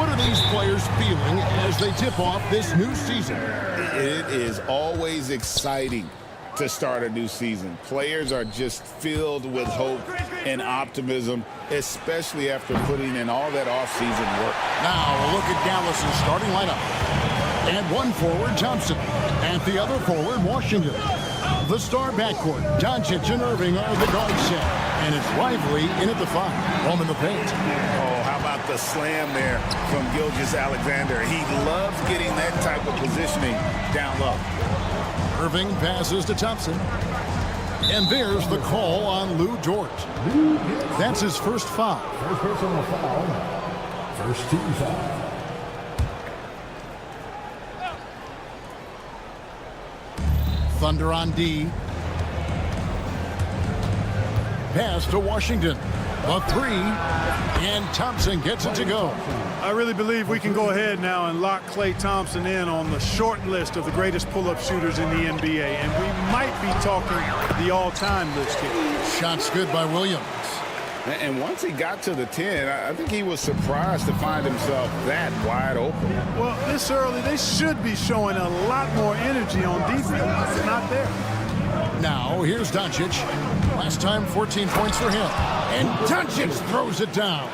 What are these players feeling as they tip off this new season? It is always exciting to start a new season. Players are just filled with hope and optimism, especially after putting in all that offseason work. Now a look at Dallas's starting lineup. And one forward, Thompson. And the other forward, Washington. The star backcourt, Doncic and Irving are the guard set. And it's Lively in at the 5. Home in the paint. Oh, how about the slam there from Gilgeous-Alexander? He loves getting that type of positioning down low. Irving passes to Thompson. And there's the call on Lou Dort. That's his first foul. First personal foul. First team foul. Thunder on D. Pass to Washington. A 3. And Thompson gets it to go. I really believe we can go ahead now and lock Klay Thompson in on the short list of the greatest pull-up shooters in the NBA. And we might be talking the all-time list here. Shots good by Williams. And once he got to the 10, I think he was surprised to find himself that wide open. Well, this early, they should be showing a lot more energy on defense. It's not there. Now, here's Doncic. Last time, 14 points for him. And Doncic throws it down.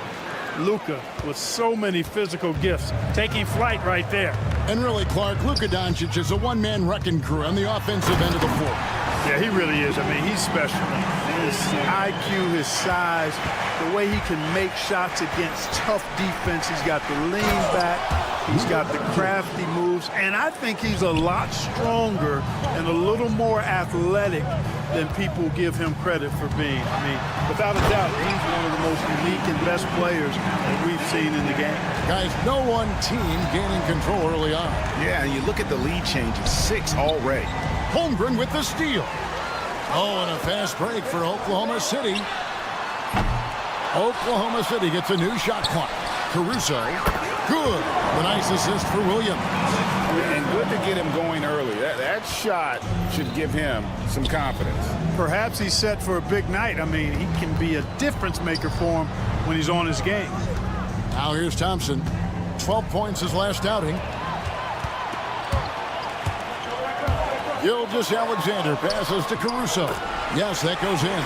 Luka with so many physical gifts, taking flight right there. And really, Clark, Luka Doncic is a one-man wrecking crew on the offensive end of the floor. Yeah, he really is. I mean, he's special. His IQ, his size, the way he can make shots against tough defense. He's got the lean back. He's got the crafty moves. And I think he's a lot stronger and a little more athletic than people give him credit for being. I mean, without a doubt, he's one of the most unique and best players that we've seen in the game. Guys, no one team gaining control early on. Yeah, and you look at the lead changes, 6 already. Holmgren with the steal. Oh, and a fast break for Oklahoma City. Oklahoma City gets a new shot clock. Caruso, good. A nice assist for Williams. And good to get him going early. That shot should give him some confidence. Perhaps he's set for a big night. I mean, he can be a difference maker for him when he's on his game. Now here's Thompson. 12 points his last outing. Gilgeous-Alexander passes to Caruso. Yes, that goes in.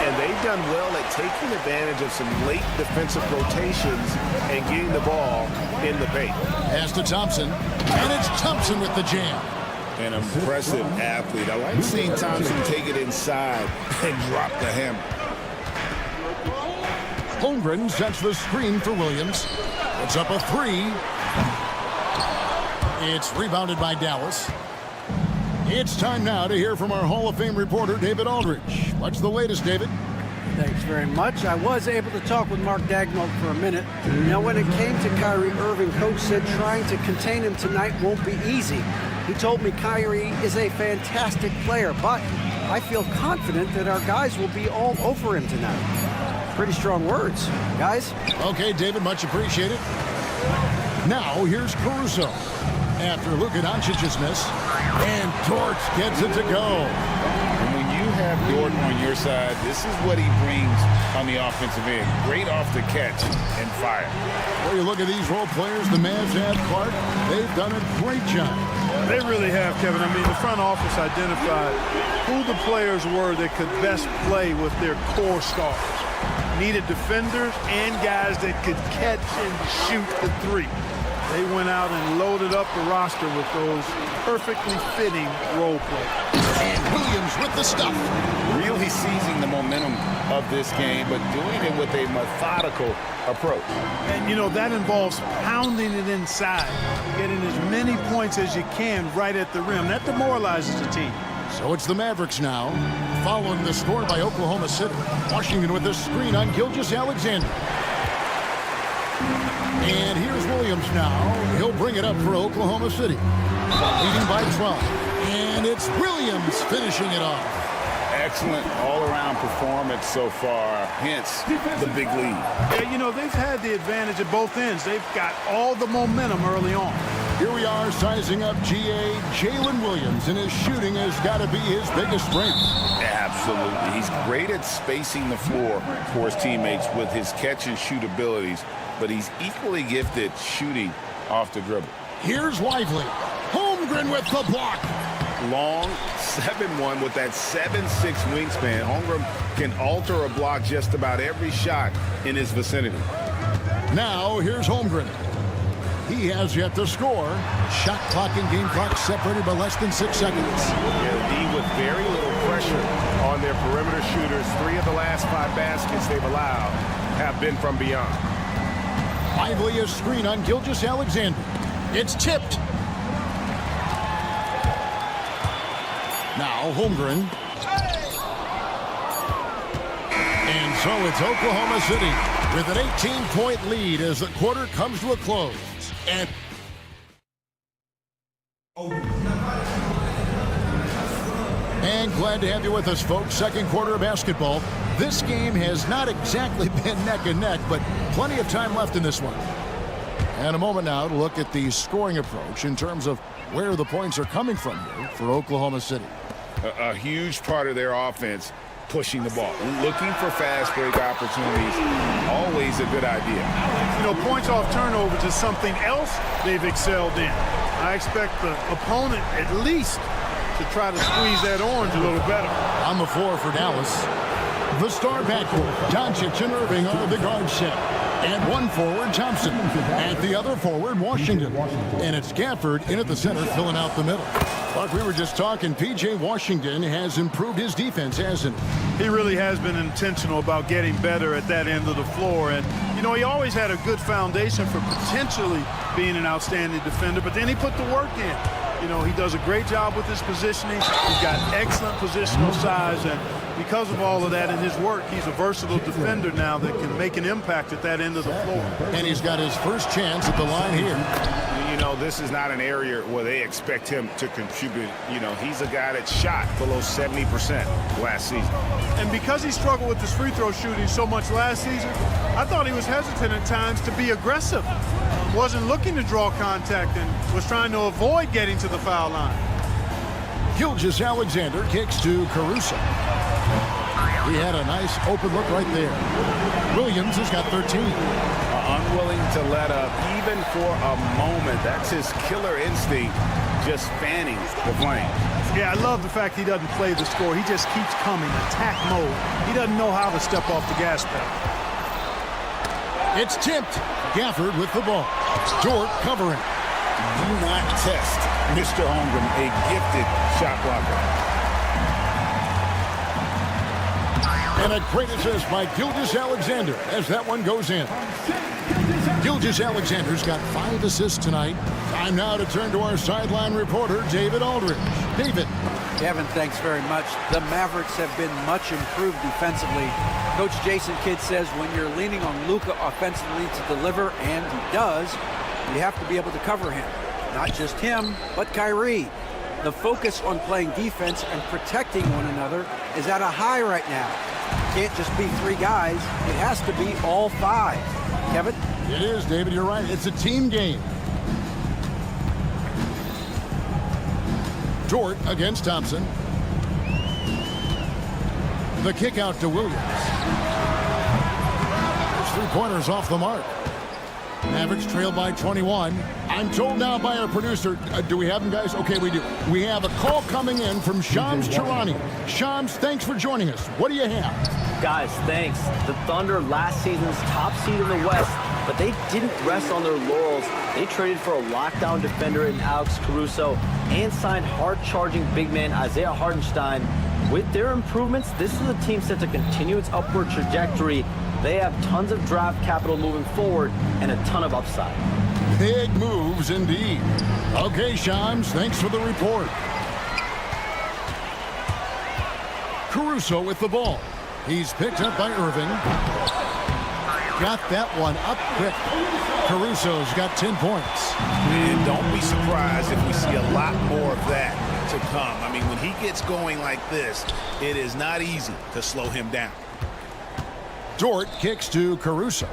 And they've done well at taking advantage of some late defensive rotations and getting the ball in the paint. Pass to Thompson. And it's Thompson with the jam. An impressive athlete. I like seeing Thompson take it inside and drop the hammer. Holmgren sets the screen for Williams. It's up a 3. It's rebounded by Dallas. It's time now to hear from our Hall of Fame reporter, David Aldridge. What's the latest, David? Thanks very much. I was able to talk with Mark Dagnall for a minute. Now, when it came to Kyrie Irving, Coach said trying to contain him tonight won't be easy. He told me Kyrie is a fantastic player, but I feel confident that our guys will be all over him tonight. Pretty strong words, guys. Okay, David, much appreciated. Now, here's Caruso. After Luka Doncic's miss, and Dort gets it to go. And when you have Dort on your side, this is what he brings on the offensive end. Great off the catch and fire. Well, you look at these role players the Mavs have, Clark. They've done a great job. They really have, Kevin. I mean, the front office identified who the players were that could best play with their core stars. Needed defenders and guys that could catch and shoot the 3. They went out and loaded up the roster with those perfectly fitting role players. And Williams with the stuff. Really seizing the momentum of this game, but doing it with a methodical approach. And, you know, that involves pounding it inside, getting as many points as you can right at the rim. That demoralizes the team. So it's the Mavericks now, following the score by Oklahoma City. Washington with the screen on Gilgeous-Alexander. And here's Williams now. He'll bring it up for Oklahoma City. Leading by 12. And it's Williams finishing it off. Excellent all-around performance so far, hence the big lead. Yeah, you know, they've had the advantage at both ends. They've got all the momentum early on. Here we are sizing up GA Jalen Williams, and his shooting has got to be his biggest strength. Absolutely. He's great at spacing the floor for his teammates with his catch and shoot abilities. but he's equally gifted shooting off the dribble. Here's Lively. Holmgren with the block. Long 7'1" with that 7'6" wingspan. Holmgren can alter a block just about every shot in his vicinity. Now here's Holmgren. He has yet to score. Shot clock and game clock separated by less than 6 seconds. Yeah, D with very little pressure on their perimeter shooters. 3 of the last 5 baskets they've allowed have been from beyond. Lively a screen on Gilgeous-Alexander. It's tipped. Now Holmgren. And so it's Oklahoma City with an 18-point lead as the quarter comes to a close. And glad to have you with us, folks. Second quarter of basketball. This game has not exactly been neck and neck, but plenty of time left in this one. And a moment now to look at the scoring approach in terms of where the points are coming from here for Oklahoma City. A huge part of their offense, pushing the ball, looking for fast break opportunities. Always a good idea. You know, points off turnovers is something else they've excelled in. I expect the opponent at least to try to squeeze that orange a little better. On the floor for Dallas, the star backcourt, Doncic and Irving are the guard set. And one forward, Thompson. At the other forward, Washington. And it's Gafford in at the center, filling out the middle. Like we were just talking, P.J. Washington has improved his defense, hasn't he? He really has been intentional about getting better at that end of the floor. And, you know, he always had a good foundation for potentially being an outstanding defender, but then he put the work in. You know, he does a great job with his positioning. He's got excellent positional size, and because of all of that in his work, he's a versatile defender now that can make an impact at that end of the floor. And he's got his first chance at the line here. You know, this is not an area where they expect him to contribute. You know, he's a guy that shot below 70% last season. And because he struggled with his free throw shooting so much last season, I thought he was hesitant at times to be aggressive. Wasn't looking to draw contact and was trying to avoid getting to the foul line. Gilgeous-Alexander kicks to Caruso. He had a nice open look right there. Williams has got 13. Unwilling to let up even for a moment. That's his killer instinct, just fanning the flame. Yeah, I love the fact he doesn't play the score. He just keeps coming, attack mode. He doesn't know how to step off the gas pedal. It's tipped. Gafford with the ball. Dort covering. Do not test Mr. Holmgren, a gifted shot blocker. And a great assist by Gilgeous-Alexander as that one goes in. Gilgeous-Alexander's got 5 assists tonight. Time now to turn to our sideline reporter, David Aldridge. David. Kevin, thanks very much. The Mavericks have been much improved defensively. Coach Jason Kidd says when you're leaning on Luka offensively to deliver, and he does, you have to be able to cover him. Not just him, but Kyrie. The focus on playing defense and protecting one another is at a high right now. It can't just be 3 guys. It has to be all 5. Kevin? It is, David. You're right. It's a team game. Dort against Thompson. The kick out to Williams. His 3-pointers off the mark. Mavericks trail by 21. I'm told now by our producer, do we have him, guys? Okay, we do. We have a call coming in from Shams Charania. Shams, thanks for joining us. What do you have? Guys, thanks. The Thunder, last season's top seed in the West, but they didn't rest on their laurels. They traded for a lockdown defender in Alex Caruso and signed hard-charging big man Isaiah Hartenstein. With their improvements, this is a team set to continue its upward trajectory. They have tons of draft capital moving forward and a ton of upside. Big moves indeed. Okay, Shams, thanks for the report. Caruso with the ball. He's picked up by Irving. Got that one up quick. Caruso's got 10 points. And don't be surprised if we see a lot more of that to come. I mean, when he gets going like this, it is not easy to slow him down. Dort kicks to Caruso.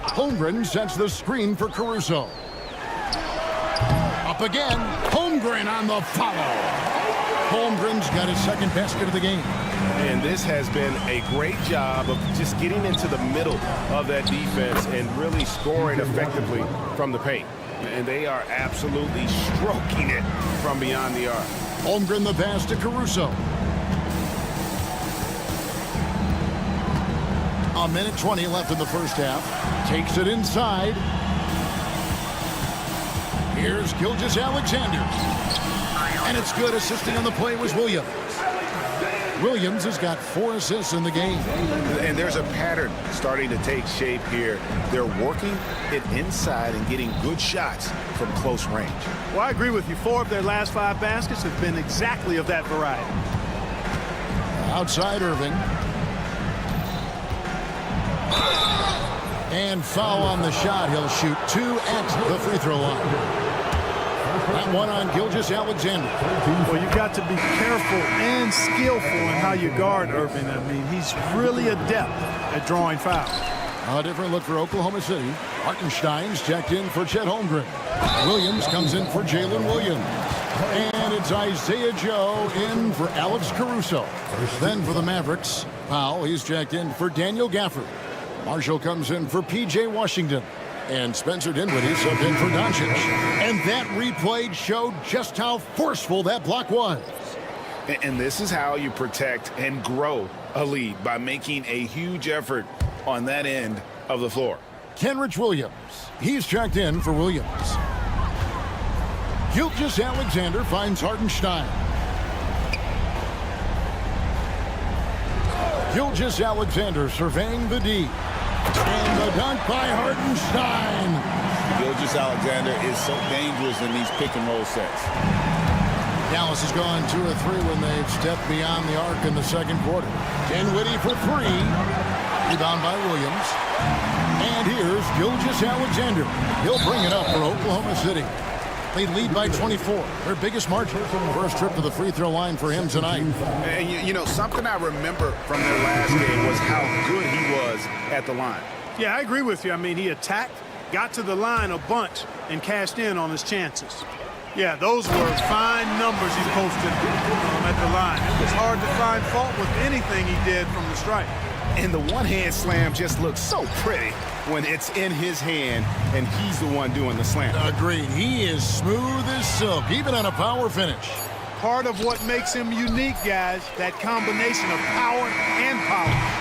Holmgren sets the screen for Caruso. Up again. Holmgren on the follow. Holmgren's got his second basket of the game. And this has been a great job of just getting into the middle of that defense and really scoring effectively from the paint. And they are absolutely stroking it from beyond the arc. Holmgren the pass to Caruso. A minute 20 left in the first half. Takes it inside. Here's Gilgeous-Alexander. And it's good. Assisting on the play was Williams. Williams has got 4 assists in the game. And there's a pattern starting to take shape here. They're working it inside and getting good shots from close range. Well, I agree with you. 4 of their last 5 baskets have been exactly of that variety. Outside Irving. And foul on the shot. He'll shoot 2 at the free throw line. That one on Gilgeous-Alexander. Well, you've got to be careful and skillful in how you guard Irving. I mean, he's really adept at drawing fouls. A different look for Oklahoma City. Hartenstein's checked in for Chet Holmgren. Williams comes in for Jalen Williams. And it's Isaiah Joe in for Alex Caruso. Then for the Mavericks, Powell, he's checked in for Daniel Gafford. Marshall comes in for P.J. Washington. And Spencer Dinwiddie subbed in for Doncic. And that replay showed just how forceful that block was. And this is how you protect and grow a lead, by making a huge effort on that end of the floor. Kenrich Williams, he's checked in for Williams. Gilgeous-Alexander finds Hartenstein. Gilgeous-Alexander surveying the D. And the dunk by Hartenstein. Gilgeous-Alexander is so dangerous in these pick and roll sets. Dallas has gone 2 of 3 when they've stepped beyond the arc in the second quarter. Dinwiddie for 3. Rebound by Williams. And here's Gilgeous-Alexander. He'll bring it up for Oklahoma City. They lead by 24. Their biggest margin. First trip to the free throw line for him tonight. And you know, something I remember from their last game was how good he was at the line. Yeah, I agree with you. I mean, he attacked, got to the line a bunch, and cashed in on his chances. Yeah, those were fine numbers he posted at the line. It was hard to find fault with anything he did from the stripe. And the one-hand slam just looks so pretty when it's in his hand and he's the one doing the slam. Agreed. He is smooth as silk, even on a power finish. Part of what makes him unique, guys, that combination of power and power.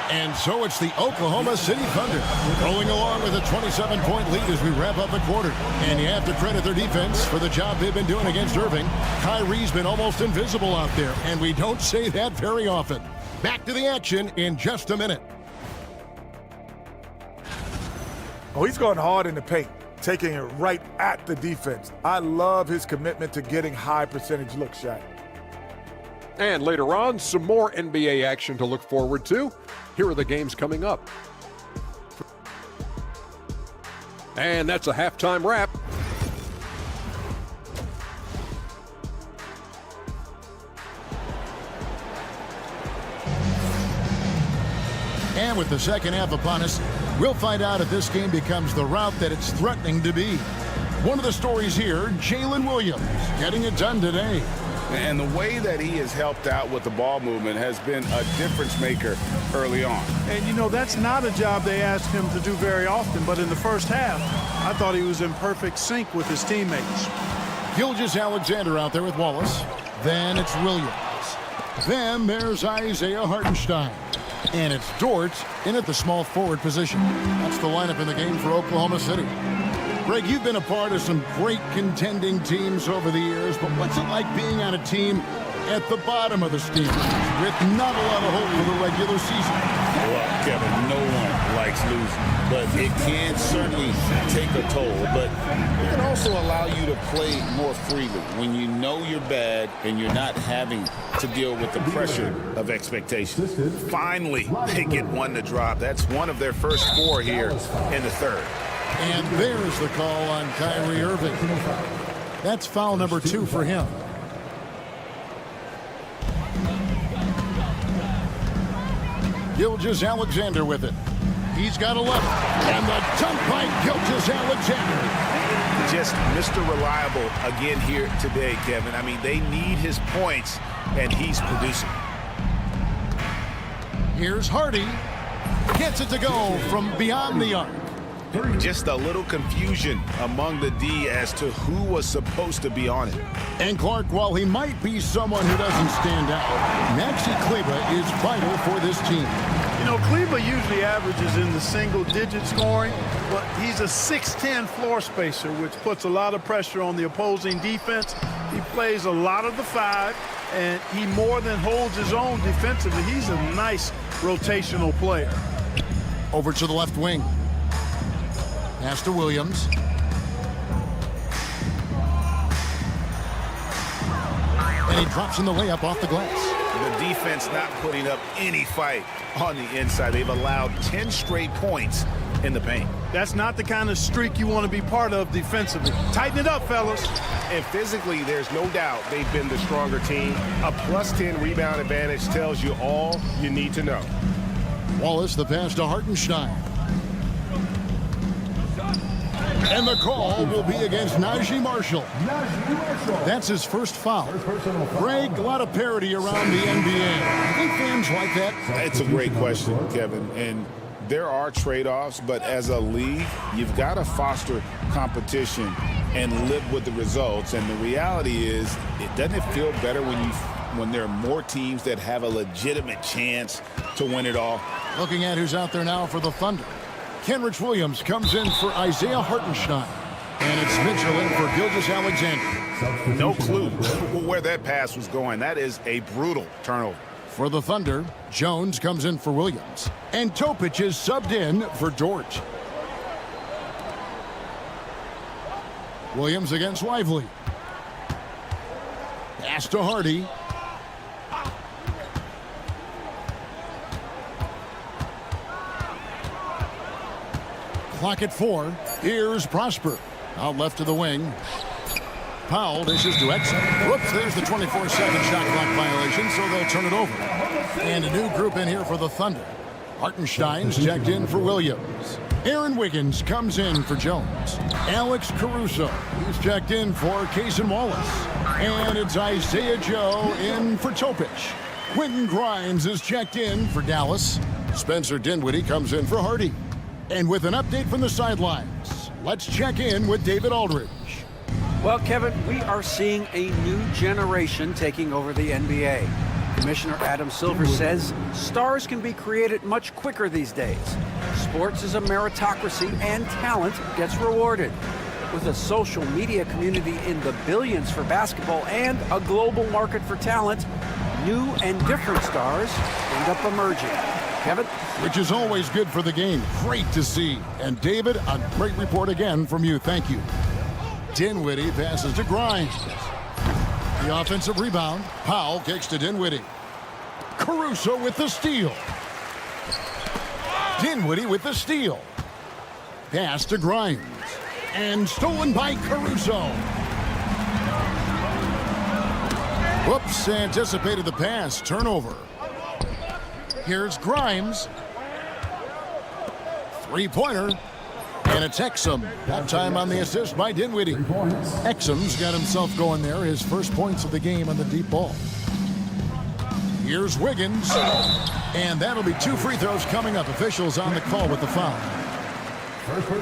And so it's the Oklahoma City Thunder rolling along with a 27-point lead as we wrap up the quarter. And you have to credit their defense for the job they've been doing against Irving. Kyrie's been almost invisible out there, and we don't say that very often. Back to the action in just a minute. Oh, he's going hard in the paint, taking it right at the defense. I love his commitment to getting high percentage look shot. And later on, some more NBA action to look forward to. Here are the games coming up. And that's a halftime wrap. And with the second half upon us, we'll find out if this game becomes the route that it's threatening to be. One of the stories here, Jalen Williams getting it done today. And the way that he has helped out with the ball movement has been a difference maker early on. And, you know, that's not a job they asked him to do very often, but in the first half, I thought he was in perfect sync with his teammates. Gilgeous-Alexander out there with Wallace. Then it's Williams. Then there's Isaiah Hartenstein. And it's Dort in at the small forward position. That's the lineup in the game for Oklahoma City. Greg, you've been a part of some great contending teams over the years, but what's it like being on a team at the bottom of the standings with not a lot of hope for the regular season? Well, Kevin, no one likes losing, but it can certainly take a toll. But it can also allow you to play more freely when you know you're bad and you're not having to deal with the pressure of expectations. Finally, they get one to drop. That's one of their first 4 here in the third. And there's the call on Kyrie Irving. That's foul number 2 for him. Gilgeous-Alexander with it. He's got 11. And the dunk by Gilgeous-Alexander. Just Mr. Reliable again here today, Kevin. I mean, they need his points, and he's producing. Here's Hardy. Gets it to go from beyond the arc. Just a little confusion among the D as to who was supposed to be on it. And Clark, while he might be someone who doesn't stand out, Maxi Kleber is vital for this team. You know, Kleber usually averages in the single-digit scoring, but he's a 6'10 floor spacer, which puts a lot of pressure on the opposing defense. He plays a lot of the 5, and he more than holds his own defensively. He's a nice rotational player. Over to the left wing. Pass to Williams. And he drops in the layup off the glass. The defense not putting up any fight on the inside. They've allowed 10 straight points in the paint. That's not the kind of streak you want to be part of defensively. Tighten it up, fellas. And physically, there's no doubt they've been the stronger team. A +10 rebound advantage tells you all you need to know. Wallace, the pass to Hartenstein. And the call will be against Najee Marshall. That's his first foul. Greg, a lot of parity around the NBA. I think fans like that. It's a great question, Kevin. And there are trade-offs, but as a league, you've got to foster competition and live with the results. And the reality is, doesn't it feel better when there are more teams that have a legitimate chance to win it all? Looking at who's out there now for the Thunder. Kenrich Williams comes in for Isaiah Hartenstein. And it's Mitchell in for Gilgeous-Alexander. No clue where that pass was going. That is a brutal turnover. For the Thunder, Jones comes in for Williams. And Topic is subbed in for George. Williams against Lively. Pass to Hardy. Clock at 4. Here's Prosper. Out left to the wing. Powell dishes to Exum. Whoops, there's the 24-second shot clock violation, so they'll turn it over. And a new group in here for the Thunder. Hartenstein's checked in for Williams. Aaron Wiggins comes in for Jones. Alex Caruso, he's checked in for Cason Wallace. And it's Isaiah Joe in for Topic. Quentin Grimes is checked in for Dallas. Spencer Dinwiddie comes in for Hardy. And with an update from the sidelines, let's check in with David Aldridge. Well, Kevin, we are seeing a new generation taking over the NBA. Commissioner Adam Silver says stars can be created much quicker these days. Sports is a meritocracy and talent gets rewarded. With a social media community in the billions for basketball and a global market for talent, new and different stars end up emerging. Kevin? Which is always good for the game. Great to see. And David, a great report again from you. Thank you. Dinwiddie passes to Grimes. The offensive rebound. Powell kicks to Dinwiddie. Caruso with the steal. Dinwiddie with the steal. Pass to Grimes. And stolen by Caruso. Whoops, anticipated the pass. Turnover. Here's Grimes. Three-pointer. And it's Exum. That time on the assist by Dinwiddie. Exum's got himself going there. His first points of the game on the deep ball. Here's Wiggins. And that'll be 2 free throws coming up. Officials on the call with the foul.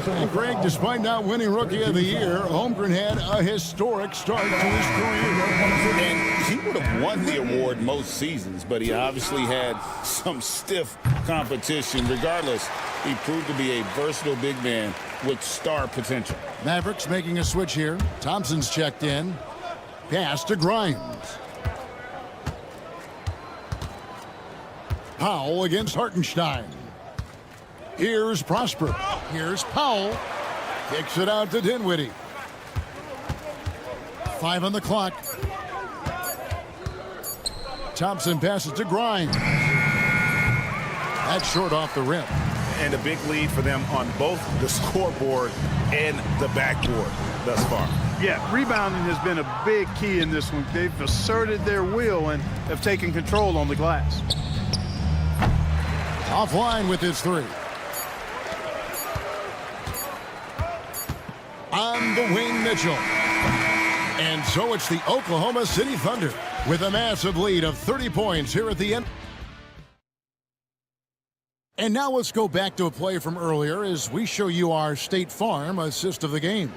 And Greg, despite not winning Rookie of the Year, Holmgren had a historic start to his career. And he would have won the award most seasons, but he obviously had some stiff competition. Regardless, he proved to be a versatile big man with star potential. Mavericks making a switch here. Thompson's checked in. Pass to Grimes. Powell against Hartenstein. Here's Prosper. Here's Powell. Kicks it out to Dinwiddie. 5 on the clock. Thompson passes to Grimes. That's short off the rim. And a big lead for them on both the scoreboard and the backboard thus far. Yeah, rebounding has been a big key in this one. They've asserted their will and have taken control on the glass. Offline with his 3. On the wing, Mitchell. And so it's the Oklahoma City Thunder with a massive lead of 30 points here at the end. And now let's go back to a play from earlier as we show you our State Farm assist of the game.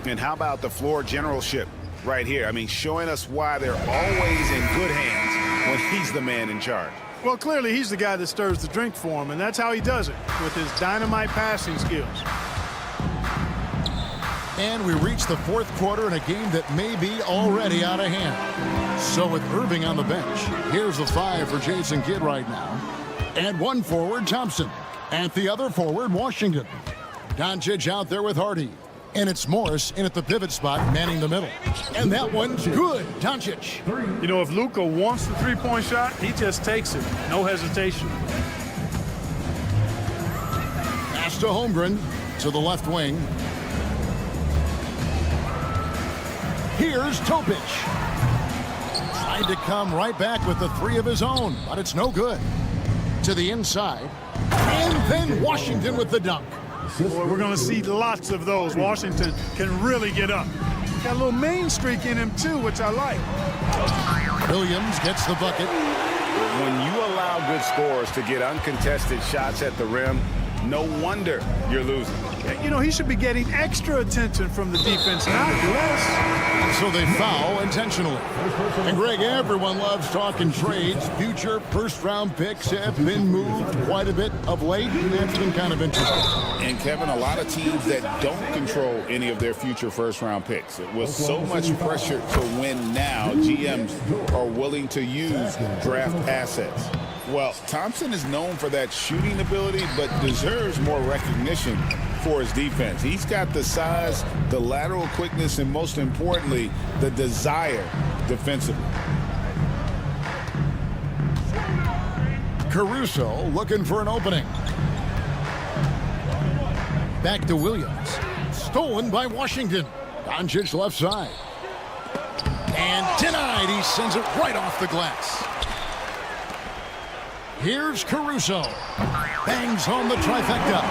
And how about the floor generalship right here? I mean, showing us why they're always in good hands when he's the man in charge. Well, clearly he's the guy that stirs the drink for him, and that's how he does it, with his dynamite passing skills. And we reach the fourth quarter in a game that may be already out of hand. So with Irving on the bench, here's the 5 for Jason Kidd right now. And one forward, Thompson. At the other forward, Washington. Doncic out there with Hardy. And it's Morris in at the pivot spot, manning the middle. And that one's good, Doncic. You know, if Luka wants the three-point shot, he just takes it. No hesitation. Pass to Holmgren to the left wing. Here's Topic. Tried to come right back with the 3 of his own, but it's no good. To the inside. And then Washington with the dunk. Boy, we're going to see lots of those. Washington can really get up. Got a little main streak in him, too, which I like. Williams gets the bucket. When you allow good scorers to get uncontested shots at the rim, no wonder you're losing. You know, he should be getting extra attention from the defense, not less. So they foul intentionally. And Greg, everyone loves talking trades. Future first-round picks have been moved quite a bit of late, and that's been kind of interesting. And Kevin, a lot of teams that don't control any of their future first-round picks. With so much pressure to win now, GMs are willing to use draft assets. Well, Thompson is known for that shooting ability, but deserves more recognition for his defense. He's got the size, the lateral quickness, and most importantly, the desire defensively. Caruso looking for an opening. Back to Williams. Stolen by Washington. Doncic left side. And denied. He sends it right off the glass. Here's Caruso. Bangs home the trifecta.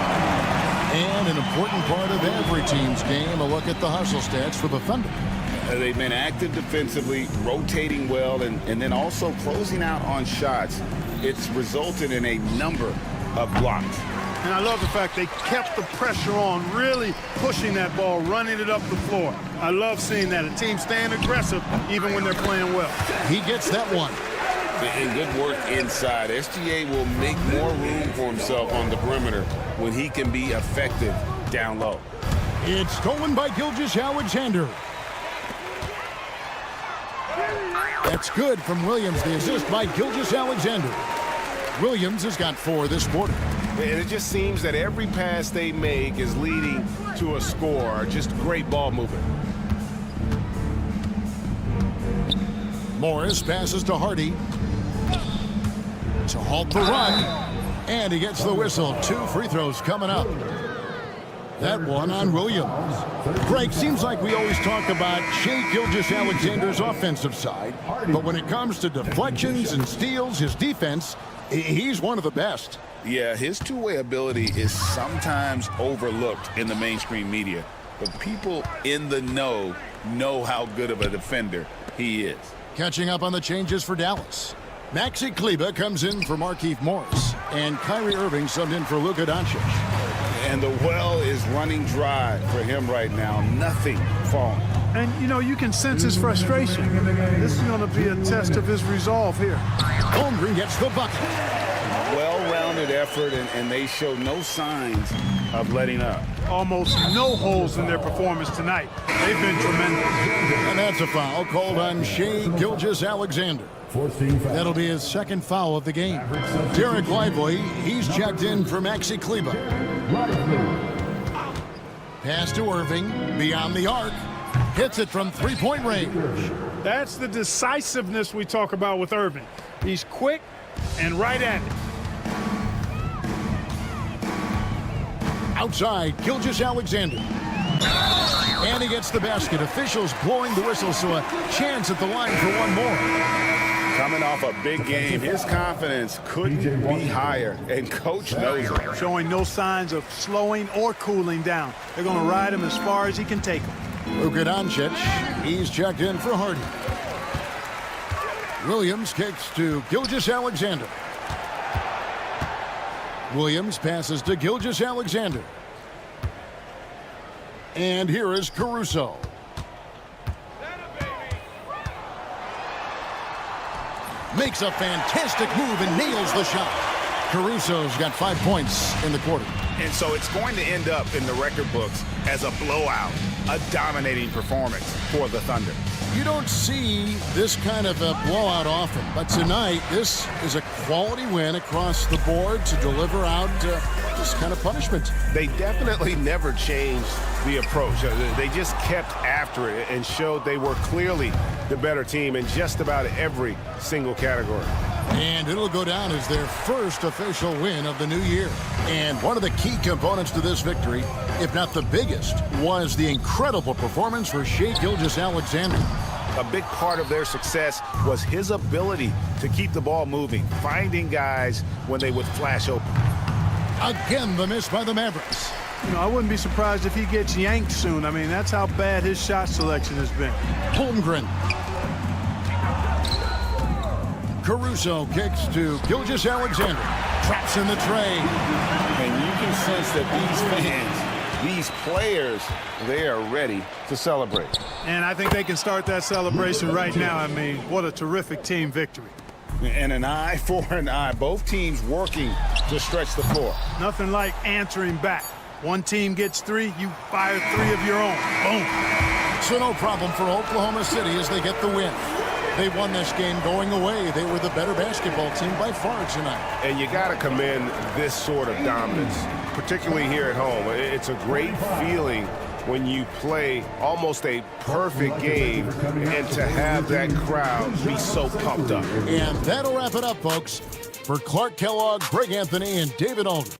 And an important part of every team's game, a look at the hustle stats for the Thunder. They've been active defensively, rotating well, and then also closing out on shots. It's resulted in a number of blocks. And I love the fact they kept the pressure on, really pushing that ball, running it up the floor. I love seeing that. A team staying aggressive even when they're playing well. He gets that one. And good work inside. SGA will make more room for himself on the perimeter when he can be effective down low. It's stolen by Gilgeous-Alexander. That's good from Williams. The assist by Gilgeous-Alexander. Williams has got 4 this quarter. And it just seems that every pass they make is leading to a score. Just great ball movement. Morris passes to Hardy to halt the run, and he gets the whistle. 2 free throws coming up. That one on Williams. Greg, seems like we always talk about Shai Gilgeous-Alexander's offensive side, but when it comes to deflections and steals, his defense, he's one of the best. Yeah, his two-way ability is sometimes overlooked in the mainstream media, but people in the know how good of a defender he is. Catching up on the changes for Dallas. Maxi Kleber comes in for Markieff Morris, and Kyrie Irving subbed in for Luka Doncic. And the well is running dry for him right now. Nothing falling. And, you know, you can sense his frustration. This is going to be a test of his resolve here. Holmgren gets the bucket. Well-rounded effort, and they show no signs of letting up. Almost no holes in their performance tonight. They've been tremendous. And that's a foul called on Shai Gilgeous-Alexander. That'll be his 2nd foul of the game. Derek Lively, he's checked in for Maxi Kleber. Pass to Irving, beyond the arc. Hits it from 3-point range. That's the decisiveness we talk about with Irving. He's quick and right at it. Outside, Gilgeous-Alexander. And he gets the basket. Officials blowing the whistle, so a chance at the line for one more. Coming off a big game, his confidence couldn't be higher, and Coach knows it. Showing no signs of slowing or cooling down. They're going to ride him as far as he can take him. Luka Doncic, he's checked in for Harden. Williams kicks to Gilgeous-Alexander. Williams passes to Gilgeous-Alexander. And here is Caruso. Makes a fantastic move and nails the shot. Caruso's got 5 points in the quarter. And so it's going to end up in the record books as a blowout, a dominating performance for the Thunder. You don't see this kind of a blowout often, but tonight this is a quality win across the board to deliver out this kind of punishment. They definitely never changed the approach. They just kept after it and showed they were clearly the better team in just about every single category. And it'll go down as their first official win of the new year. And one of the key components to this victory, if not the biggest, was the incredible performance for Shai Gilgeous-Alexander. A big part of their success was his ability to keep the ball moving, finding guys when they would flash open. Again, the miss by the Mavericks. You know, I wouldn't be surprised if he gets yanked soon. I mean, that's how bad his shot selection has been. Holmgren. Caruso kicks to Gilgeous-Alexander. Traps in the tray. And you can sense that these fans, these players, they are ready to celebrate. And I think they can start that celebration right now. I mean, what a terrific team victory. And an eye for an eye. Both teams working to stretch the floor. Nothing like answering back. One team gets 3, you fire 3 of your own. Boom. So no problem for Oklahoma City as they get the win. They won this game going away. They were the better basketball team by far tonight. And you got to commend this sort of dominance, particularly here at home. It's a great feeling when you play almost a perfect game and to have that crowd be so pumped up. And that'll wrap it up, folks. For Clark Kellogg, Greg Anthony, and David Aldridge.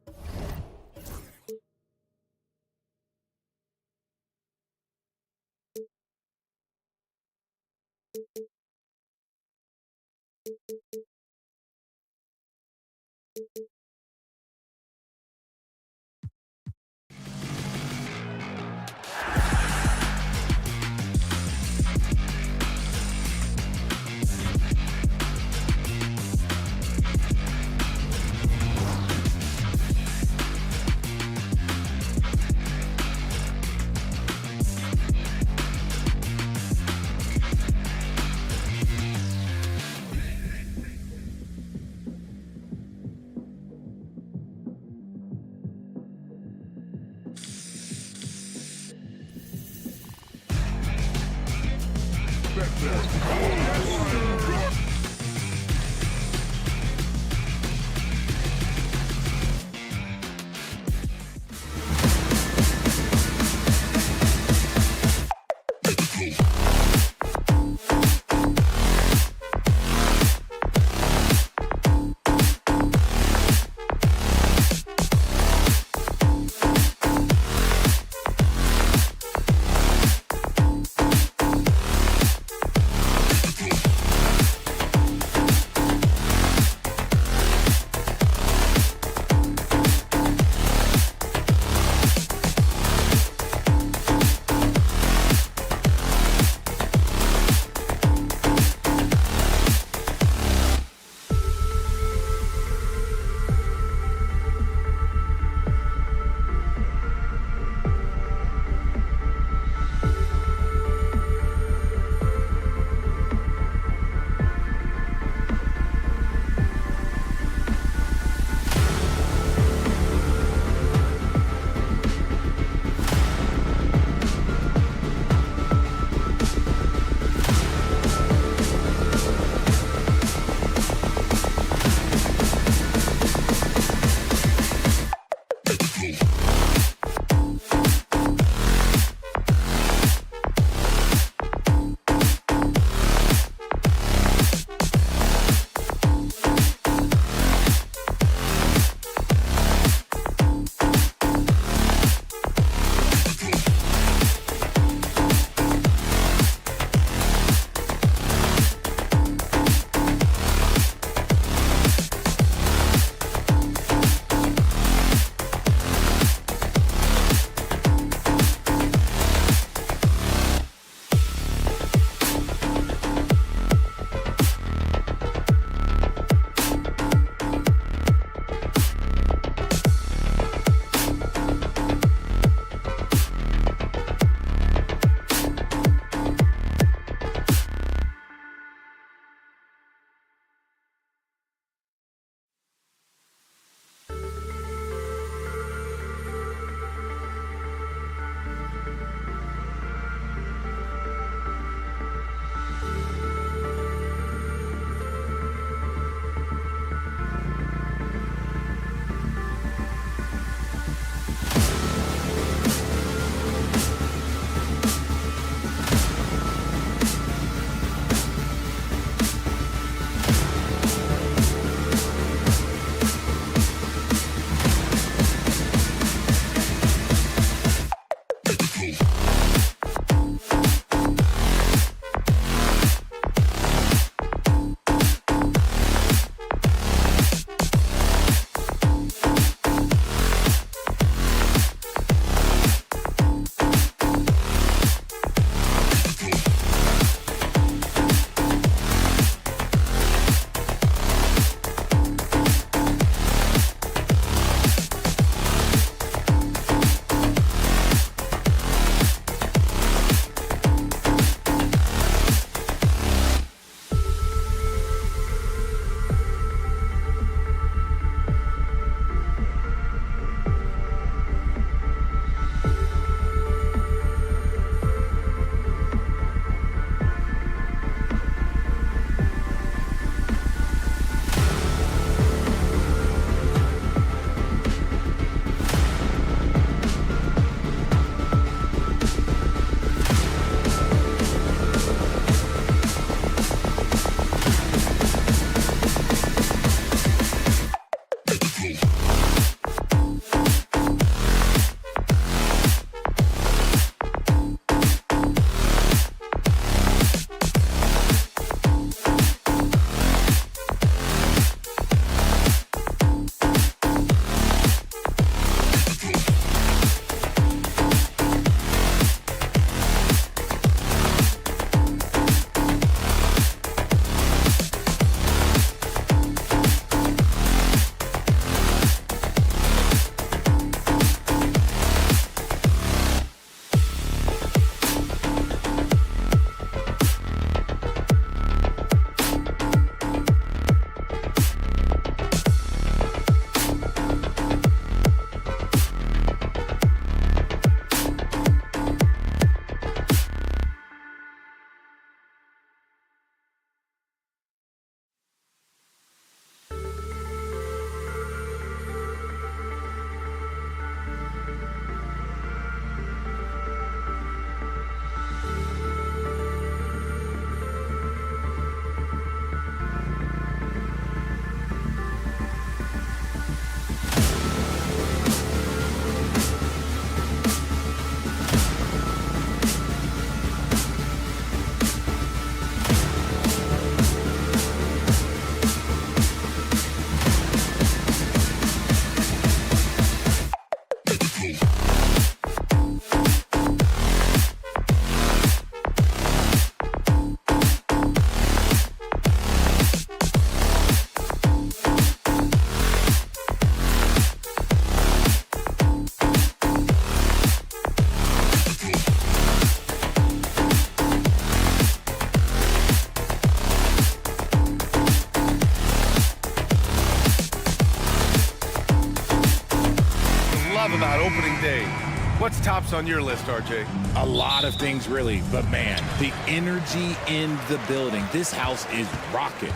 tops on your list, RJ? A lot of things, really. But, man, the energy in the building. This house is rocking.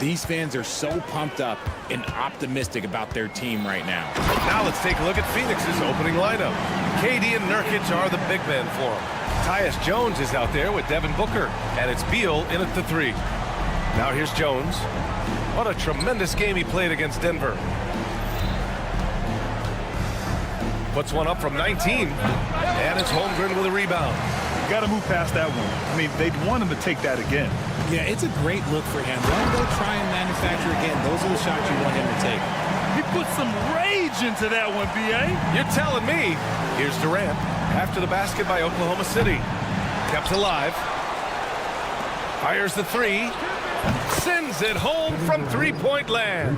These fans are so pumped up and optimistic about their team right now. Now let's take a look at Phoenix's opening lineup. KD and Nurkic are the big men for him. Tyus Jones is out there with Devin Booker, and it's Beal in at the 3. Now here's Jones. What a tremendous game he played against Denver. Puts one up from 19, and it's Holmgren with a rebound. Got to move past that one. I mean, they'd want him to take that again. Yeah, it's a great look for him. Let him go try and manufacture again. Those are the shots you want him to take. He put some rage into that one, B.A. You're telling me. Here's Durant after the basket by Oklahoma City. Kept alive. Fires the 3. Sends it home from three-point land.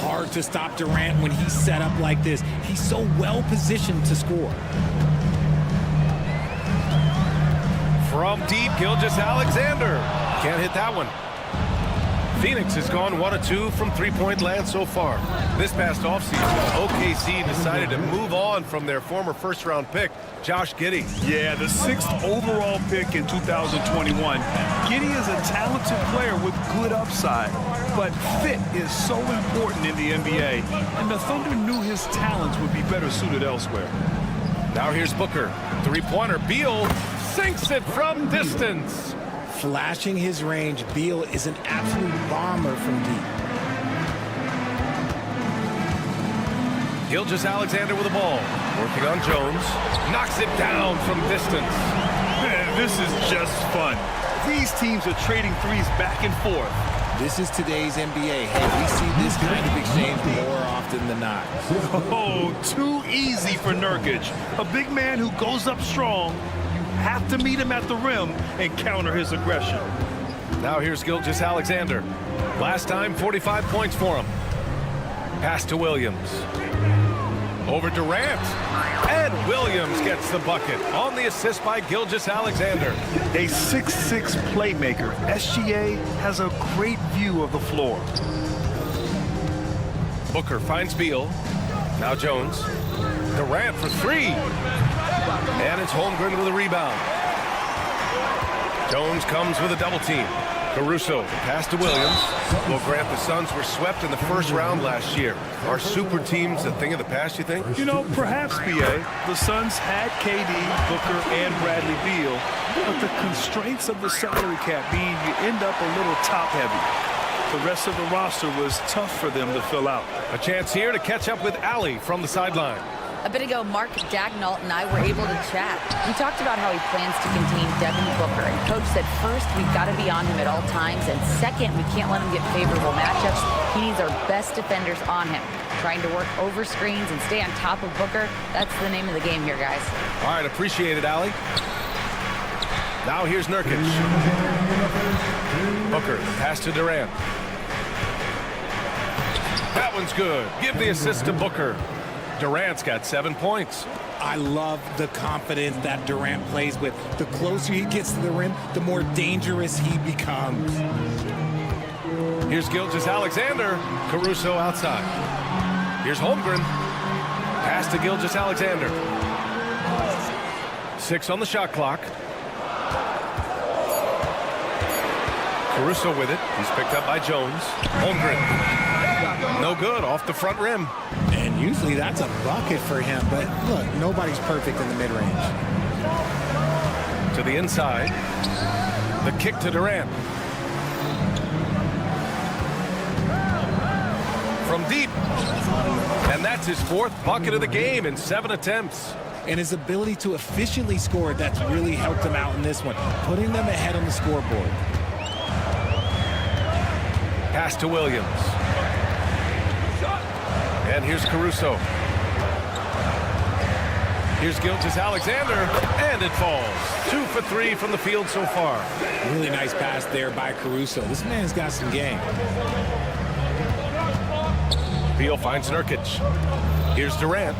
Hard to stop Durant when he's set up like this. He's so well positioned to score. From deep, Gilgeous-Alexander. Can't hit that one. Phoenix has gone 1 of 2 from three-point land so far. This past offseason, OKC decided to move on from their former first-round pick, Josh Giddey. Yeah, the 6th overall pick in 2021. Giddey is a talented player with good upside, but fit is so important in the NBA, and the Thunder knew his talents would be better suited elsewhere. Now here's Booker. Three-pointer. Beal sinks it from distance. Flashing his range, Beal is an absolute bomber from deep. Gilgeous-Alexander with the ball. Working on Jones. Knocks it down from distance. Man, this is just fun. These teams are trading threes back and forth. This is today's NBA. Hey, we see this kind of exchange more often than not. Oh, too easy for Nurkic. A big man who goes up strong. You have to meet him at the rim and counter his aggression. Now here's Gilgeous-Alexander. Last time, 45 points for him. Pass to Williams. Over Durant. And Williams gets the bucket on the assist by Gilgeous-Alexander. A 6'6" playmaker, SGA has a great view of the floor. Booker finds Beal. Now Jones. Durant for 3. And it's Holmgren with a rebound. Jones comes with a double team. Caruso, pass to Williams. Well, Grant, the Suns were swept in the first round last year. Are super teams a thing of the past, you think? You know, perhaps, B.A. The Suns had KD, Booker, and Bradley Beal, but the constraints of the salary cap mean you end up a little top-heavy. The rest of the roster was tough for them to fill out. A chance here to catch up with Allie from the sideline. A bit ago, Mark Daigneault and I were able to chat. We talked about how he plans to contain Devin Booker, and Coach said first, we've got to be on him at all times, and second, we can't let him get favorable matchups. He needs our best defenders on him. Trying to work over screens and stay on top of Booker, that's the name of the game here, guys. All right, appreciate it, Allie. Now here's Nurkic. Booker, pass to Durant. That one's good. Give the assist to Booker. Durant's got 7 points. I love the confidence that Durant plays with. The closer he gets to the rim, the more dangerous he becomes. Here's Gilgeous-Alexander. Caruso outside. Here's Holmgren. Pass to Gilgeous-Alexander. 6 on the shot clock. Caruso with it. He's picked up by Jones. Holmgren. No good, off the front rim. And usually that's a bucket for him, but look, nobody's perfect in the mid-range. To the inside. The kick to Durant. From deep. And that's his 4th bucket of the game in 7 attempts. And his ability to efficiently score, that's really helped him out in this one, putting them ahead on the scoreboard. Pass to Williams. And here's Caruso. Here's Gilgeous-Alexander, and it falls. 2 for 3 from the field so far. Really nice pass there by Caruso. This man's got some game. Beal finds Nurkic. Here's Durant.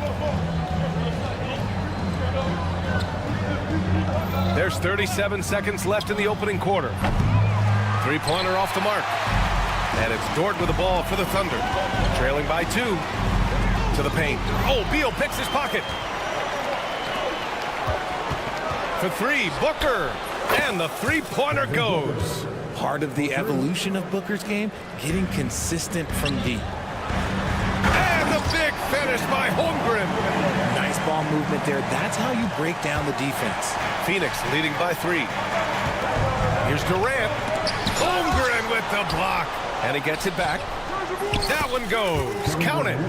There's 37 seconds left in the opening quarter. Three-pointer off the mark. And it's Dort with the ball for the Thunder. Trailing by 2 to the paint. Oh, Beal picks his pocket. for three. Booker. And the three-pointer goes. Part of the evolution of Booker's game, getting consistent from deep. And the big finish by Holmgren. Nice ball movement there. That's how you break down the defense. Phoenix leading by 3. Here's Durant. Holmgren with the block. And he gets it back. That one goes. Count it.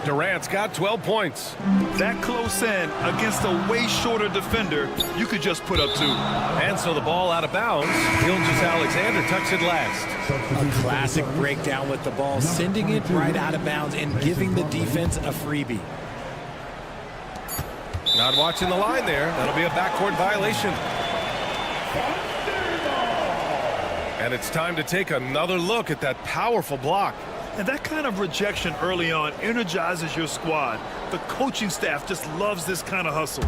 Durant's got 12 points. That close in against a way shorter defender, you could just put up 2. And so the ball out of bounds. Gilgeous-Alexander tucks it last. A classic breakdown with the ball, sending it right out of bounds and giving the defense a freebie. Not watching the line there. That'll be a backcourt violation. And it's time to take another look at that powerful block. And that kind of rejection early on energizes your squad. The coaching staff just loves this kind of hustle.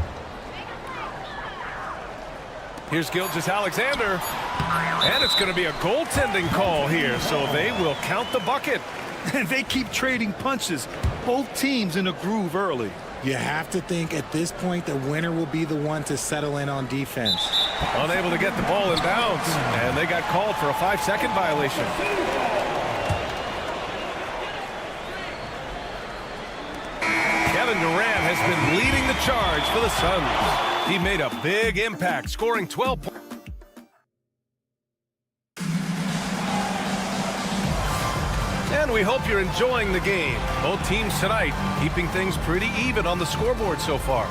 Here's Gilgeous-Alexander. And it's going to be a goaltending call here, so they will count the bucket. And they keep trading punches. Both teams in a groove early. You have to think at this point the winner will be the one to settle in on defense. Unable to get the ball in bounds, and they got called for a 5-second violation. Kevin Durant has been leading the charge for the Suns. He made a big impact, scoring 12 points. And we hope you're enjoying the game. Both teams tonight keeping things pretty even on the scoreboard so far.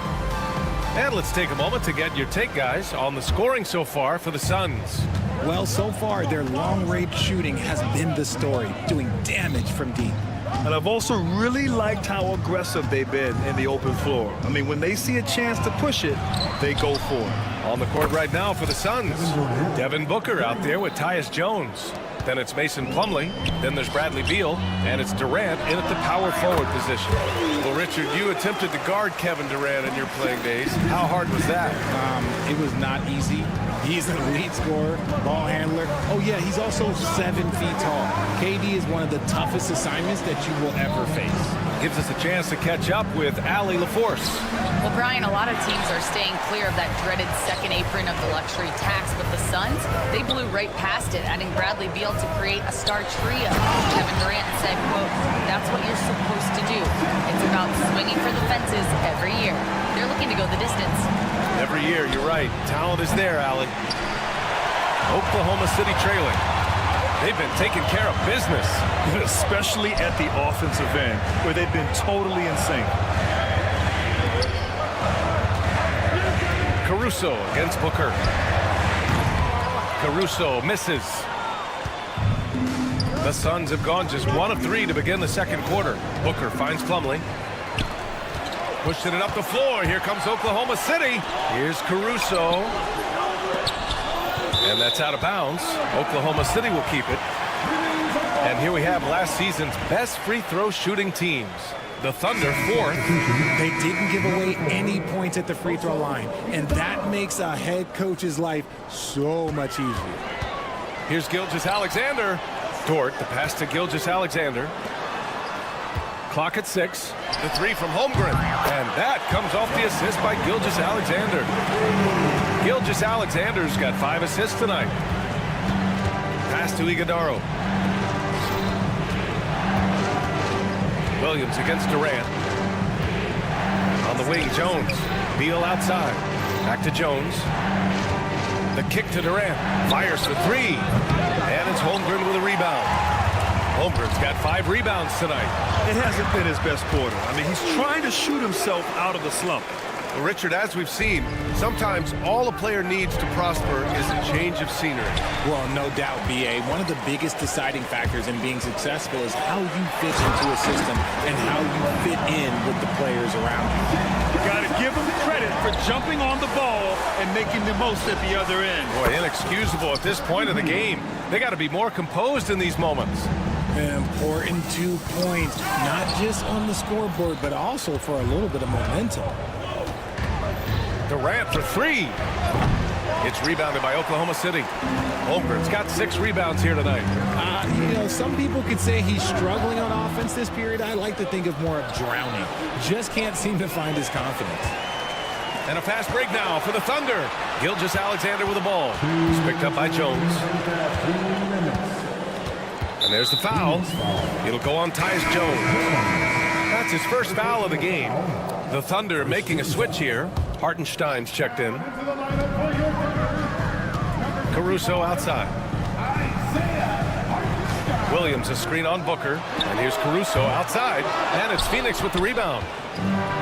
And let's take a moment to get your take, guys, on the scoring so far for the Suns. Well, so far, their long-range shooting has been the story, doing damage from deep. And I've also really liked how aggressive they've been in the open floor. I mean, when they see a chance to push it, they go for it. On the court right now for the Suns, Devin Booker out there with Tyus Jones. Then it's Mason Plumlee. Then there's Bradley Beal. And it's Durant in at the power forward position. Well, Richard, you attempted to guard Kevin Durant in your playing days. How hard was that? It was not easy. He's an elite scorer, ball handler. Oh, yeah, he's also 7 feet tall. KD is one of the toughest assignments that you will ever face. Gives us a chance to catch up with Allie LaForce. Well, Brian, a lot of teams are staying clear of that dreaded second apron of the luxury tax, but the Suns, they blew right past it, adding Bradley Beal to create a star trio. Kevin Durant said, quote, "That's what you're supposed to do. It's about swinging for the fences every year." They're looking to go the distance. Every year, you're right. Talent is there, Allie. Oklahoma City trailing. They've been taking care of business. Especially at the offensive end, where they've been totally in sync. Caruso against Booker. Caruso misses. The Suns have gone just 1 of 3 to begin the second quarter. Booker finds Plumlee. Pushing it up the floor. Here comes Oklahoma City. Here's Caruso. And that's out of bounds. Oklahoma City will keep it. And here we have last season's best free throw shooting teams. The Thunder 4th. They didn't give away any points at the free throw line. And that makes a head coach's life so much easier. Here's Gilgeous-Alexander. Dort, the pass to Gilgeous-Alexander. Clock at 6. The 3 from Holmgren. And that comes off the assist by Gilgeous-Alexander. Gilgeous-Alexander's got 5 assists tonight. Pass to Iguodala. Williams against Durant. On the wing, Jones. Beal outside. Back to Jones. The kick to Durant. Fires for 3. And it's Holmgren with a rebound. Holmgren's got 5 rebounds tonight. It hasn't been his best quarter. I mean, he's trying to shoot himself out of the slump. Well, Richard, as we've seen, sometimes all a player needs to prosper is a change of scenery. Well, no doubt, B.A. One of the biggest deciding factors in being successful is how you fit into a system and how you fit in with the players around you. You got to give him credit for jumping on the ball and making the most at the other end. Boy, inexcusable at this point of the game. They got to be more composed in these moments. Important 2 points, not just on the scoreboard, but also for a little bit of momentum. Durant for 3. It's rebounded by Oklahoma City. Holmgren's got 6 rebounds here tonight. Some people could say he's struggling on offense this period. I like to think of more of drowning. Just can't seem to find his confidence. And a fast break now for the Thunder. Gilgeous-Alexander with the ball. He's picked up by Jones. And there's the foul. It'll go on Tyus Jones. That's his first foul of the game. The Thunder making a switch here. Hartenstein's checked in. Caruso outside. Williams a screen on Booker. And here's Caruso outside. And it's Phoenix with the rebound.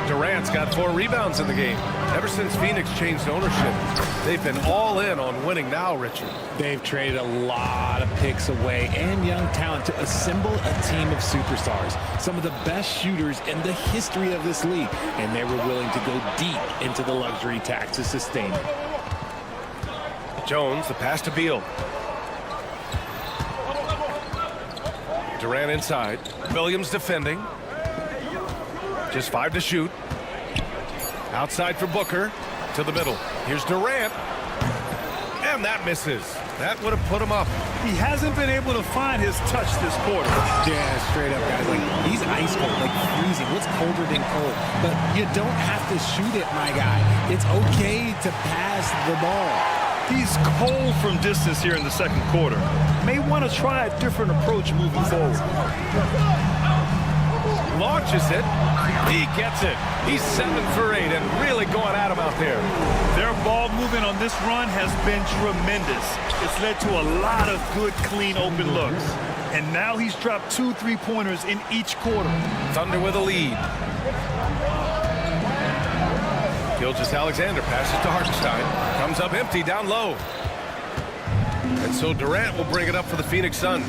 Durant's got 4 rebounds in the game. Ever since Phoenix changed ownership, they've been all in on winning now, Richard. They've traded a lot of picks away and young talent to assemble a team of superstars. Some of the best shooters in the history of this league. And they were willing to go deep into the luxury tax to sustain it. Jones, the pass to Beal. Durant inside. Williams defending. Just 5 to shoot. Outside for Booker. To the middle. Here's Durant. And that misses. That would have put him up. He hasn't been able to find his touch this quarter. Yeah, straight up, guys. Like, he's ice cold, like freezing. What's colder than cold? But you don't have to shoot it, my guy. It's okay to pass the ball. He's cold from distance here in the second quarter. May want to try a different approach moving forward. Launches it. He gets it. He's 7 for 8 and really going at him out there. Their ball movement on this run has been tremendous. It's led to a lot of good, clean, open looks. And now he's dropped 2 3-pointers in each quarter. Thunder with a lead. Gilgeous-Alexander passes to Hartenstein. Comes up empty down low. And so Durant will bring it up for the Phoenix Suns.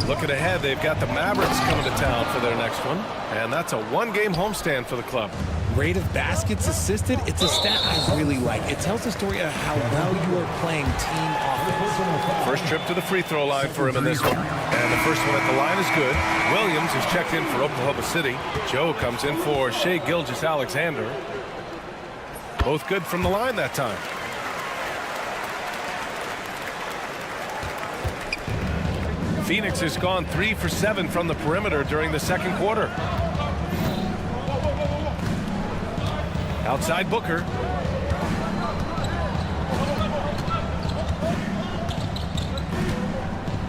Looking ahead, they've got the Mavericks coming to town for their next one. And that's a 1-game homestand for the club. Rate of baskets assisted, it's a stat I really like. It tells the story of how well you are playing team offense. First trip to the free throw line for him in this one. And the first one at the line is good. Williams is checked in for Oklahoma City. Joe comes in for Shai Gilgeous-Alexander. Both good from the line that time. Phoenix has gone 3 for 7 from the perimeter during the second quarter. Outside Booker.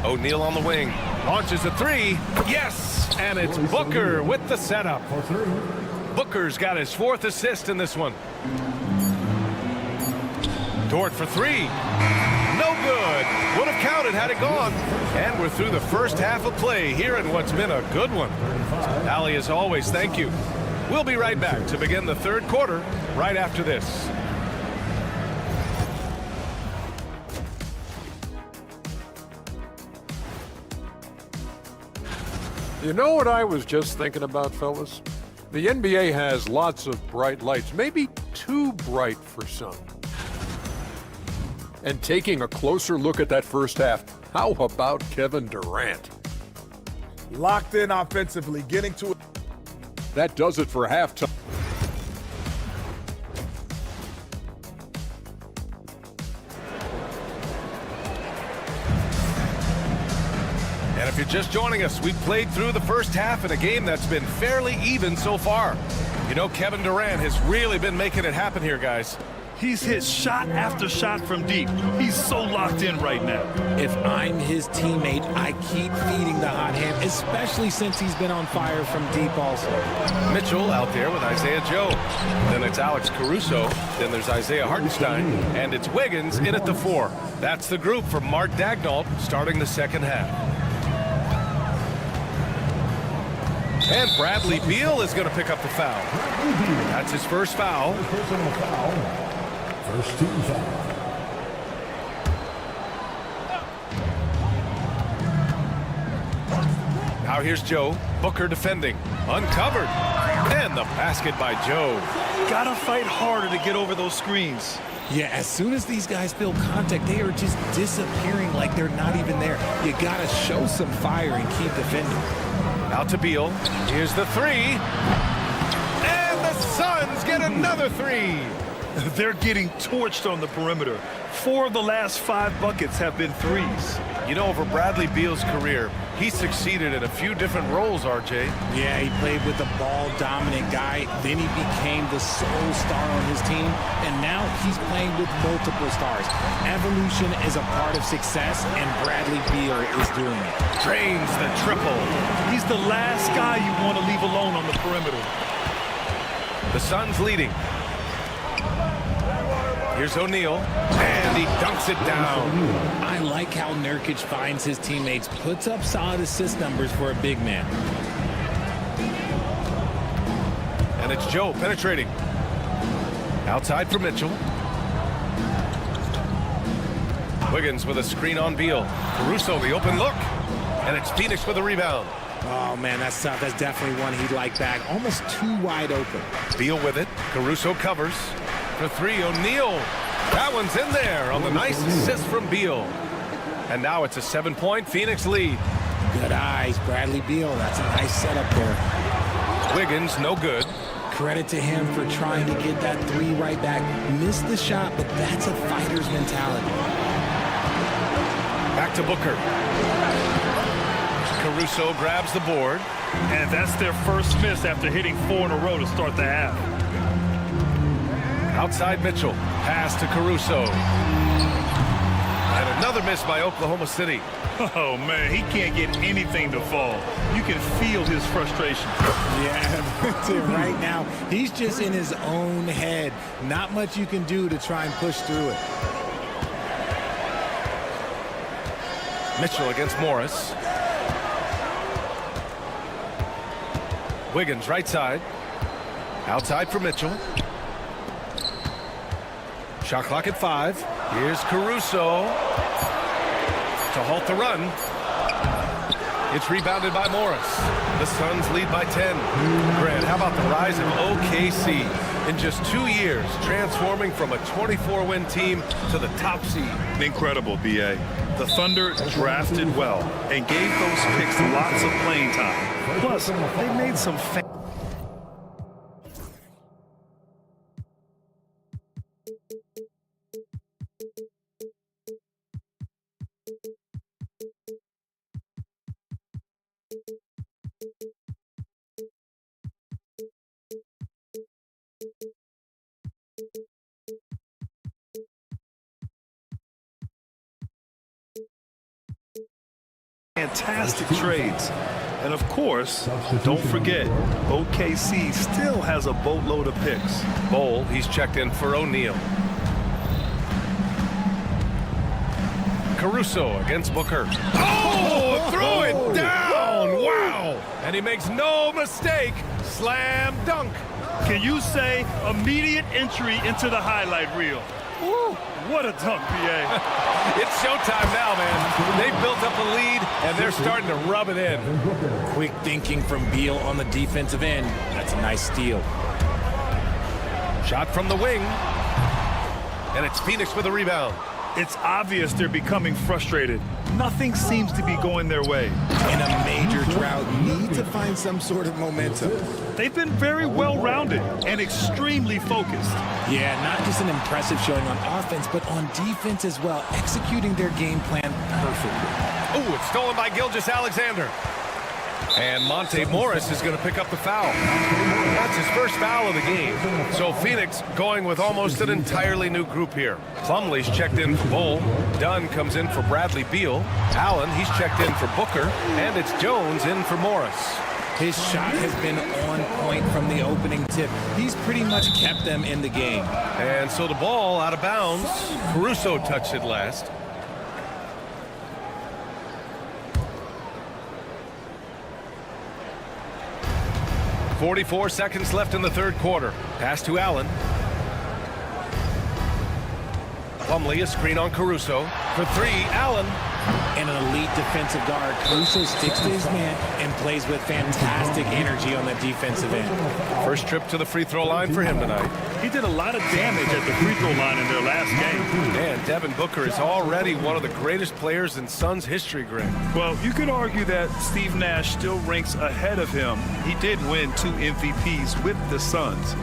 O'Neal on the wing. Launches a 3. Yes! And it's Booker with the setup. Booker's got his 4th assist in this one. Dort for 3. No good. Would have counted had it gone. And we're through the first half of play here in what's been a good one. Allie, as always, thank you. We'll be right back to begin the third quarter right after this. You know what I was just thinking about, fellas? The NBA has lots of bright lights, maybe too bright for some. And taking a closer look at that first half, how about Kevin Durant? Locked in offensively, getting to it. That does it for halftime. And if you're just joining us, we've played through the first half in a game that's been fairly even so far. You know, Kevin Durant has really been making it happen here, guys. He's hit shot after shot from deep. He's so locked in right now. If I'm his teammate, I keep feeding the hot hand, especially since he's been on fire from deep also. Mitchell out there with Isaiah Joe. Then it's Alex Caruso. Then there's Isaiah Hartenstein. And it's Wiggins in at the 4. That's the group for Mark Daigneault starting the second half. And Bradley Beal is going to pick up the foul. That's his first foul. First team foul. Now here's Joe. Booker defending. Uncovered. And the basket by Joe. Gotta fight harder to get over those screens. Yeah, as soon as these guys feel contact, they are just disappearing like they're not even there. You gotta show some fire and keep defending. Out to Beal. Here's the 3. And the Suns get another 3. They're getting torched on the perimeter. 4 of the last 5 buckets have been threes. You know, over Bradley Beal's career, he succeeded in a few different roles, RJ. Yeah, he played with the ball-dominant guy. Then he became the sole star on his team. And now he's playing with multiple stars. Evolution is a part of success, and Bradley Beal is doing it. Drains the triple. He's the last guy you want to leave alone on the perimeter. The Suns leading. Here's O'Neal, and he dunks it down. I like how Nurkic finds his teammates, puts up solid assist numbers for a big man. And it's Joe penetrating. Outside for Mitchell. Wiggins with a screen on Beal. Caruso, the open look. And it's Phoenix with a rebound. Oh, man, that's tough. That's definitely one he'd like back. Almost too wide open. Beal with it. Caruso covers. For three, O'Neal. That one's in there on the nice assist from Beal. And now it's a 7-point Phoenix lead. Good eyes, Bradley Beal. That's a nice setup there. Wiggins, no good. Credit to him for trying to get that three right back. Missed the shot, but that's a fighter's mentality. Back to Booker. Caruso grabs the board. And that's their first miss after hitting 4 in a row to start the half. Outside Mitchell. Pass to Caruso. And another miss by Oklahoma City. Oh, man, he can't get anything to fall. You can feel his frustration. Yeah, right now, he's just in his own head. Not much you can do to try and push through it. Mitchell against Morris. Wiggins right side. Outside for Mitchell. Shot clock at 5. Here's Caruso to halt the run. It's rebounded by Morris. The Suns lead by 10. Grant, how about the rise of OKC in just 2 years, transforming from a 24-win team to the top seed? Incredible, B.A. The Thunder drafted well and gave those picks lots of playing time. Plus, they made some fantastic trades. And of course, don't forget, OKC still has a boatload of picks. Bol, he's checked in for O'Neal. Caruso against Booker. Oh, threw it down! Wow! And he makes no mistake. Slam dunk. Can you say immediate entry into the highlight reel? Woo, what a dunk, B.A. It's showtime now, man. They've built up a lead, and they're starting to rub it in. Quick thinking from Beal on the defensive end. That's a nice steal. Shot from the wing. And it's Phoenix with a rebound. It's obvious they're becoming frustrated. Nothing seems to be going their way. In a major drought, need to find some sort of momentum. They've been very well-rounded and extremely focused. Yeah, not just an impressive showing on offense, but on defense as well, executing their game plan perfectly. Oh, it's stolen by Gilgeous-Alexander. And Monte Morris is going to pick up the foul. That's his first foul of the game. So Phoenix going with almost an entirely new group here. Plumlee's checked in for Bol. Dunn comes in for Bradley Beal. Allen, he's checked in for Booker. And it's Jones in for Morris. His shot has been on point from the opening tip. He's pretty much kept them in the game. And so the ball out of bounds. Caruso touched it last. .44 seconds left in the third quarter. Pass to Allen. Plumlee, a screen on Caruso. For 3, Allen. And an elite defensive guard. Caruso sticks to his man and plays with fantastic energy on the defensive end. First trip to the free throw line for him tonight. He did a lot of damage at the free throw line in their last game. And Devin Booker is already one of the greatest players in Suns history, Greg. Well, you could argue that Steve Nash still ranks ahead of him. He did win 2 MVPs with the Suns.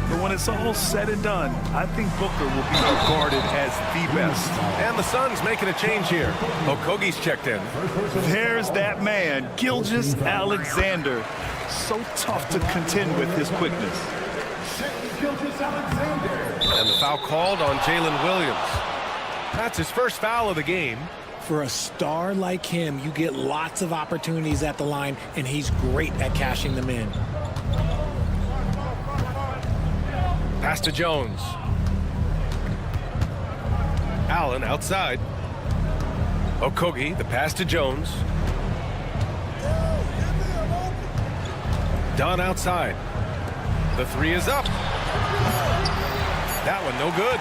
But when it's all said and done, I think Booker will be regarded as the best. And the Suns making a change here. Okogie's checked in. There's that man, Gilgeous-Alexander. So tough to contend with his quickness. And the foul called on Jalen Williams. That's his first foul of the game. For a star like him, you get lots of opportunities at the line, and he's great at cashing them in. Pass to Jones. Allen outside. Okogie, the pass to Jones. Dunn outside. The three is up. That one no good.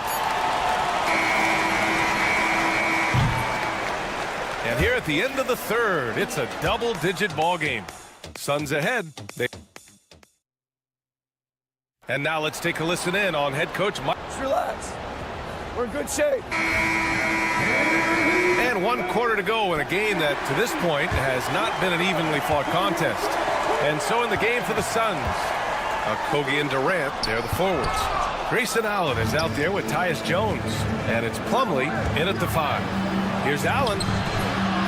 And here at the end of the third, it's a double-digit ball game. Suns ahead. And now let's take a listen in on head coach Mike. Just relax. We're in good shape. And 1 quarter to go in a game that, to this point, has not been an evenly fought contest. And so in the game for the Suns, Okogie and Durant, they're the forwards. Grayson Allen is out there with Tyus Jones. And it's Plumlee in at the 5. Here's Allen.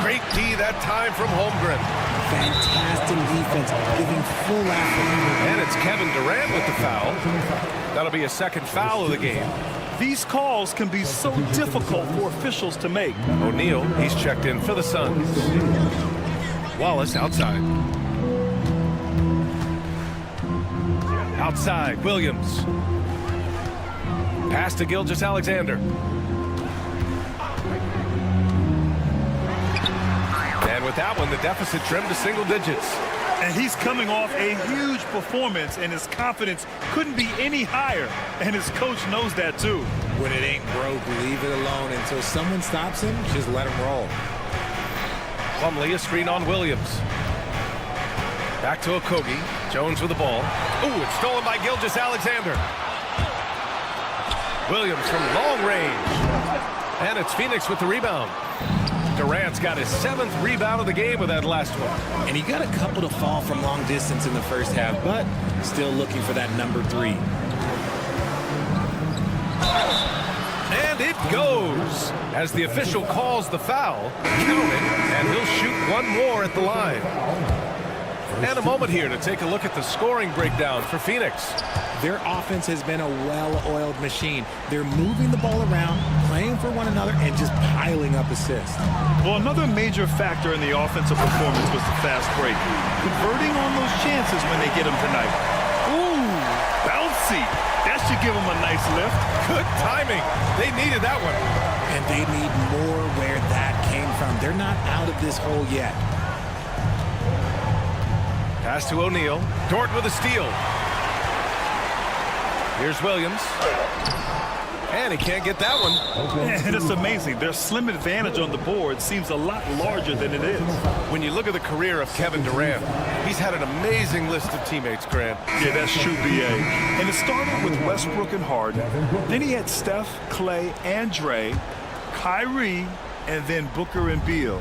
Great D that time from Holmgren. Fantastic defense, giving full effort. And it's Kevin Durant with the foul. That'll be a second foul of the game. These calls can be so difficult for officials to make. O'Neal, he's checked in for the Suns. Wallace outside. Outside, Williams. Pass to Gilgeous-Alexander. And with that one, the deficit trimmed to single digits. And he's coming off a huge performance, and his confidence couldn't be any higher. And his coach knows that, too. When it ain't broke, leave it alone. Until someone stops him, just let him roll. Plumlee, a screen on Williams. Back to Okogie. Jones with the ball. Ooh, it's stolen by Gilgeous-Alexander. Williams from long range. And it's Phoenix with the rebound. Durant's got his 7th rebound of the game with that last one. And he got a couple to fall from long distance in the first half, but still looking for that number 3. And it goes as the official calls the foul. Counted, and he'll shoot one more at the line. And a moment here to take a look at the scoring breakdown for Phoenix. Their offense has been a well-oiled machine. They're moving the ball around, playing for one another, and just piling up assists. Well, another major factor in the offensive performance was the fast break. Converting on those chances when they get them tonight. Ooh, bouncy. That should give them a nice lift. Good timing. They needed that one. And they need more where that came from. They're not out of this hole yet. Pass to O'Neal. Dort with a steal. Here's Williams. And he can't get that one. And it's amazing. Their slim advantage on the board seems a lot larger than it is. When you look at the career of Kevin Durant, he's had an amazing list of teammates, Grant. Yeah, that's true, B.A. And it started with Westbrook and Harden. Then he had Steph, Clay, and Dre, Kyrie, and then Booker and Beal.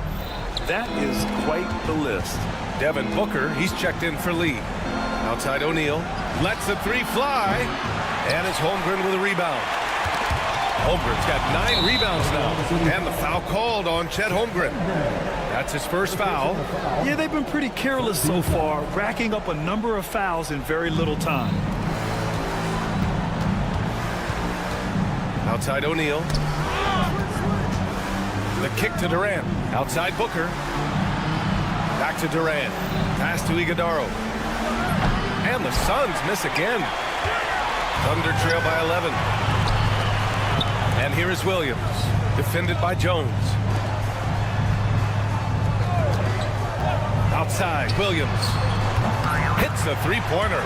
That is quite the list. Devin Booker, he's checked in for Lee. Outside O'Neal, lets the 3 fly, and it's Holmgren with a rebound. Holmgren's got 9 rebounds now, and the foul called on Chet Holmgren. That's his first foul. Yeah, they've been pretty careless so far, racking up a number of fouls in very little time. Outside O'Neal. The kick to Durant. Outside Booker. Back to Durant. Pass to Iguodala. And the Suns miss again. Thunder trail by 11. And here is Williams. Defended by Jones. Outside, Williams. Hits a 3-pointer.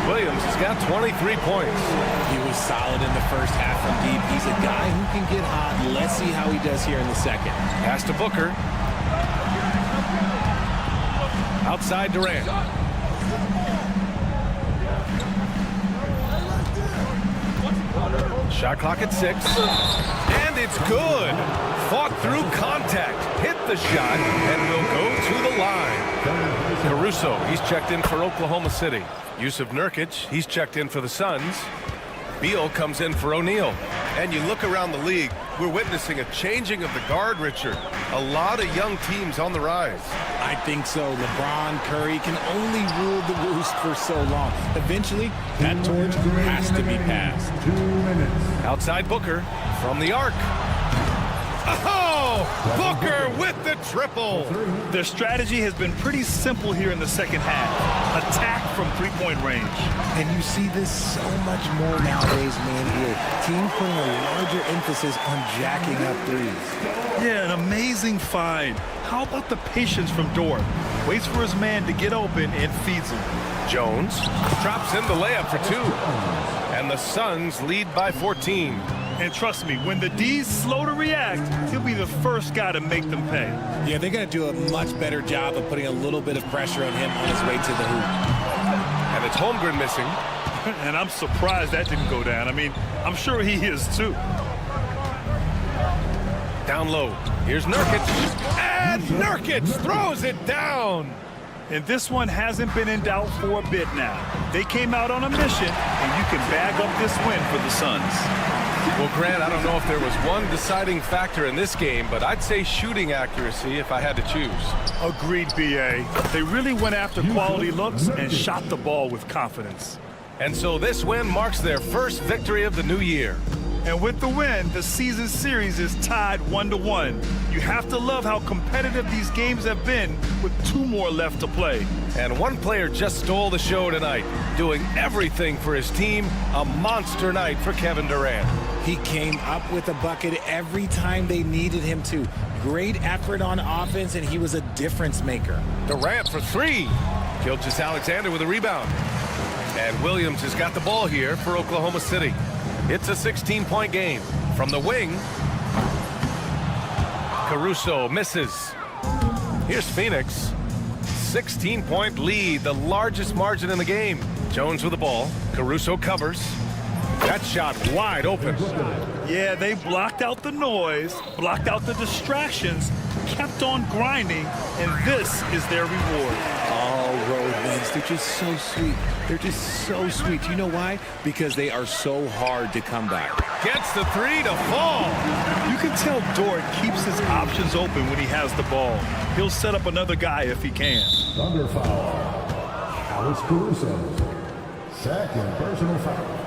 Williams has got 23 points. He was solid in the first half from deep. He's a guy who can get hot. Let's see how he does here in the second. Pass to Booker. Outside Durant. Shot clock at 6. And it's good. Fought through contact. Hit the shot and will go to the line. Caruso, he's checked in for Oklahoma City. Yusuf Nurkic, he's checked in for the Suns. Beal comes in for O'Neal. And you look around the league, we're witnessing a changing of the guard, Richard. A lot of young teams on the rise. I think so. LeBron, Curry can only rule the roost for so long. Eventually, that torch has to be passed. 2 minutes. Outside Booker from the arc. Oh, Booker with the triple. Their strategy has been pretty simple here in the second half. Attack from three-point range. And you see this so much more nowadays in the NBA. Team putting a larger emphasis on jacking up threes. Yeah, an amazing find. How about the patience from Dort? Waits for his man to get open and feeds him. Jones drops in the layup for 2. And the Suns lead by 14. And trust me, when the D's slow to react, he'll be the first guy to make them pay. Yeah, they're going to do a much better job of putting a little bit of pressure on him on his way to the hoop. And it's Holmgren missing. And I'm surprised that didn't go down. I mean, I'm sure he is too. Down low. Here's Nurkic. And Nurkic throws it down. And this one hasn't been in doubt for a bit now. They came out on a mission, and you can bag up this win for the Suns. Well, Grant, I don't know if there was one deciding factor in this game, but I'd say shooting accuracy if I had to choose. Agreed, B.A. They really went after quality looks and shot the ball with confidence. And so this win marks their first victory of the new year. And with the win, the season series is tied 1-1. You have to love how competitive these games have been with 2 more left to play. And one player just stole the show tonight, doing everything for his team. A monster night for Kevin Durant. He came up with a bucket every time they needed him to. Great effort on offense, and he was a difference maker. Durant for 3. Gilgeous-Alexander with a rebound. And Williams has got the ball here for Oklahoma City. It's a 16-point game. From the wing, Caruso misses. Here's Phoenix. 16-point lead, the largest margin in the game. Jones with the ball. Caruso covers. That shot wide open. Yeah, they blocked out the noise, blocked out the distractions, kept on grinding, and this is their reward. All road wins. They're just so sweet. They're just so sweet. You know why? Because they are so hard to come by. Gets the 3 to fall. You can tell Dort keeps his options open when he has the ball. He'll set up another guy if he can. Thunder foul. Alex Caruso. Second personal foul.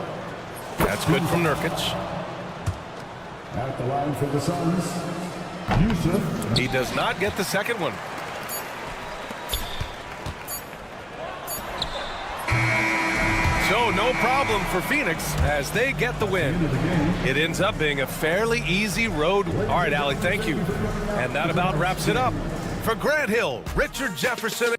That's good from Nurkic. At the line for the Suns, Yusuf. He does not get the second one. So no problem for Phoenix as they get the win. It ends up being a fairly easy road. All right, Allie, thank you. And that about wraps it up. For Grant Hill, Richard Jefferson.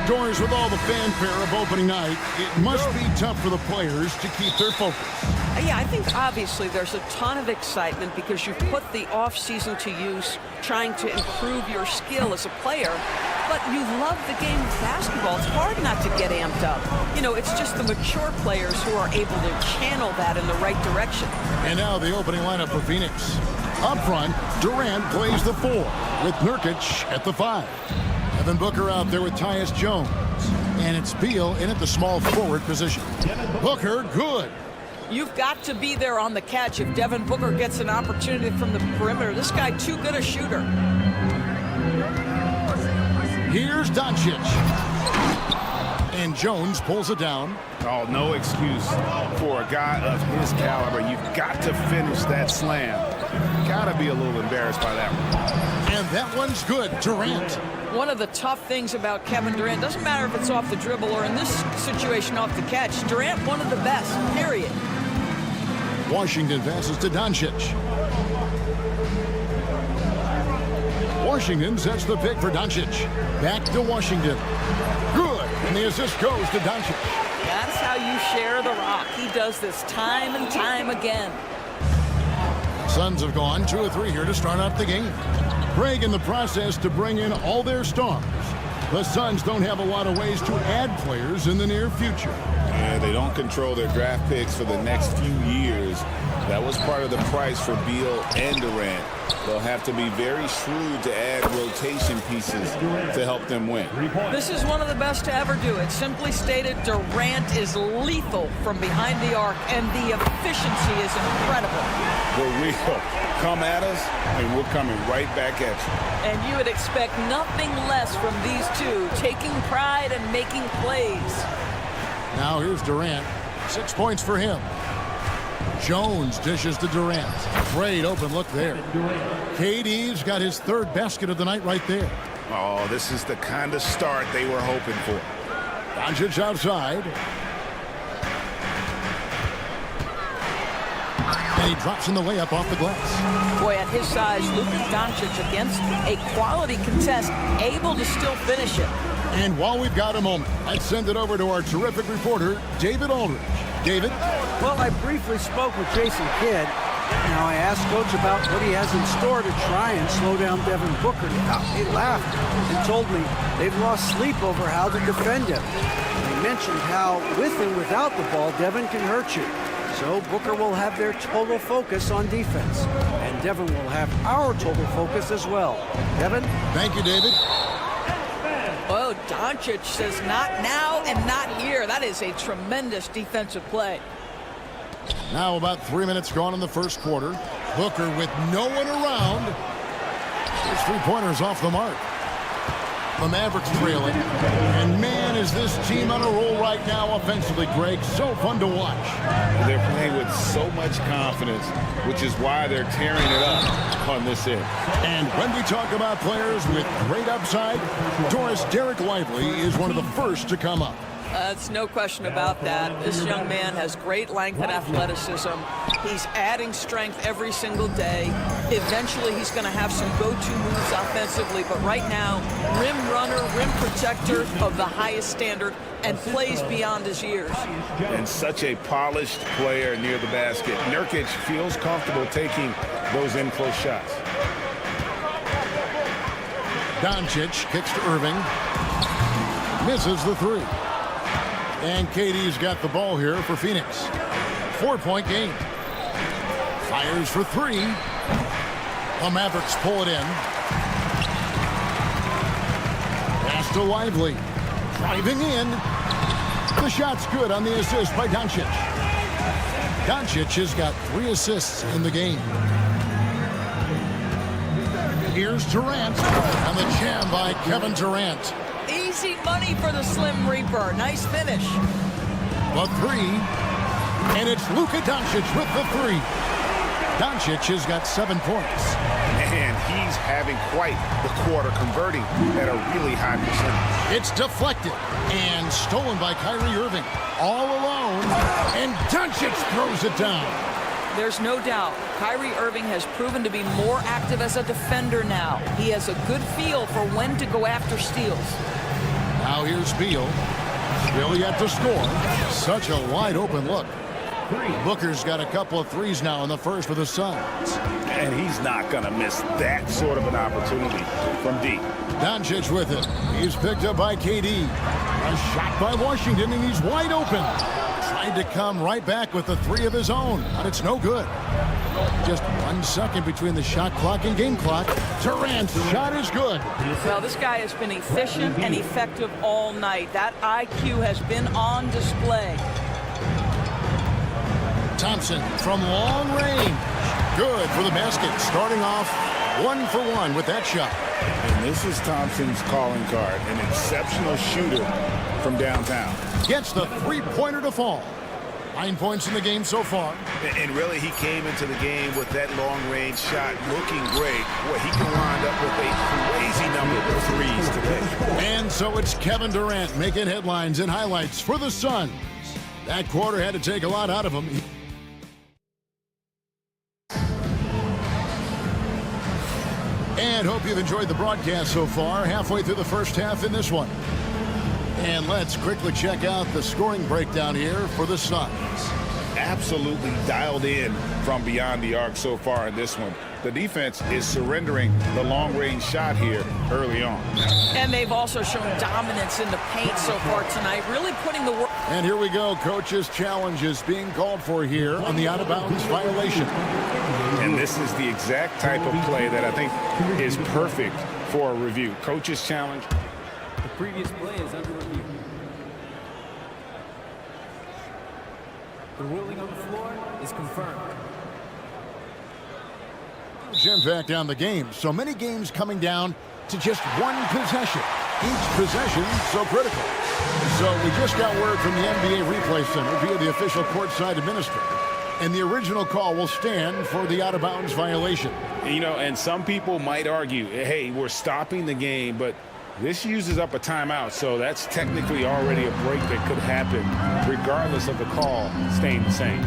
Doors, with all the fanfare of opening night, it must be tough for the players to keep their focus. Yeah, I think obviously there's a ton of excitement because you've put the off-season to use trying to improve your skill as a player, but you love the game of basketball. It's hard not to get amped up. You know, it's just the mature players who are able to channel that in the right direction. And now the opening lineup for Phoenix. Up front, Durant plays the 4 with Nurkic at the 5. Devin Booker out there with Tyus Jones. And it's Beal in at the small forward position. Booker, good. You've got to be there on the catch if Devin Booker gets an opportunity from the perimeter. This guy too good a shooter. Here's Doncic. And Jones pulls it down. Oh, no excuse for a guy of his caliber. You've got to finish that slam. Got to be a little embarrassed by that one. And that one's good. Durant. One of the tough things about Kevin Durant, doesn't matter if it's off the dribble or in this situation off the catch, Durant one of the best, period. Washington passes to Doncic. Washington sets the pick for Doncic. Back to Washington. Good. And the assist goes to Doncic. That's how you share the rock. He does this time and time again. Suns have gone 2 of 3 here to start out the game. Craig in the process to bring in all their stars. The Suns don't have a lot of ways to add players in the near future. Yeah, they don't control their draft picks for the next few years. That was part of the price for Beal and Durant. They'll have to be very shrewd to add rotation pieces to help them win. This is one of the best to ever do it. Simply stated, Durant is lethal from behind the arc, and the efficiency is incredible. For real. Come at us, and we're coming right back at you. And you would expect nothing less from these two, taking pride and making plays. Now here's Durant. 6 points for him. Jones dishes to Durant. Great open look there. KD's got his 3rd basket of the night right there. Oh, this is the kind of start they were hoping for. Doncic outside. And he drops in the layup off the glass. Boy, at his size, Luka Doncic against a quality contest, able to still finish it. And while we've got a moment, let's send it over to our terrific reporter, David Aldridge. David? Well, I briefly spoke with Jason Kidd. Now, I asked Coach about what he has in store to try and slow down Devin Booker. He laughed and told me they've lost sleep over how to defend him. He mentioned how, with and without the ball, Devin can hurt you. So Booker will have their total focus on defense. And Devin will have our total focus as well. Devin? Thank you, David. Oh, Doncic says not now and not here. That is a tremendous defensive play. Now about 3 minutes gone in the first quarter. Booker with no one around. His 3-pointers off the mark. The Mavericks trailing. And man, is this team on a roll right now offensively, Greg. So fun to watch. They're playing with so much confidence, which is why they're tearing it up on this end. And when we talk about players with great upside, Doris Derek Lively is one of the first to come up. That's no question about that. This young man has great length and athleticism. He's adding strength every single day. Eventually, he's going to have some go-to moves offensively, but right now, rim runner, rim protector of the highest standard, and plays beyond his years. And such a polished player near the basket. Nurkic feels comfortable taking those in-close shots. Doncic kicks to Irving. Misses the 3. And KD's got the ball here for Phoenix. 4-point game. Fires for 3. The Mavericks pull it in. Pass to Lively. Driving in. The shot's good on the assist by Doncic. Doncic has got 3 assists in the game. Here's Durant. And the jam by Kevin Durant. Easy money for the Slim Reaper. Nice finish. The 3. And it's Luka Doncic with the 3. Doncic has got 7 points. And he's having quite the quarter, converting at a really high percentage. It's deflected and stolen by Kyrie Irving. All alone. And Doncic throws it down. There's no doubt Kyrie Irving has proven to be more active as a defender now. He has a good feel for when to go after steals. Now here's Beal. Still yet to score. Such a wide open look. Booker's got a couple of threes now in the first for the Suns. And he's not going to miss that sort of an opportunity from deep. Doncic with it. He's picked up by KD. A shot by Washington, and he's wide open. Tried to come right back with the 3 of his own, but it's no good. Just 1 second between the shot clock and game clock. Durant's shot is good. Well, this guy has been efficient and effective all night. That IQ has been on display. Thompson from long range. Good for the basket. Starting off 1 for 1 with that shot. And this is Thompson's calling card. An exceptional shooter from downtown. Gets the 3-pointer to fall. 9 points in the game so far. And really, he came into the game with that long-range shot looking great. Boy, he can wind up with a crazy number of threes today. And so it's Kevin Durant making headlines and highlights for the Suns. That quarter had to take a lot out of him. And hope you've enjoyed the broadcast so far. Halfway through the first half in this one. And let's quickly check out the scoring breakdown here for the Suns. Absolutely dialed in from beyond the arc so far in this one. The defense is surrendering the long-range shot here early on. And they've also shown dominance in the paint so far tonight, really putting the work. And here we go. Coach's challenge is being called for here on the out-of-bounds violation. And this is the exact type of play that I think is perfect for a review. Coach's challenge. The previous play is under review. The ruling on the floor is confirmed. Impact on the game. So many games coming down to just 1 possession. Each possession so critical. So we just got word from the NBA Replay Center via the official courtside administrator. And the original call will stand for the out-of-bounds violation. You know, and some people might argue, hey, we're stopping the game, but this uses up a timeout, so that's technically already a break that could happen, regardless of the call staying the same.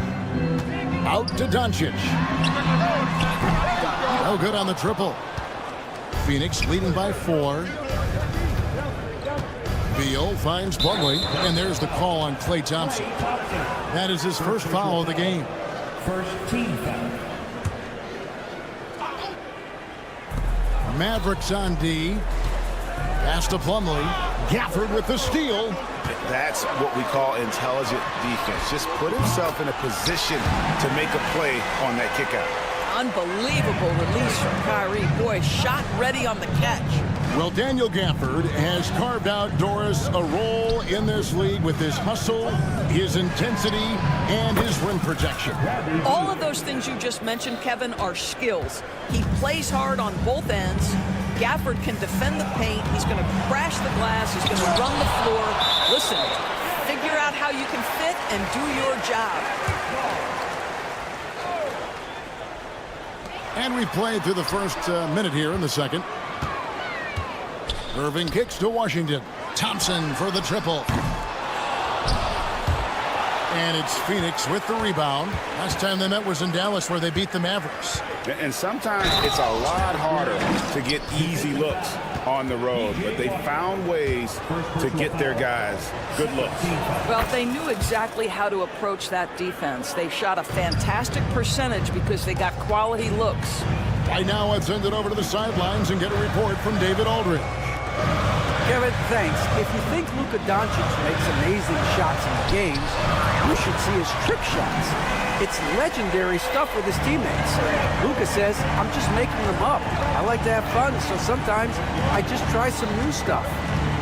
Out to Doncic. No good on the triple. Phoenix leading by 4. Beal finds Plumlee, and there's the call on Klay Thompson. That is his first foul of the game. First team foul. Mavericks on D. Pass to Plumlee. Gafford with the steal. That's what we call intelligent defense. Just put himself in a position to make a play on that kick out. Unbelievable release from Kyrie. Boy, shot ready on the catch. Well, Daniel Gafford has carved out, Doris, a role in this league with his hustle, his intensity, and his rim protection. All of those things you just mentioned, Kevin, are skills. He plays hard on both ends. Gafford can defend the paint. He's going to crash the glass. He's going to run the floor. Listen, figure out how you can fit and do your job. And we've played through the first minute here in the second. Irving kicks to Washington. Thompson for the triple. And it's Phoenix with the rebound. Last time they met was in Dallas, where they beat the Mavericks. And sometimes it's a lot harder to get easy looks on the road, but they found ways to get their guys good looks. Well, they knew exactly how to approach that defense. They shot a fantastic percentage because they got quality looks. Right now, let's send it over to the sidelines and get a report from David Aldridge. Kevin, thanks. If you think Luka Doncic makes amazing shots in the games, you should see his trick shots. It's legendary stuff with his teammates. Luka says, I'm just making them up. I like to have fun, so sometimes I just try some new stuff.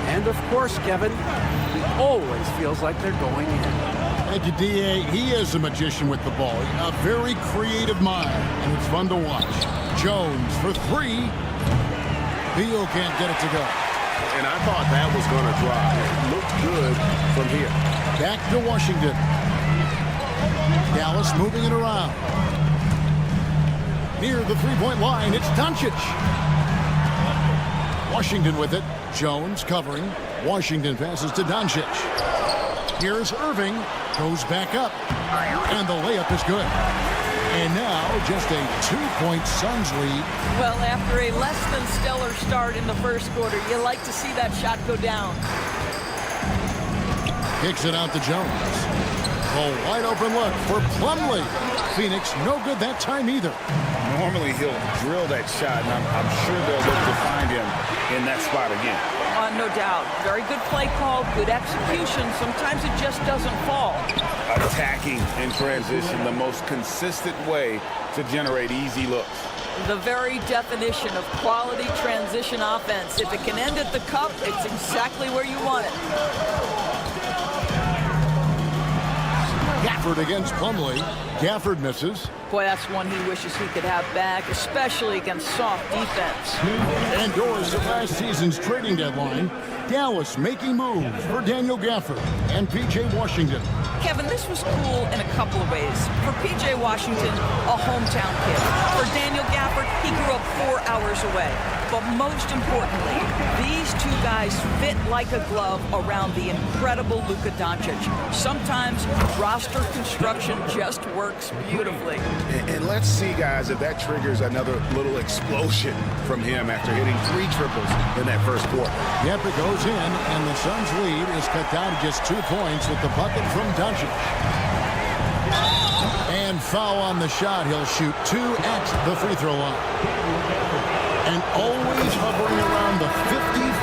And of course, Kevin, he always feels like they're going in. Thank you, D.A. He is a magician with the ball. A very creative mind, and it's fun to watch. Jones for 3. Beal can't get it to go. And I thought that was going to drop. It looked good from here. Back to Washington. Dallas moving it around. Near the three-point line, it's Doncic. Washington with it. Jones covering. Washington passes to Doncic. Here's Irving. Goes back up. And the layup is good. And now just a 2-point Suns lead. Well, after a less than stellar start in the first quarter, you like to see that shot go down. Kicks it out to Jones. A wide open look for Plumlee. Phoenix no good that time either. Normally he'll drill that shot, and I'm sure they'll look to find him in that spot again. No doubt. Very good play call, good execution. Sometimes it just doesn't fall. Attacking in transition, the most consistent way to generate easy looks. The very definition of quality transition offense. If it can end at the cup, it's exactly where you want it. Gafford against Plumlee. Gafford misses. Boy, that's one he wishes he could have back, especially against soft defense. And doors to last season's trading deadline. Dallas making moves for Daniel Gafford and P.J. Washington. Kevin, this was cool in a couple of ways. For P.J. Washington, a hometown kid. For Daniel Gafford, he grew up 4 hours away. But most importantly, these two guys fit like a glove around the incredible Luka Doncic. Sometimes roster construction just works beautifully. And let's see, guys, if that triggers another little explosion from him after hitting 3 triples in that first quarter. Yep, it goes in, and the Suns' lead is cut down to just 2 points with the bucket from Doncic. And foul on the shot. He'll shoot 2 at the free throw line. And always hovering around the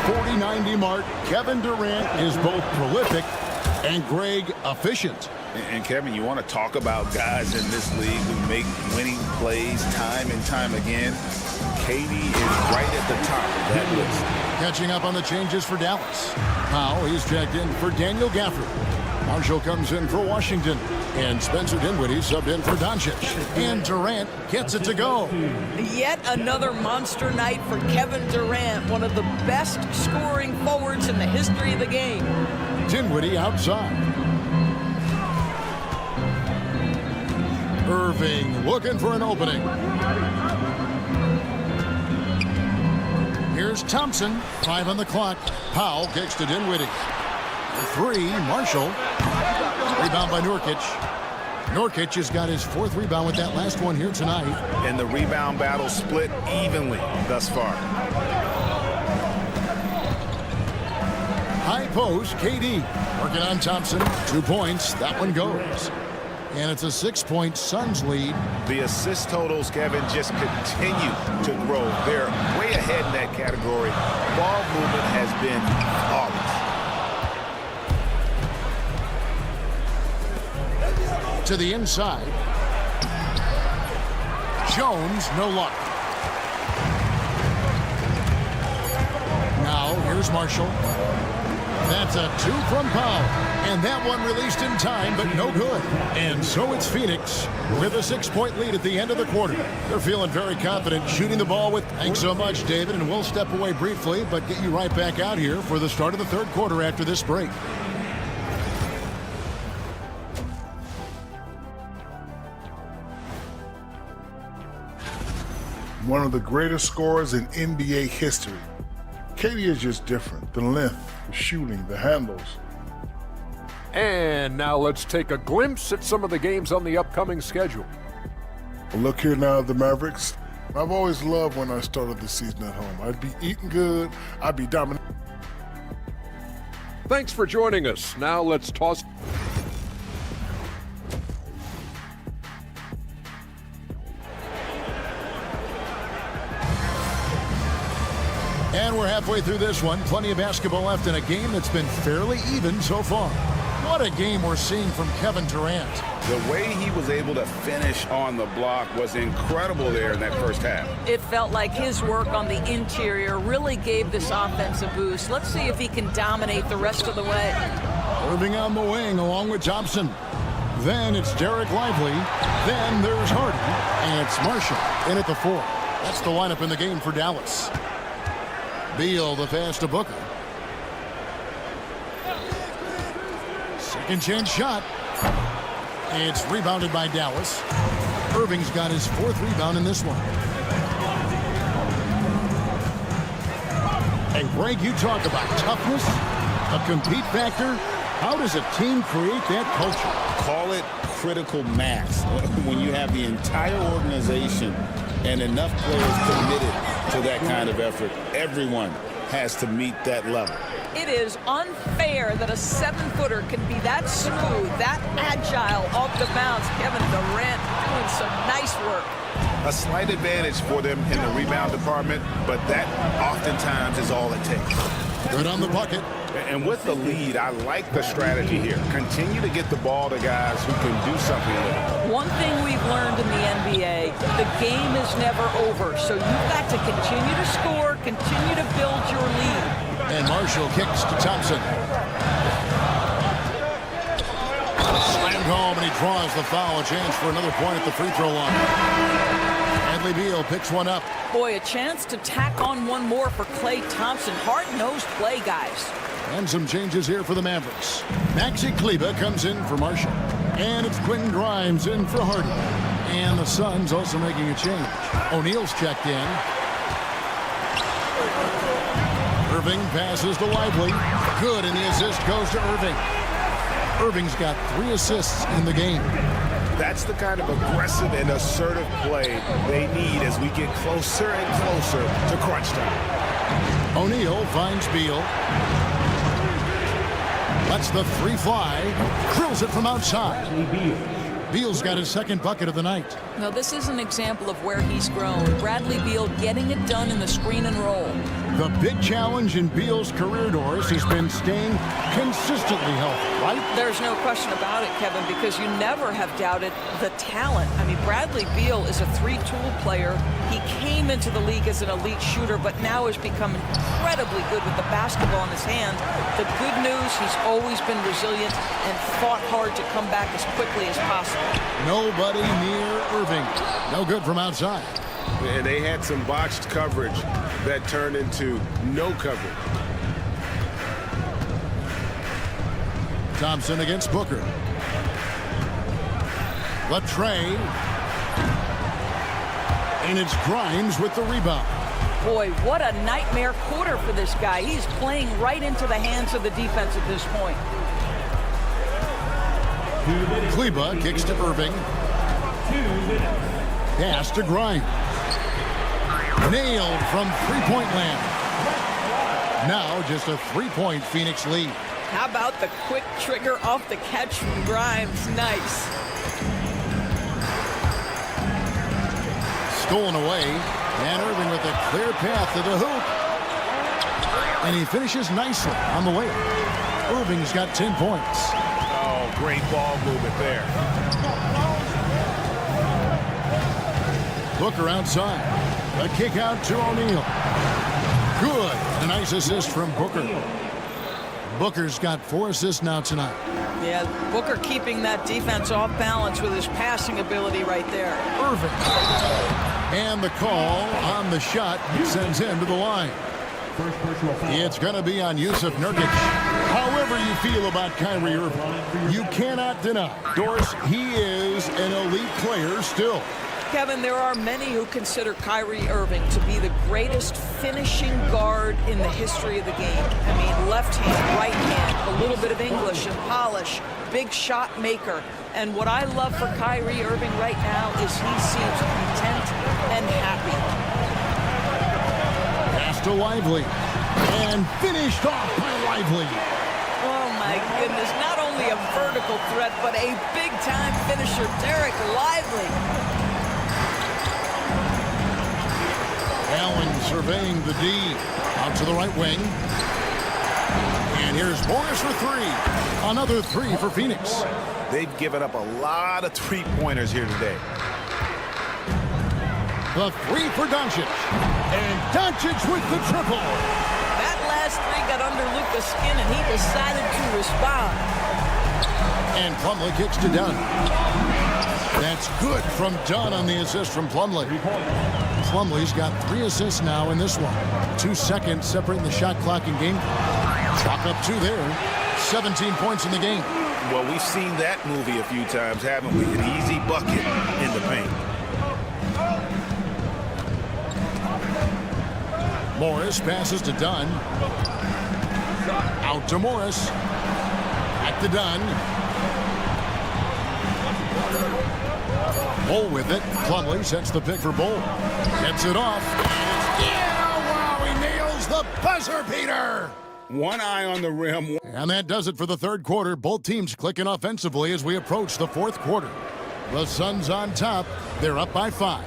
50, 40, 90 mark, Kevin Durant is both prolific and Greg efficient. And Kevin, you want to talk about guys in this league who make winning plays time and time again. KD is right at the top of that list. Catching up on the changes for Dallas. Powell, he's checked in for Daniel Gafford. Marshall comes in for Washington. And Spencer Dinwiddie subbed in for Doncic. And Durant gets it to go. Yet another monster night for Kevin Durant, one of the best scoring forwards in the history of the game. Dinwiddie outside. Irving looking for an opening. Here's Thompson, 5 on the clock. Powell kicks to Dinwiddie. 3, Marshall. Rebound by Nurkic. Nurkic has got his 4th rebound with that last one here tonight. And the rebound battle split evenly thus far. High post, KD. Working on Thompson. 2 points. That one goes. And it's a 6-point Suns lead. The assist totals, Kevin, just continue to grow. They're way ahead in that category. Ball movement has been flawless. To the inside. Jones, no luck. Now, here's Marshall. That's a 2 from Powell. And that one released in time, but no good. And so it's Phoenix with a 6-point lead at the end of the quarter. They're feeling very confident shooting the ball with... Thanks so much, David, and we'll step away briefly, but get you right back out here for the start of the 3rd quarter after this break. One of the greatest scorers in NBA history. KD is just different. The length, the shooting, the handles. And now let's take a glimpse at some of the games on the upcoming schedule. Well, look here now at the Mavericks. I've always loved when I started the season at home. I'd be eating good. I'd be dominating. Thanks for joining us. Now let's toss... And we're halfway through this one. Plenty of basketball left in a game that's been fairly even so far. What a game we're seeing from Kevin Durant. The way he was able to finish on the block was incredible there in that first half. It felt like his work on the interior really gave this offense a boost. Let's see if he can dominate the rest of the way. Irving on the wing along with Thompson. Then it's Derek Lively. Then there's Harden. And it's Marshall in at the 4. That's the lineup in the game for Dallas. Beal the pass to Booker. Second chance shot. It's rebounded by Dallas. Irving's got his 4th rebound in this one. And Greg, you talk about toughness, a compete factor. How does a team create that culture? Call it critical mass. When you have the entire organization and enough players committed to that kind of effort, everyone has to meet that level. It is unfair that a 7-footer can be that smooth, that agile off the bounce. Kevin Durant doing some nice work. A slight advantage for them in the rebound department, but that oftentimes is all it takes. Good on the bucket. And with the lead, I like the strategy here. Continue to get the ball to guys who can do something with it. One thing we've learned in the NBA, the game is never over. So you've got to continue to score, continue to build your lead. And Marshall kicks to Thompson. Slammed home, and he draws the foul. A chance for another point at the free throw line. Bradley Beal picks one up. Boy, a chance to tack on one more for Klay Thompson. Hard-nosed play, guys. And some changes here for the Mavericks. Maxi Kleber comes in for Marshall. And it's Quentin Grimes in for Hardy. And the Suns also making a change. O'Neal's checked in. Irving passes to Lively. Good, and the assist goes to Irving. Irving's got 3 assists in the game. That's the kind of aggressive and assertive play they need as we get closer and closer to crunch time. O'Neal finds Beal. Lets the 3 fly. Drills it from outside. Beal's got his second bucket of the night. Now, this is an example of where he's grown. Bradley Beal getting it done in the screen and roll. The big challenge in Beal's career, Doris, has been staying consistently healthy, right? There's no question about it, Kevin, because you never have doubted the talent. I mean, Bradley Beal is a 3-tool player. He came into the league as an elite shooter, but now has become incredibly good with the basketball in his hand. The good news, he's always been resilient and fought hard to come back as quickly as possible. Nobody near Irving. No good from outside. And they had some botched coverage that turned into no coverage. Thompson against Booker. Latrey. And it's Grimes with the rebound. Boy, what a nightmare quarter for this guy. He's playing right into the hands of the defense at this point. Kleber kicks to Irving. Pass to Grimes. Nailed from three-point land. Now just a 3-point Phoenix lead. How about the quick trigger off the catch from Grimes? Nice. Stolen away. And Irving with a clear path to the hoop. And he finishes nicely on the way. Irving's got 10 points. Oh, great ball movement there. Booker outside. A kick out to O'Neal. Good. A nice assist from Booker. Booker's got 4 assists now tonight. Yeah, Booker keeping that defense off balance with his passing ability right there. Irving. And the call on the shot sends him to the line. It's going to be on Yusuf Nurkic. However you feel about Kyrie Irving, you cannot deny, Doris, he is an elite player still. Kevin, there are many who consider Kyrie Irving to be the greatest finishing guard in the history of the game. I mean, left hand, right hand, a little bit of English and polish, big shot maker. And what I love for Kyrie Irving right now is he seems content and happy. Pass to Lively. And finished off by Lively. Oh, my goodness. Not only a vertical threat, but a big-time finisher, Derek Lively. Allen surveying the D. Out to the right wing. And here's Morris for 3. Another 3 for Phoenix. They've given up a lot of three-pointers here today. The 3 for Doncic. And Doncic with the triple. That last 3 got under Luka's skin, and he decided to respond. And Plumlee kicks to Dunn. That's good from Dunn on the assist from Plumlee. Plumlee's got 3 assists now in this one. 2 seconds separating the shot clock and game. Chalk up 2 there. 17 points in the game. Well, we've seen that movie a few times, haven't we? An easy bucket in the paint. Morris passes to Dunn. Out to Morris. Back to Dunn. Bull with it. Plumlee sets the pick for Bull. Gets it off. Yeah, wow, he nails the buzzer beater. One eye on the rim. And that does it for the third quarter. Both teams clicking offensively as we approach the fourth quarter. The Suns on top. They're up by 5.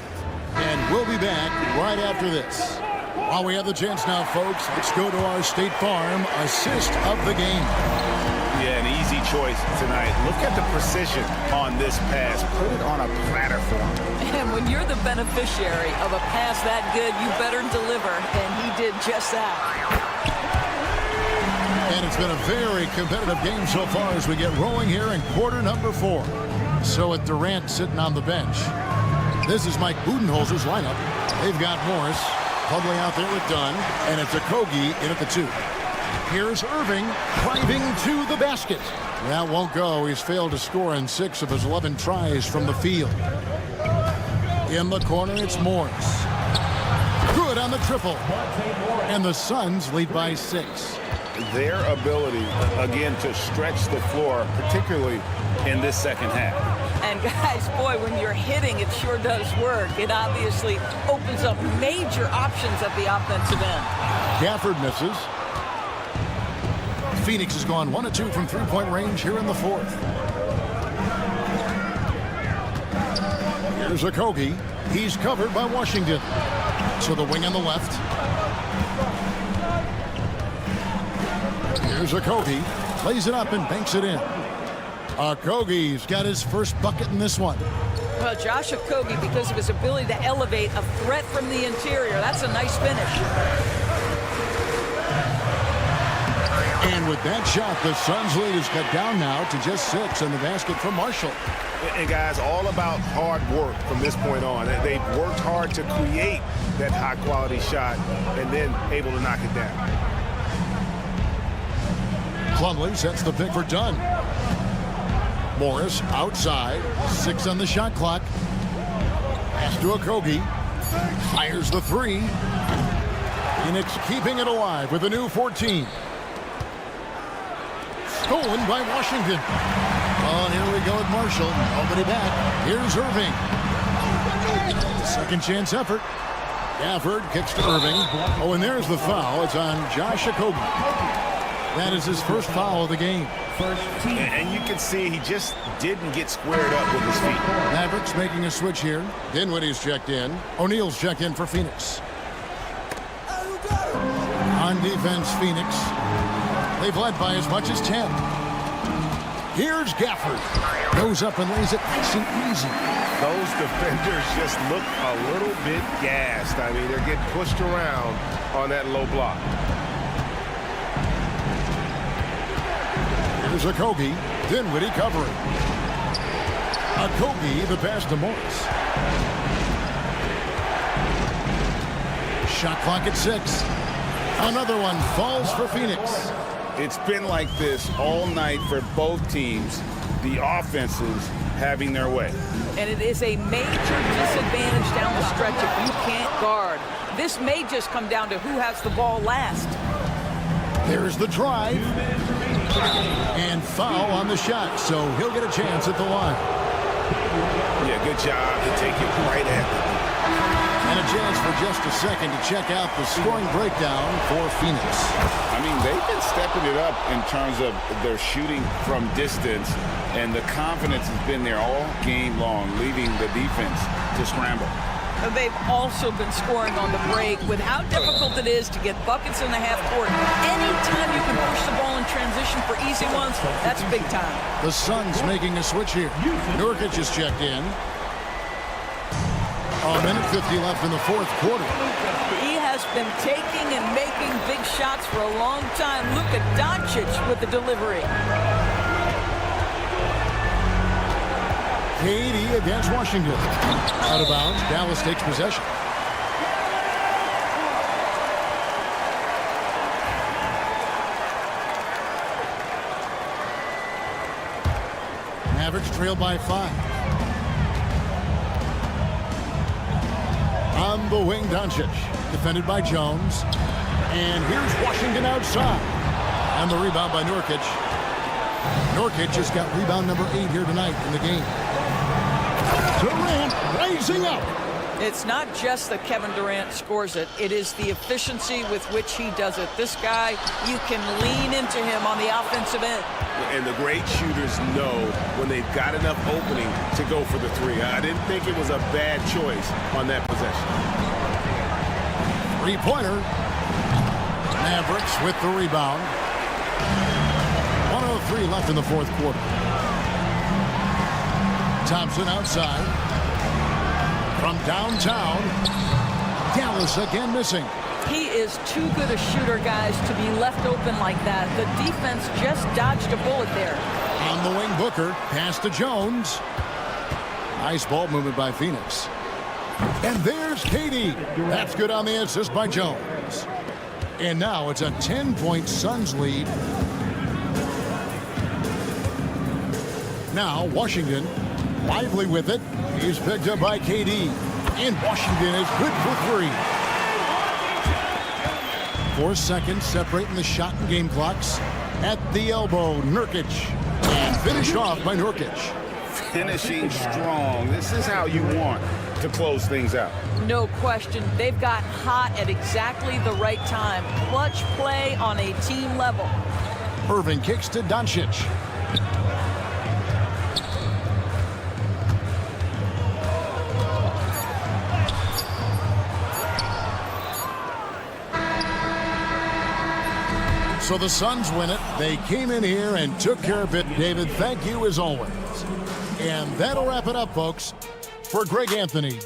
And we'll be back right after this. While we have the chance now, folks, let's go to our State Farm assist of the game. Yeah, an easy choice tonight. Look at the precision on this pass. Put it on a platter for him. And when you're the beneficiary of a pass that good, you better deliver, and he did just that. And it's been a very competitive game so far as we get rolling here in quarter number 4. So with Durant sitting on the bench, this is Mike Budenholzer's lineup. They've got Morris, Publi out there with Dunn, and it's Okogie in at the 2. Here's Irving driving to the basket. That won't go. He's failed to score in 6 of his 11 tries from the field. In the corner, it's Morris. Good on the triple. And the Suns lead by 6. Their ability, again, to stretch the floor, particularly in this second half. And guys, boy, when you're hitting, it sure does work. It obviously opens up major options at the offensive end. Gafford misses. Phoenix has gone 1 of 2 from three-point range here in the fourth. Here's Okogie. He's covered by Washington. To the wing on the left. Here's Okogie. Plays it up and banks it in. Okogie's got his first bucket in this one. Well, Josh Okogie, because of his ability to elevate a threat from the interior, that's a nice finish. And with that shot, the Suns' lead is cut down now to just 6 in the basket from Marshall. And guys, all about hard work from this point on. They've worked hard to create that high-quality shot and then able to knock it down. Plumlee sets the pick for Dunn. Morris outside, 6 on the shot clock. Pass to Okogie. Fires the 3. Phoenix keeping it alive with a new 14. Stolen by Washington. Oh, here we go with Marshall. Nobody back. Here's Irving. Second chance effort. Gafford kicks to Irving. Oh, and there's the foul. It's on Josh Okogie. That is his first foul of the game. And you can see he just didn't get squared up with his feet. Mavericks making a switch here. Dinwiddie's checked in. O'Neal's checked in for Phoenix. On defense, Phoenix. They've led by as much as 10. Here's Gafford. Goes up and lays it nice and easy. Those defenders just look a little bit gassed. I mean, they're getting pushed around on that low block. Here's Okogie. Dinwiddie covering. Okogie, the pass to Morris. Shot clock at 6. Another one falls for Phoenix. It's been like this all night for both teams. The offenses having their way. And it is a major disadvantage down the stretch if you can't guard. This may just come down to who has the ball last. There's the drive. And foul on the shot, so he'll get a chance at the line. Yeah, good job to take it right at them. And a chance for just a second to check out the scoring breakdown for Phoenix. I mean, they've been stepping it up in terms of their shooting from distance, and the confidence has been there all game long, leaving the defense to scramble. They've also been scoring on the break with how difficult it is to get buckets in the half court. Anytime you can push the ball in transition for easy ones, that's big time. The Suns making a switch here. Nurkic is checked in. A minute 50 left in the fourth quarter. He has been taking and making big shots for a long time. Luka Doncic with the delivery. KD against Washington. Out of bounds. Dallas takes possession. Mavericks trail by 5. On the wing, Doncic. Defended by Jones. And here's Washington outside. And the rebound by Nurkic. Nurkic has got rebound number 8 here tonight in the game. Durant rising up. It's not just that Kevin Durant scores it. It is the efficiency with which he does it. This guy, you can lean into him on the offensive end. And the great shooters know when they've got enough opening to go for the three. I didn't think it was a bad choice on that possession. Three-pointer. Mavericks with the rebound. 1:03 left in the fourth quarter. Thompson outside. From downtown. Dallas again missing. He is too good a shooter, guys, to be left open like that. The defense just dodged a bullet there. On the wing, Booker. Pass to Jones. Nice ball movement by Phoenix. And there's KD. That's good on the assist by Jones. And now it's a 10-point Suns lead. Now Washington lively with it. He's picked up by KD. And Washington is good for three. 4 seconds separating the shot and game clocks. At the elbow, Nurkic. And finished off by Nurkic. Finishing strong. This is how you want to close things out. No question. They've got hot at exactly the right time. Clutch play on a team level. Irving kicks to Doncic. So the Suns win it. They came in here and took care of it. David, thank you as always. And that'll wrap it up, folks. For Greg Anthony,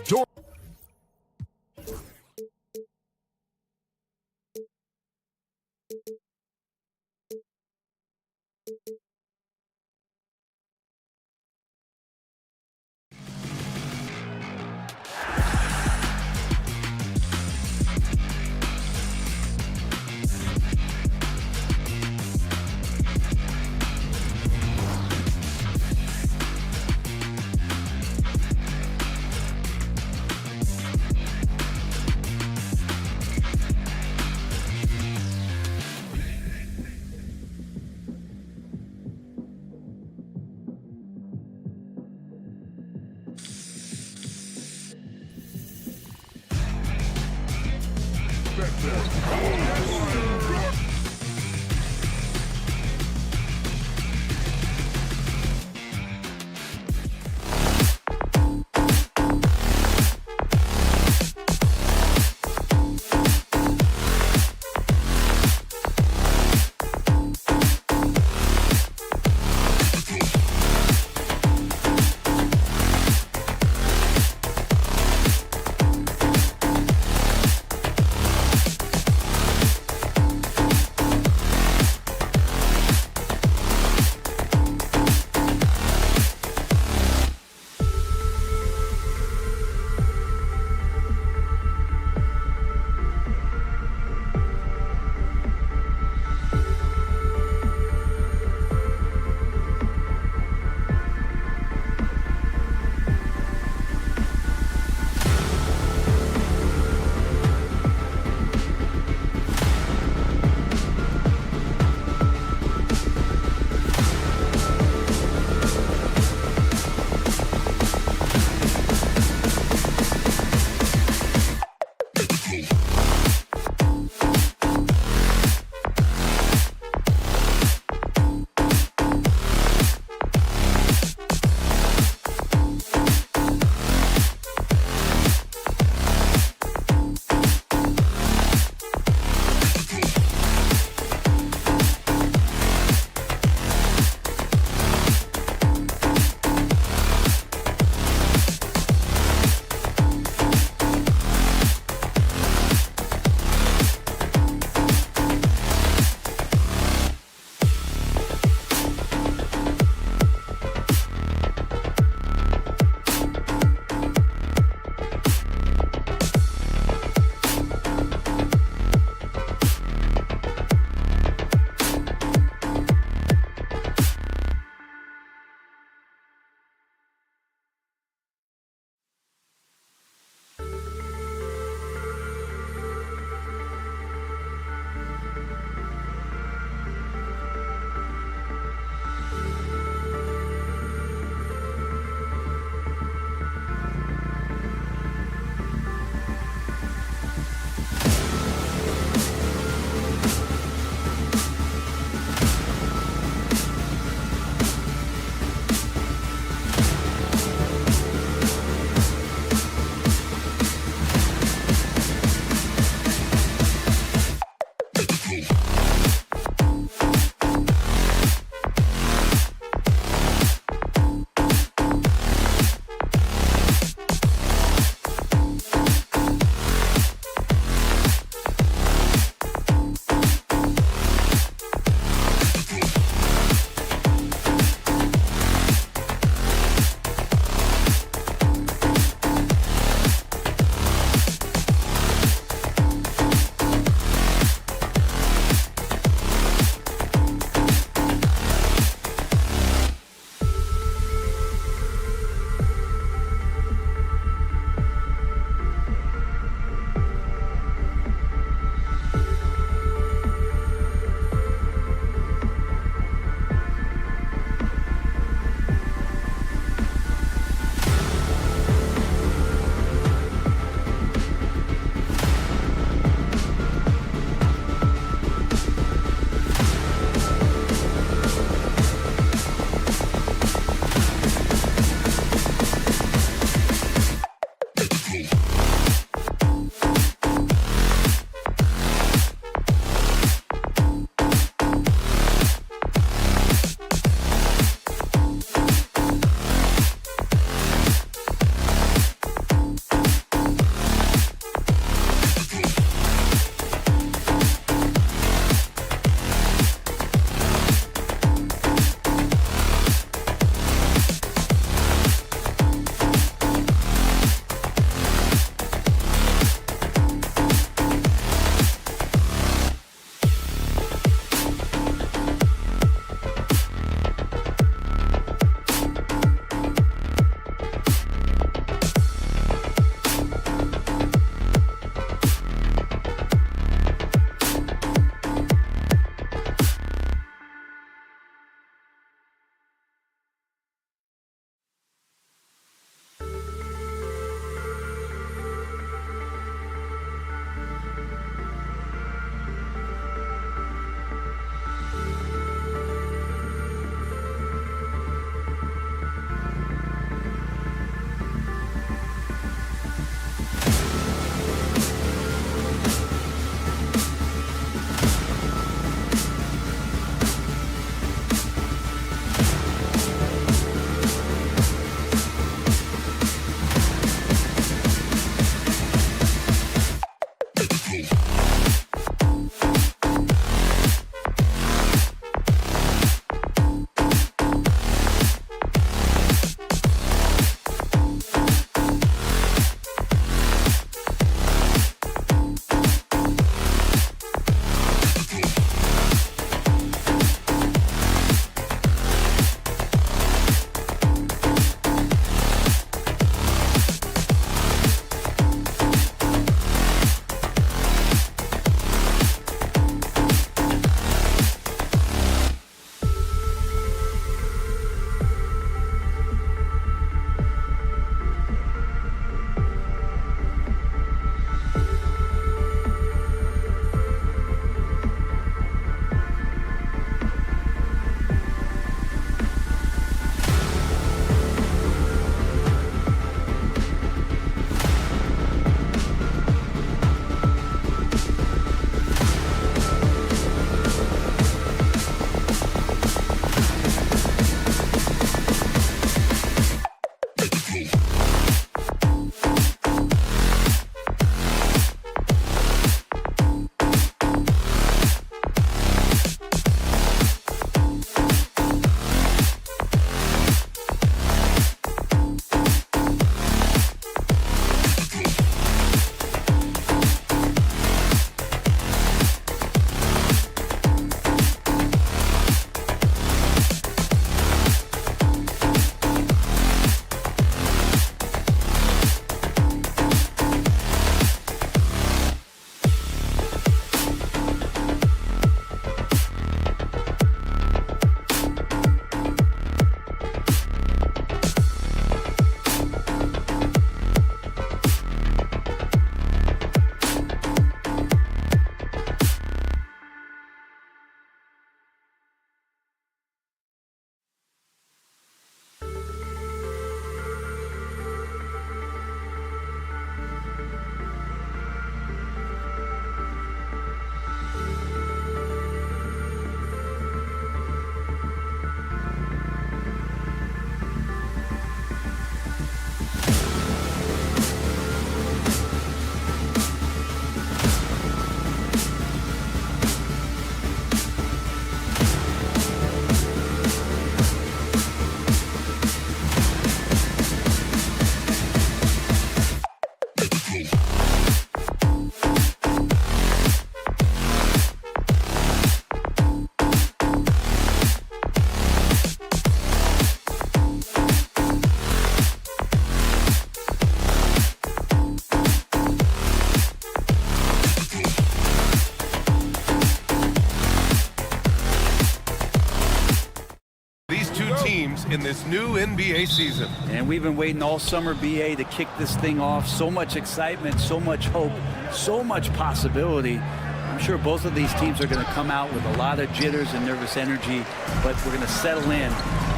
new NBA season. And we've been waiting all summer, BA, to kick this thing off. So much excitement, so much hope, so much possibility. I'm sure both of these teams are going to come out with a lot of jitters and nervous energy, but we're going to settle in.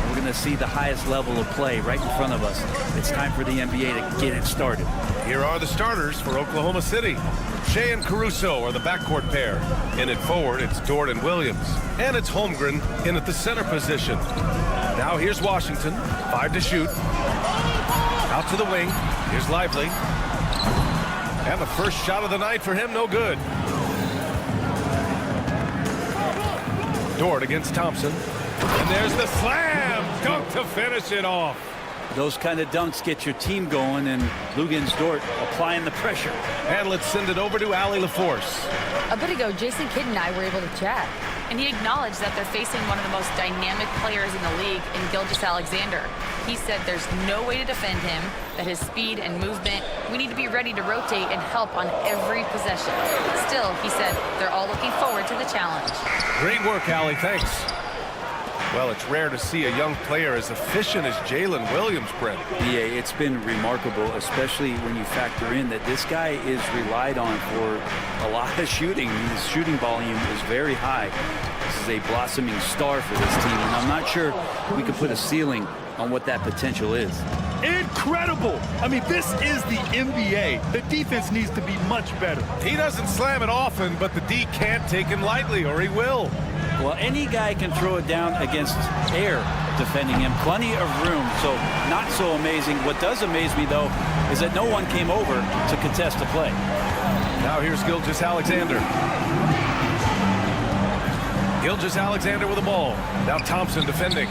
We're going to see the highest level of play right in front of us. It's time for the NBA to get it started. Here are the starters for Oklahoma City. Shea and Caruso are the backcourt pair. In at forward, it's Dort and Williams. And it's Holmgren in at the center position. Now here's Washington, 5 to shoot. Out to the wing, here's Lively. And the first shot of the night for him, no good. Dort against Thompson. And there's the slam dunk to finish it off. Those kind of dunks get your team going, and Luguentz Dort applying the pressure. And let's send it over to Allie LaForce. A bit ago, Jason Kidd and I were able to chat, and he acknowledged that they're facing one of the most dynamic players in the league in Gilgeous-Alexander. He said there's no way to defend him, that his speed and movement, we need to be ready to rotate and help on every possession. Still, he said they're all looking forward to the challenge. Great work, Allie. Thanks. Well, it's rare to see a young player as efficient as Jalen Williams, Brent. Yeah, it's been remarkable, especially when you factor in that this guy is relied on for a lot of shooting. I mean, his shooting volume is very high. This is a blossoming star for this team, and I'm not sure we can put a ceiling on what that potential is. Incredible! I mean, this is the NBA. The defense needs to be much better. He doesn't slam it often, but the D can't take him lightly, or he will. Well, any guy can throw it down against air defending him. Plenty of room, so not so amazing. What does amaze me, though, is that no one came over to contest the play. Now here's Gilgeous-Alexander. Gilgeous-Alexander with the ball. Now Thompson defending.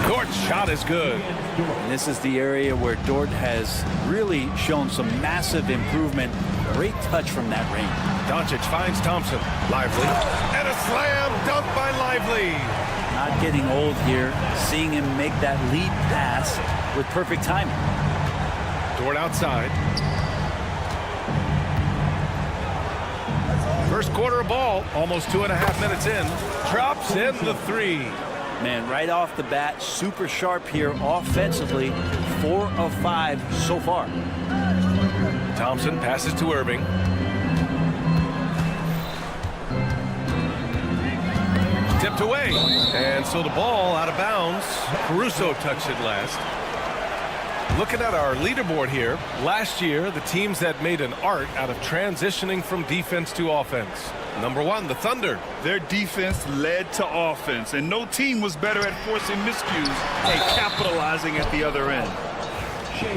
Dort's shot is good. And this is the area where Dort has really shown some massive improvement. Great touch from that range. Doncic finds Thompson. Lively. And a slam dunk by Lively. Not getting old here. Seeing him make that lead pass with perfect timing. Dort outside. First quarter of ball. Almost 2.5 minutes in. Drops in the three. Man, right off the bat, super sharp here offensively. 4 of 5 so far. Thompson passes to Irving. Tipped away. And so the ball out of bounds. Caruso touched it last. Looking at our leaderboard here, last year, the teams that made an art out of transitioning from defense to offense. Number 1, the Thunder. Their defense led to offense, and no team was better at forcing miscues and capitalizing at the other end.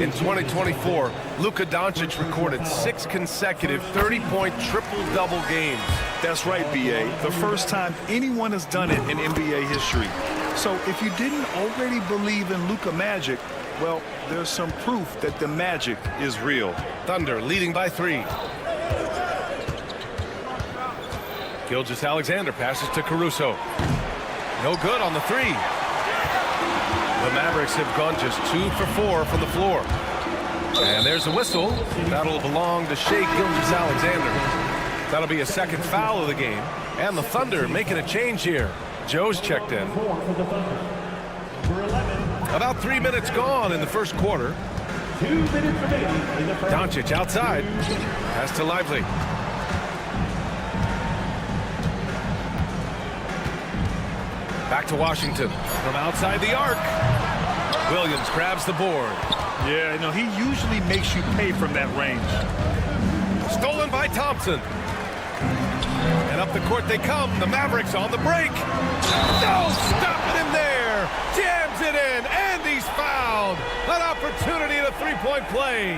In 2024, Luka Doncic recorded 6 consecutive 30-point triple-double games. That's right, B.A. The first time anyone has done it in NBA history. So if you didn't already believe in Luka magic, well, there's some proof that the magic is real. Thunder leading by 3. Gilgeous-Alexander passes to Caruso. No good on the 3. The Mavericks have gone just 2 for 4 from the floor. And there's a whistle. That'll belong to Shea Gilgeous-Alexander. That'll be a second foul of the game. And the Thunder making a change here. Joe's checked in. About 3 minutes gone in the first quarter. 2 minutes remaining in the first. Doncic outside. Pass to Lively. Back to Washington from outside the arc. Williams grabs the board. Yeah, you know, he usually makes you pay from that range. Stolen by Thompson. And up the court they come. The Mavericks on the break. No stopping him there. Jams it in, and he's fouled. An opportunity at a three-point play.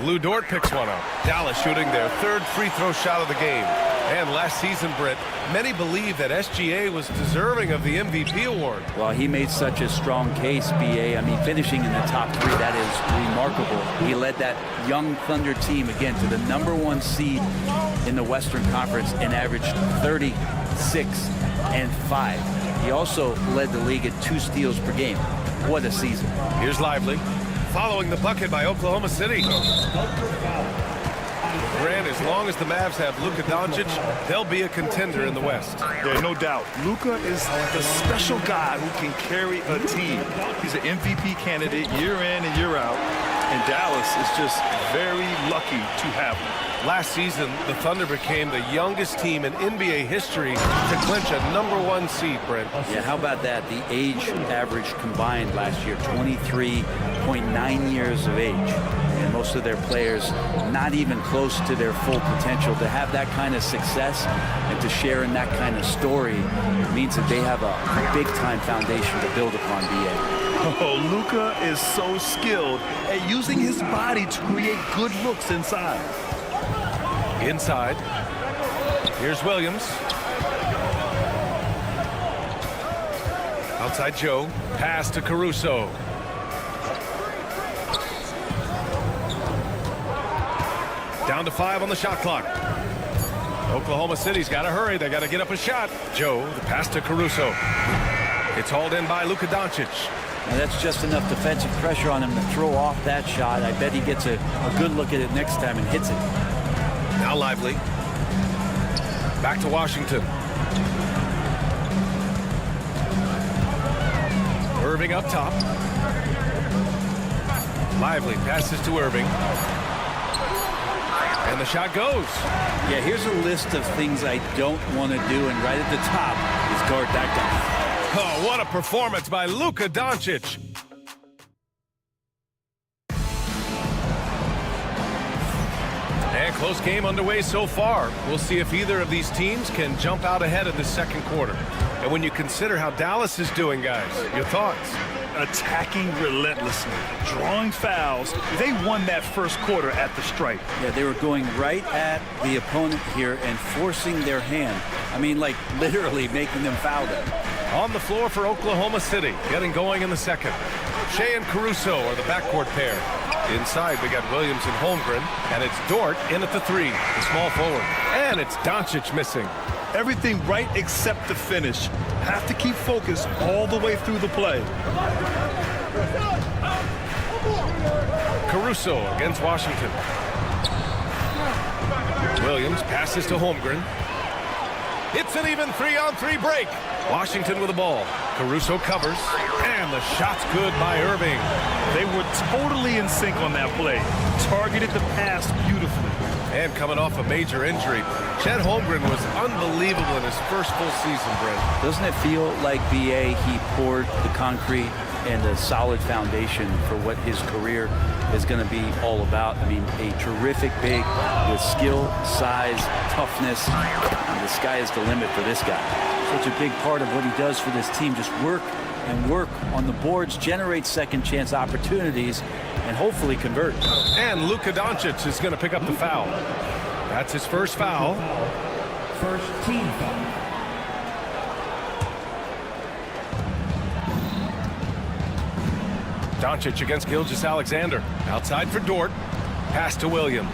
Lou Dort picks one up. Dallas shooting their 3rd free throw shot of the game. And last season, Britt, many believe that SGA was deserving of the MVP award. Well, he made such a strong case, BA. I mean, finishing in the top 3, that is remarkable. He led that young Thunder team, again, to the #1 seed in the Western Conference and averaged 36 and 5. He also led the league at 2 steals per game. What a season. Here's Lively. Following the bucket by Oklahoma City. Grant, as long as the Mavs have Luka Doncic, they'll be a contender in the West. Yeah, no doubt. Luka is the special guy who can carry a team. He's an MVP candidate year in and year out, and Dallas is just very lucky to have him. Last season, the Thunder became the youngest team in NBA history to clinch a #1 seed, Brent. Yeah, how about that? The age average combined last year, 23.9 years of age. And most of their players not even close to their full potential. To have that kind of success and to share in that kind of story means that they have a big-time foundation to build upon, B.A. Oh, Luka is so skilled at using his body to create good looks inside. Inside. Here's Williams. Outside Joe. Pass to Caruso. Down to 5 on the shot clock. Oklahoma City's got to hurry. They got to get up a shot. Joe, the pass to Caruso. It's hauled in by Luka Doncic. Now that's just enough defensive pressure on him to throw off that shot. I bet he gets a good look at it next time and hits it. Now Lively. Back to Washington. Irving up top. Lively passes to Irving. And the shot goes. Yeah, here's a list of things I don't want to do, and right at the top is guard that guy. Oh, what a performance by Luka Doncic. And close game underway so far. We'll see if either of these teams can jump out ahead in the second quarter. And when you consider how Dallas is doing, guys, your thoughts? Attacking relentlessly, drawing fouls. They won that first quarter at the stripe. Yeah, they were going right at the opponent here and forcing their hand. I mean, like literally making them foul them. On the floor for Oklahoma City, getting going in the second. Shea and Caruso are the backcourt pair. Inside, we got Williams and Holmgren, and it's Dort in at the 3, the small forward. And it's Doncic missing. Everything right except the finish. Have to keep focused all the way through the play. Caruso against Washington. Williams passes to Holmgren. It's an even 3-on-3 break. Washington with the ball. Caruso covers, and the shot's good by Irving. They were totally in sync on that play. Targeted the pass beautifully. And coming off a major injury, Chet Holmgren was unbelievable in his first full season, Brent. Doesn't it feel like B.A. he poured the concrete and a solid foundation for what his career is going to be all about? I mean, a terrific big with skill, size, toughness. And the sky is the limit for this guy. Such a big part of what he does for this team. Just work and work on the boards, generate second chance opportunities, and hopefully convert. And Luka Doncic is going to pick up the foul. That's his first foul. First team foul. Doncic against Gilgeous-Alexander. Outside for Dort. Pass to Williams.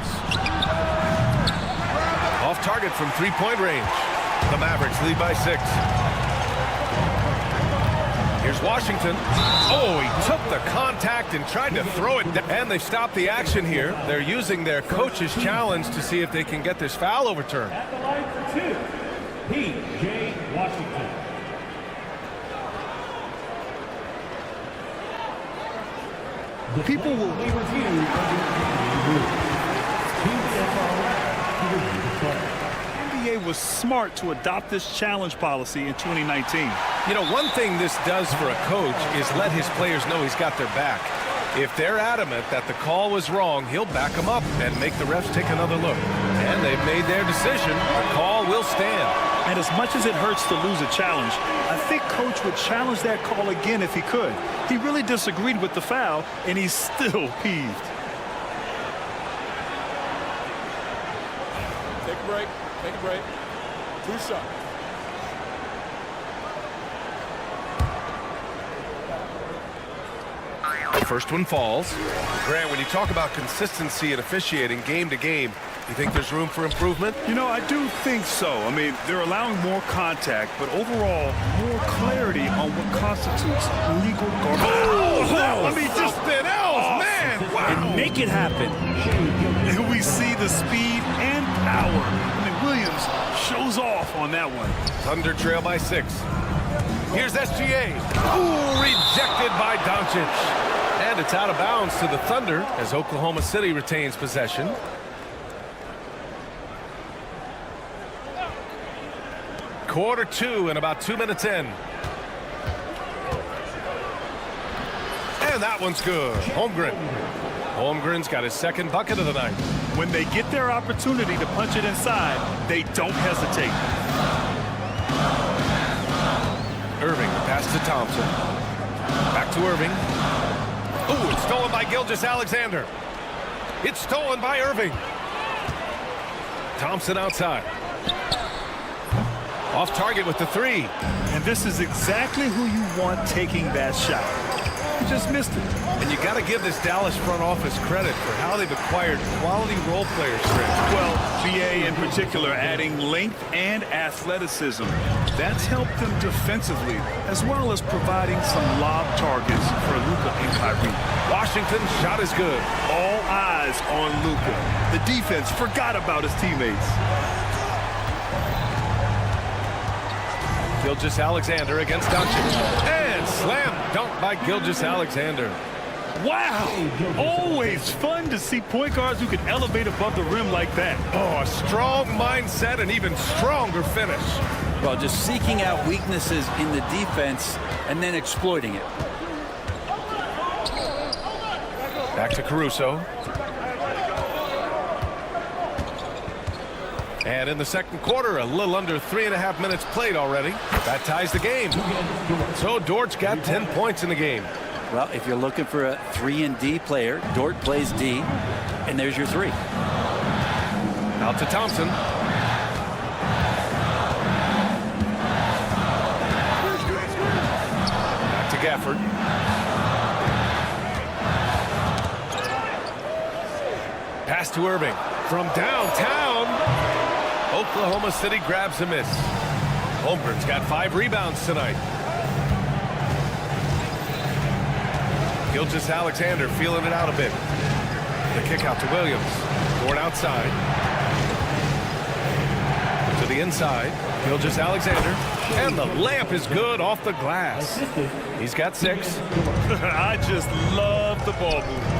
Off target from three-point range. The Mavericks lead by 6. Here's Washington. Oh, he took the contact and tried to throw it down. And they stopped the action here. They're using their coach's challenge to see if they can get this foul overturned. At the line for 2, P.J. Washington. People will NBA was smart to adopt this challenge policy in 2019. You know, one thing this does for a coach is let his players know he's got their back. If they're adamant that the call was wrong, he'll back them up and make the refs take another look. And they've made their decision. The call will stand. And as much as it hurts to lose a challenge, I think Coach would challenge that call again if he could. He really disagreed with the foul, and he's still peeved. Take a break. Take a break. 2 shots. The first one falls. Grant, when you talk about consistency and officiating game to game, you think there's room for improvement? You know, I do think so. I mean, they're allowing more contact, but overall, more clarity on what constitutes legal garbage. I mean, just something else, man! Wow! And make it happen. And we see the speed and power. I mean, Williams shows off on that one. Thunder trail by 6. Here's SGA. Ooh, rejected by Doncic. And it's out of bounds to the Thunder as Oklahoma City retains possession. Quarter 2 and about 2 minutes in. And that one's good. Holmgren. Holmgren's got his second bucket of the night. When they get their opportunity to punch it inside, they don't hesitate. Irving, pass to Thompson. Back to Irving. Ooh, it's stolen by Gilgeous-Alexander. It's stolen by Irving. Thompson outside. Off target with the 3. And this is exactly who you want taking that shot. He just missed it. And you got to give this Dallas front office credit for how they've acquired quality role players. Well, BA in particular adding length and athleticism. That's helped them defensively, as well as providing some lob targets for Luka and Kyrie. Washington's shot is good. All eyes on Luka. The defense forgot about his teammates. Gilgeous-Alexander against Doncic. And slam dunk by Gilgeous-Alexander. Wow! Always fun to see point guards who can elevate above the rim like that. Oh, a strong mindset and even stronger finish. Well, just seeking out weaknesses in the defense and then exploiting it. Back to Caruso. And in the second quarter, a little under 3.5 minutes played already. That ties the game. So Dort's got 10 points in the game. Well, if you're looking for a 3-and-D player, Dort plays D, and there's your 3. Out to Thompson. Back to Gafford. Pass to Irving. From downtown, Oklahoma City grabs a miss. Holmgren's got 5 rebounds tonight. Gilgeous-Alexander feeling it out a bit. The kick out to Williams. Going outside. To the inside. Gilgeous-Alexander. And the layup is good off the glass. He's got 6. I just love the ball movement.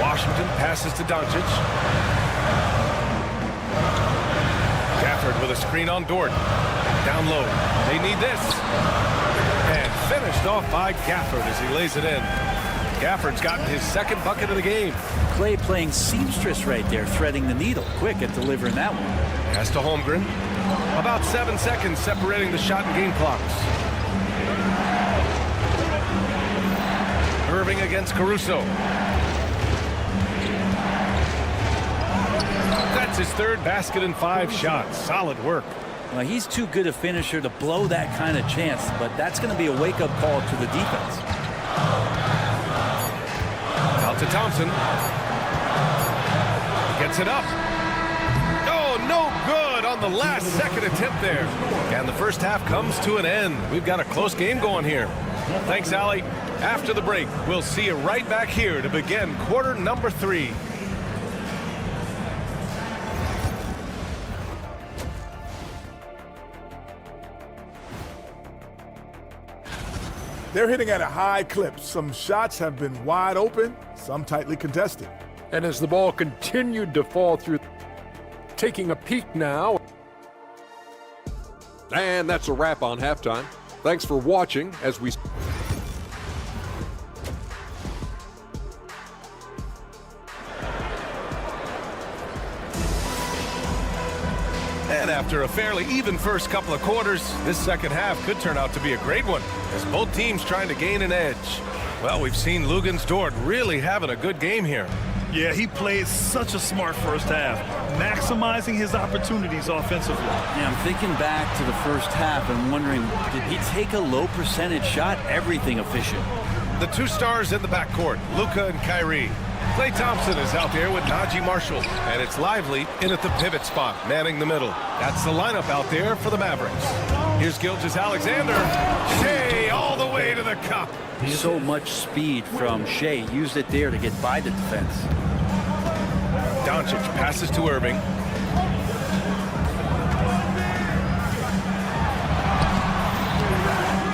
Washington passes to Doncic. Gafford with a screen on Dort. Down low. They need this. And finished off by Gafford as he lays it in. Gafford's gotten his second bucket of the game. Clay playing seamstress right there, threading the needle. Quick at delivering that one. Pass to Holmgren. About 7 seconds separating the shot and game clocks. Irving against Caruso. That's his 3rd basket in 5 shots. Solid work. Well, he's too good a finisher to blow that kind of chance, but that's going to be a wake-up call to the defense. Out to Thompson. Gets it up. Oh, no good on the last second attempt there. And the first half comes to an end. We've got a close game going here. Thanks, Allie. After the break, we'll see you right back here to begin quarter number 3. They're hitting at a high clip. Some shots have been wide open, some tightly contested. And as the ball continued to fall through, taking a peek now. And that's a wrap on halftime. Thanks for watching as we... And after a fairly even first couple of quarters, this second half could turn out to be a great one as both teams trying to gain an edge. Well, we've seen Luguentz Dort really having a good game here. Yeah, he played such a smart first half, maximizing his opportunities offensively. Yeah, I'm thinking back to the first half and wondering, did he take a low percentage shot? Everything efficient. The 2 stars in the backcourt, Luka and Kyrie. Klay Thompson is out there with Najee Marshall, and it's Lively in at the pivot spot, manning the middle. That's the lineup out there for the Mavericks. Here's Gilgeous-Alexander. Shea all the way to the another cup. So much speed from Shea. Used it there to get by the defense. Doncic passes to Irving.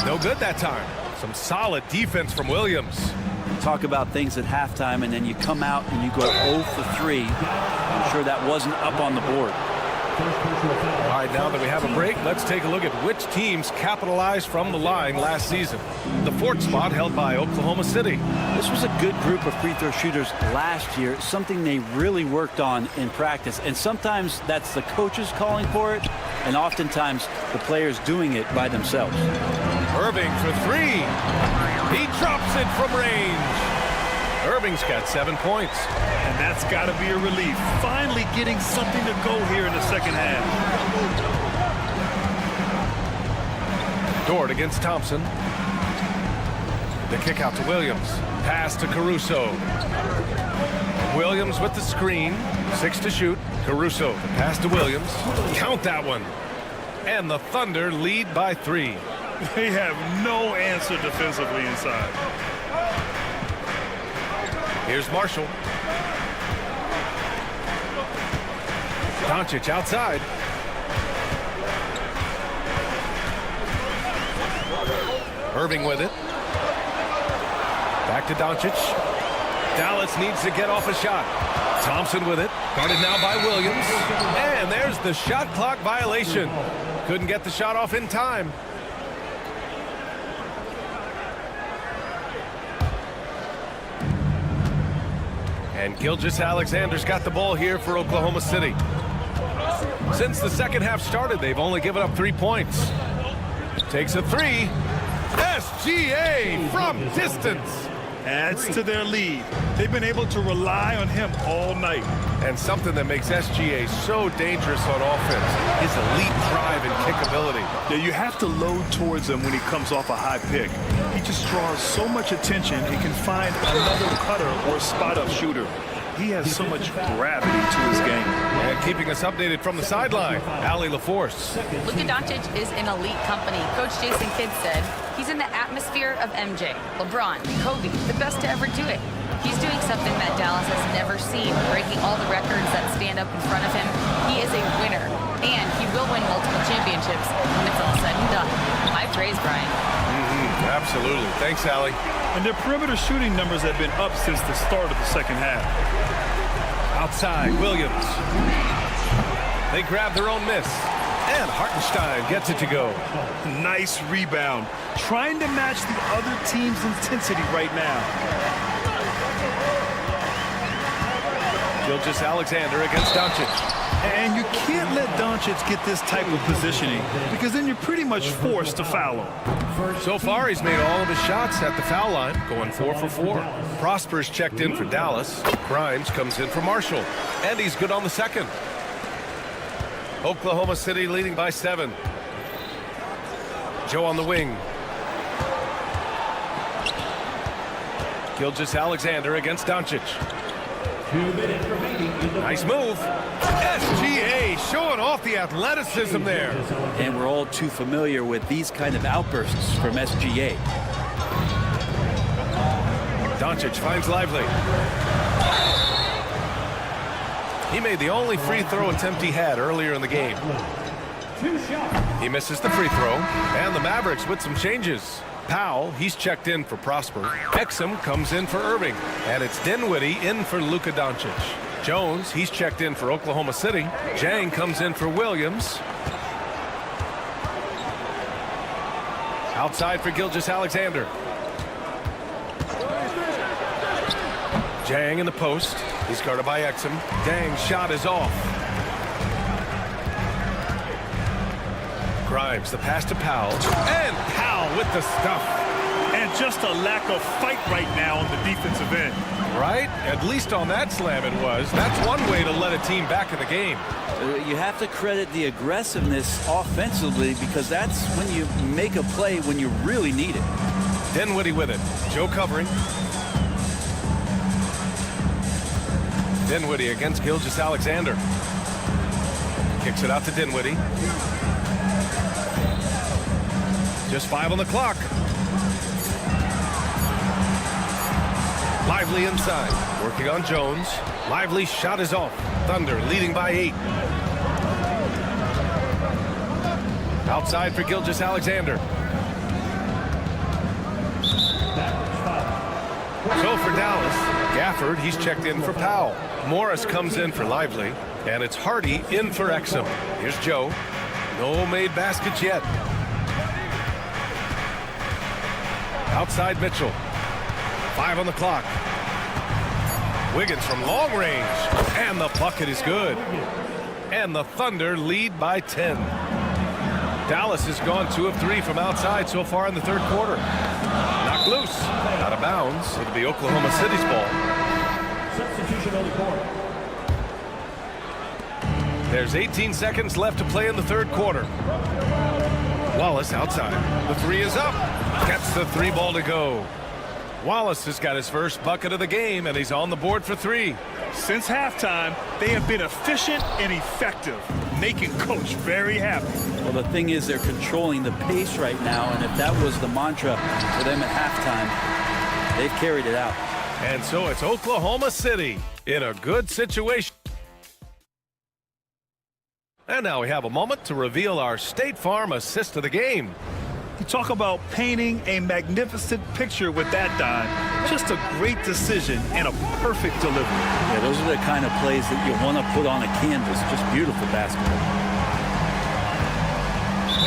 No good that time. Some solid defense from Williams. Talk about things at halftime, and then you come out and you go 0 for 3. I'm sure that wasn't up on the board. All right, now that we have a break, let's take a look at which teams capitalized from the line last season. The 4th spot held by Oklahoma City. This was a good group of free throw shooters last year, something they really worked on in practice. And sometimes that's the coaches calling for it, and oftentimes the players doing it by themselves. Irving for 3. He drops it from range. Irving's got 7 points. And that's got to be a relief. Finally getting something to go here in the second half. Dort against Thompson. The kick out to Williams. Pass to Caruso. Williams with the screen. 6 to shoot. Caruso, the pass to Williams. Count that one. And the Thunder lead by 3. They have no answer defensively inside. Here's Marshall. Doncic outside. Irving with it. Back to Doncic. Dallas needs to get off a shot. Thompson with it. Guarded now by Williams. And there's the shot clock violation. Couldn't get the shot off in time. And Gilgeous-Alexander's got the ball here for Oklahoma City. Since the second half started, they've only given up 3 points. Takes a 3. SGA from distance. Adds to their lead. They've been able to rely on him all night. And something that makes SGA so dangerous on offense, his elite drive and kickability. Yeah, you have to load towards him when he comes off a high pick. He just draws so much attention, he can find another cutter or spot-up shooter. He has so much gravity to his game. And keeping us updated from the sideline, Allie LaForce. Luka Doncic is in elite company. Coach Jason Kidd said he's in the atmosphere of MJ, LeBron, Kobe, the best to ever do it. He's doing something that Dallas has never seen, breaking all the records that stand up in front of him. He is a winner, and he will win multiple championships when it's all said and done. High praise, Brian. Absolutely. Thanks, Allie. And their perimeter shooting numbers have been up since the start of the second half. Outside, Williams. They grab their own miss. And Hartenstein gets it to go. Nice rebound. Trying to match the other team's intensity right now. Gilgeous-Alexander against Doncic. And you can't let Doncic get this type of positioning because then you're pretty much forced to foul him. So far, he's made all of his shots at the foul line, going 4 for 4. Prosper's checked in for Dallas. Grimes comes in for Marshall. And he's good on the second. Oklahoma City leading by 7. Joe on the wing. Gilgeous-Alexander against Doncic. 2 minutes remaining in the nice move. SGA showing off the athleticism there. And we're all too familiar with these kind of outbursts from SGA. Doncic finds Lively. He made the only free throw attempt he had earlier in the game. He misses the free throw. And the Mavericks with some changes. Powell, he's checked in for Prosper. Exum comes in for Irving. And it's Dinwiddie in for Luka Doncic. Jones, he's checked in for Oklahoma City. Jang comes in for Williams. Outside for Gilgeous-Alexander. Jang in the post. He's guarded by Exum. Jang's shot is off. Grimes, the pass to Powell. And Powell with the stuff. And just a lack of fight right now on the defensive end. Right? At least on that slam it was. That's one way to let a team back in the game. You have to credit the aggressiveness offensively because that's when you make a play when you really need it. Dinwiddie with it. Joe covering. Dinwiddie against Gilgeous-Alexander. Kicks it out to Dinwiddie. Just 5 on the clock. Lively inside, working on Jones. Lively's shot is off. Thunder leading by 8. Outside for Gilgeous-Alexander. So for Dallas, Gafford, he's checked in for Powell. Morris comes in for Lively, and it's Hardy in for Exum. Here's Joe. No made baskets yet. Outside Mitchell. 5 on the clock. Wiggins from long range, and the bucket is good. And the Thunder lead by 10. Dallas has gone 2 of 3 from outside so far in the third quarter. Knocked loose, out of bounds. It'll be Oklahoma City's ball. Substitution on the court. There's 18 seconds left to play in the third quarter. Wallace outside. The 3 is up. Gets the 3 ball to go. Wallace has got his first bucket of the game, and he's on the board for 3. Since halftime, they have been efficient and effective, making Coach very happy. Well, the thing is, they're controlling the pace right now, and if that was the mantra for them at halftime, they've carried it out. And so it's Oklahoma City in a good situation. And now we have a moment to reveal our State Farm assist of the game. You talk about painting a magnificent picture with that dime. Just a great decision and a perfect delivery. Yeah, those are the kind of plays that you want to put on a canvas. Just beautiful basketball.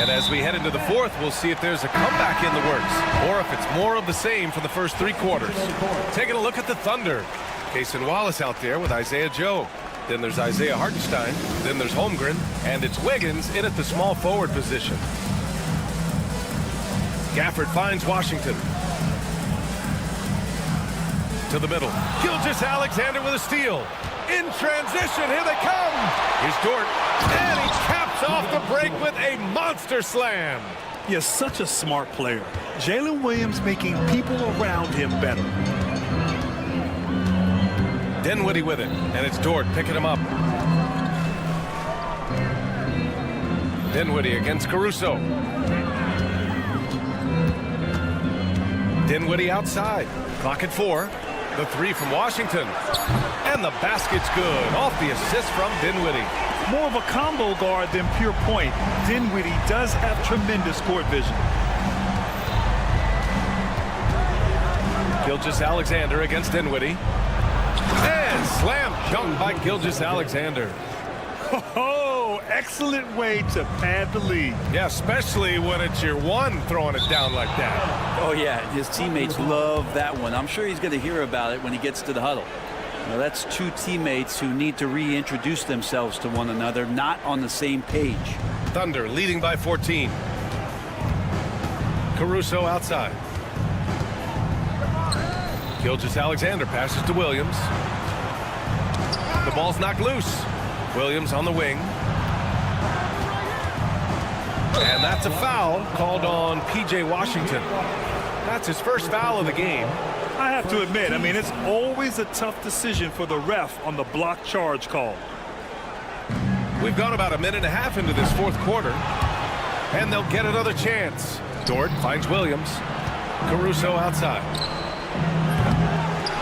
And as we head into the fourth, we'll see if there's a comeback in the works or if it's more of the same for the first 3 quarters. Taking a look at the Thunder. Cason Wallace out there with Isaiah Joe. Then there's Isaiah Hartenstein. Then there's Holmgren. And it's Wiggins in at the small forward position. Gafford finds Washington. To the middle. Gilgeous-Alexander with a steal. In transition, here they come. Here's Dort. And he caps off the break with a monster slam. He is such a smart player. Jalen Williams making people around him better. Dinwiddie with it. And it's Dort picking him up. Dinwiddie against Caruso. Dinwiddie outside. Clock at 4. The 3 from Washington. And the basket's good. Off the assist from Dinwiddie. More of a combo guard than pure point. Dinwiddie does have tremendous court vision. Gilgeous-Alexander against Dinwiddie. And slam dunk by Gilgeous-Alexander. Oh, excellent way to pad the lead. Yeah, especially when it's your one throwing it down like that. Oh, yeah, his teammates love that one. I'm sure he's going to hear about it when he gets to the huddle. Now, that's 2 teammates who need to reintroduce themselves to one another, not on the same page. Thunder leading by 14. Caruso outside. Gilgeous-Alexander passes to Williams. The ball's knocked loose. Williams on the wing. And that's a foul called on P.J. Washington. That's his first foul of the game. I have to admit, it's always a tough decision for the ref on the block charge call. We've gone about a minute and a half into this fourth quarter, and they'll get another chance. Dort finds Williams. Caruso outside.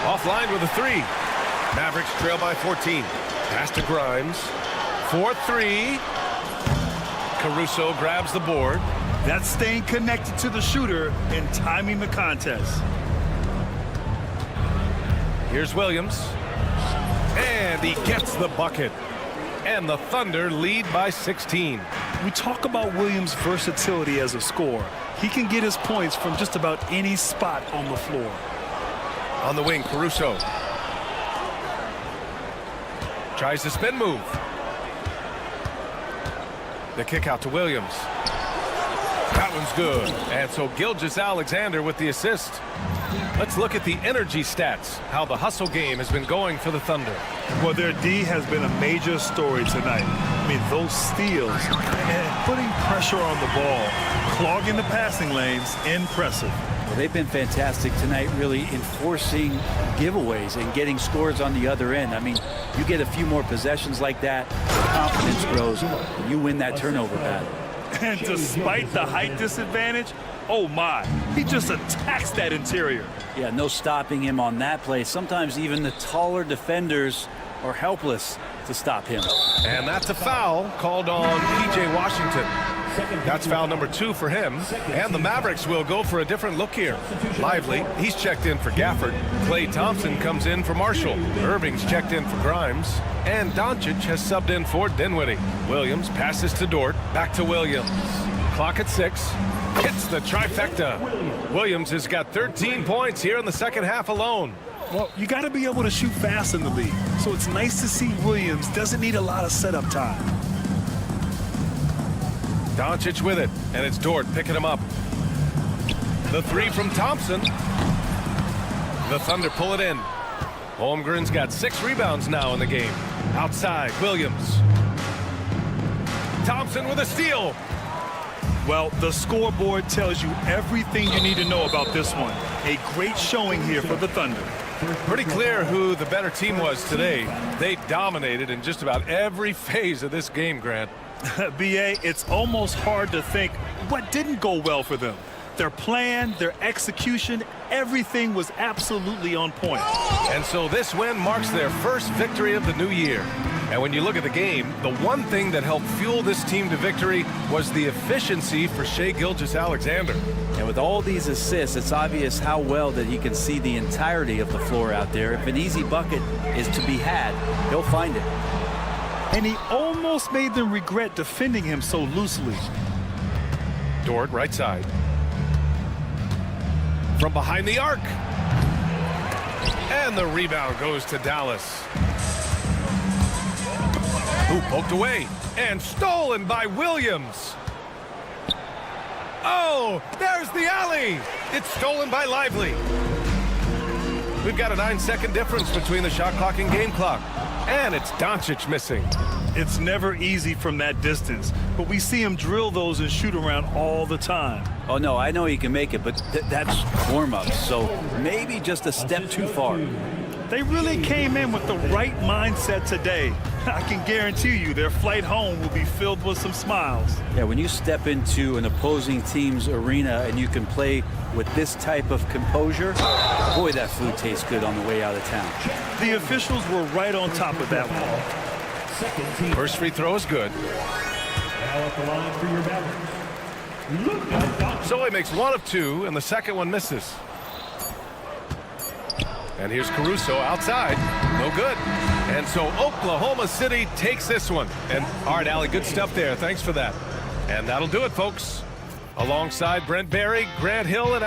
Offline with a 3. Mavericks trail by 14. Pass to Grimes. 4-3. Caruso grabs the board. That's staying connected to the shooter and timing the contest. Here's Williams. And he gets the bucket. And the Thunder lead by 16. We talk about Williams' versatility as a scorer. He can get his points from just about any spot on the floor. On the wing, Caruso. Tries the spin move. The kick out to Williams. That one's good. And so Gilgeous-Alexander with the assist. Let's look at the energy stats, how the hustle game has been going for the Thunder. Well, their D has been a major story tonight. Those steals and putting pressure on the ball, clogging the passing lanes, impressive. Well, they've been fantastic tonight, really enforcing giveaways and getting scores on the other end. You get a few more possessions like that, the confidence grows, and you win that turnover battle. And despite the height disadvantage, Oh, my. He just attacks that interior. Yeah, no stopping him on that play. Sometimes even the taller defenders are helpless to stop him. And that's a foul called on P.J. Washington. That's foul number 2 for him. And the Mavericks will go for a different look here. Lively, he's checked in for Gafford. Klay Thompson comes in for Marshall. Irving's checked in for Grimes. And Doncic has subbed in for Dinwiddie. Williams passes to Dort. Back to Williams. Clock at 6. Hits the trifecta. Williams has got 13 points here in the second half alone. Well, you got to be able to shoot fast in the league. So it's nice to see Williams doesn't need a lot of setup time. Doncic with it, and it's Dort picking him up. The 3 from Thompson. The Thunder pull it in. Holmgren's got 6 rebounds now in the game. Outside, Williams. Thompson with a steal. Well, the scoreboard tells you everything you need to know about this one. A great showing here for the Thunder. Pretty clear who the better team was today. They dominated in just about every phase of this game, Grant. B.A., it's almost hard to think what didn't go well for them. Their plan, their execution, everything was absolutely on point. And so this win marks their first victory of the new year. And when you look at the game, the one thing that helped fuel this team to victory was the efficiency for Shai Gilgeous-Alexander. And with all these assists, it's obvious how well that he can see the entirety of the floor out there. If an easy bucket is to be had, he'll find it. And he almost made them regret defending him so loosely. Dort, right side. From behind the arc. And the rebound goes to Dallas. Who poked away and stolen by Williams. Oh, there's the alley. It's stolen by Lively. We've got a 9-second difference between the shot clock and game clock. And it's Doncic missing. It's never easy from that distance, but we see him drill those and shoot around all the time. Oh, no, I know he can make it, but that's warm-up, so maybe just a step too far. They really came in with the right mindset today. I can guarantee you their flight home will be filled with some smiles. Yeah, when you step into an opposing team's arena and you can play with this type of composure, boy, that food tastes good on the way out of town. The officials were right on top of that one. First free throw is good. Now at the line for your Mavericks. So he makes 1 of 2, and the second one misses. And here's Caruso outside. No good. And so Oklahoma City takes this one. And all right, Allie, good stuff there. Thanks for that. And that'll do it, folks. Alongside Brent Barry, Grant Hill, and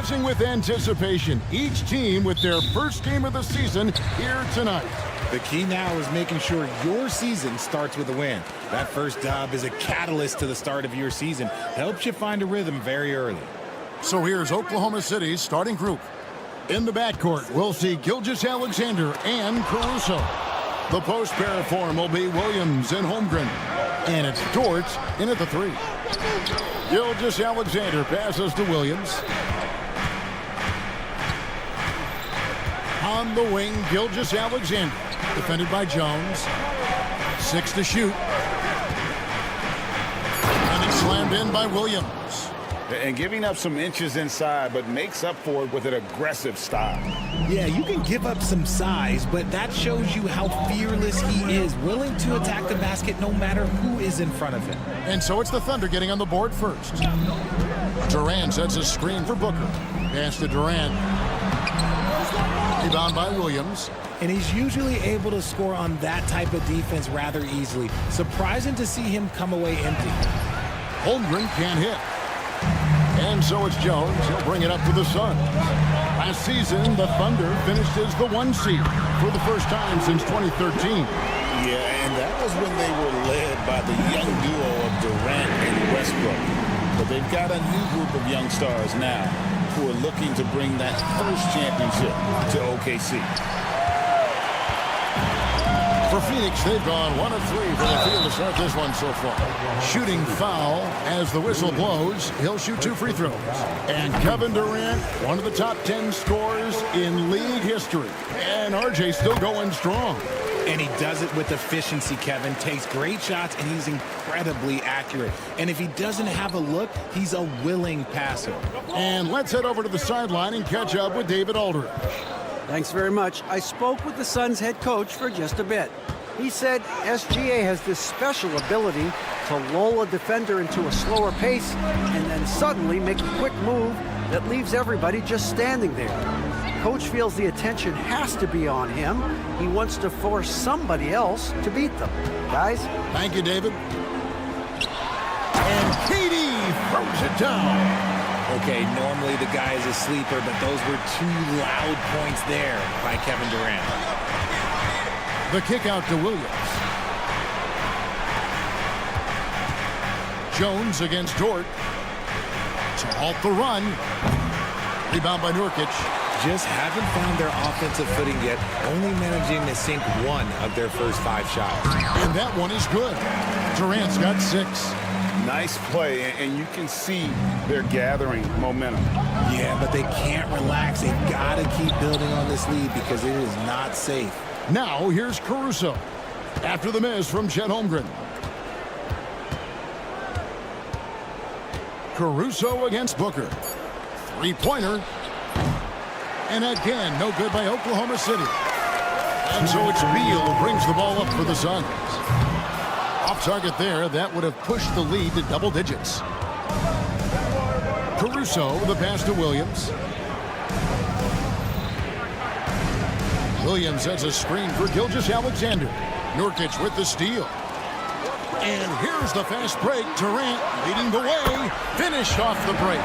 buzzing with anticipation. Each team with their first game of the season here tonight. The key now is making sure your season starts with a win. That first dub is a catalyst to the start of your season. Helps you find a rhythm very early. So here's Oklahoma City's starting group. In the backcourt, we'll see Gilgeous-Alexander and Caruso. The post pair form will be Williams and Holmgren. And it's Dort in at the 3. Gilgeous-Alexander passes to Williams. On the wing, Gilgeous-Alexander, defended by Jones. 6 to shoot. And it's slammed in by Williams. And giving up some inches inside, but makes up for it with an aggressive style. Yeah, you can give up some size, but that shows you how fearless he is, willing to attack the basket no matter who is in front of him. And so it's the Thunder getting on the board first. Durant sets a screen for Booker. Pass to Durant. Rebound by Williams. And he's usually able to score on that type of defense rather easily. Surprising to see him come away empty. Holmgren can't hit. And so it's Jones. He'll bring it up to the Suns. Last season, the Thunder finished as the 1 seed for the first time since 2013. Yeah, and that was when they were led by the young duo of Durant and Westbrook. But they've got a new group of young stars now who are looking to bring that first championship to OKC. For Phoenix, they've gone 1 of 3 from the field to start this one so far. Shooting foul as the whistle blows. He'll shoot 2 free throws. And Kevin Durant, one of the top 10 scorers in league history. And RJ still going strong. And he does it with efficiency, Kevin. Takes great shots, and he's incredibly accurate. And if he doesn't have a look, he's a willing passer. And let's head over to the sideline and catch up with David Aldridge. Thanks very much. I spoke with the Suns head coach for just a bit. He said SGA has this special ability to lull a defender into a slower pace and then suddenly make a quick move that leaves everybody just standing there. Coach feels the attention has to be on him. He wants to force somebody else to beat them. Guys? Thank you, David. And KD throws it down. Okay, normally the guy is a sleeper, but those were 2 loud points there by Kevin Durant. The kick out to Williams. Jones against Dort. To halt the run. Rebound by Nurkic. Just haven't found their offensive footing yet, only managing to sink 1 of their first 5 shots. And that one is good. Durant's got 6. Nice play, and you can see they're gathering momentum. Yeah, but they can't relax. They've got to keep building on this lead because it is not safe. Now here's Caruso. After the miss from Chet Holmgren. Caruso against Booker. 3-pointer. And again, no good by Oklahoma City. And so it's Beal who brings the ball up for the Suns. Off target there, that would have pushed the lead to double digits. Caruso, the pass to Williams. Williams has a screen for Gilgeous-Alexander. Nurkic with the steal. And here's the fast break. Durant leading the way. Finished off the break.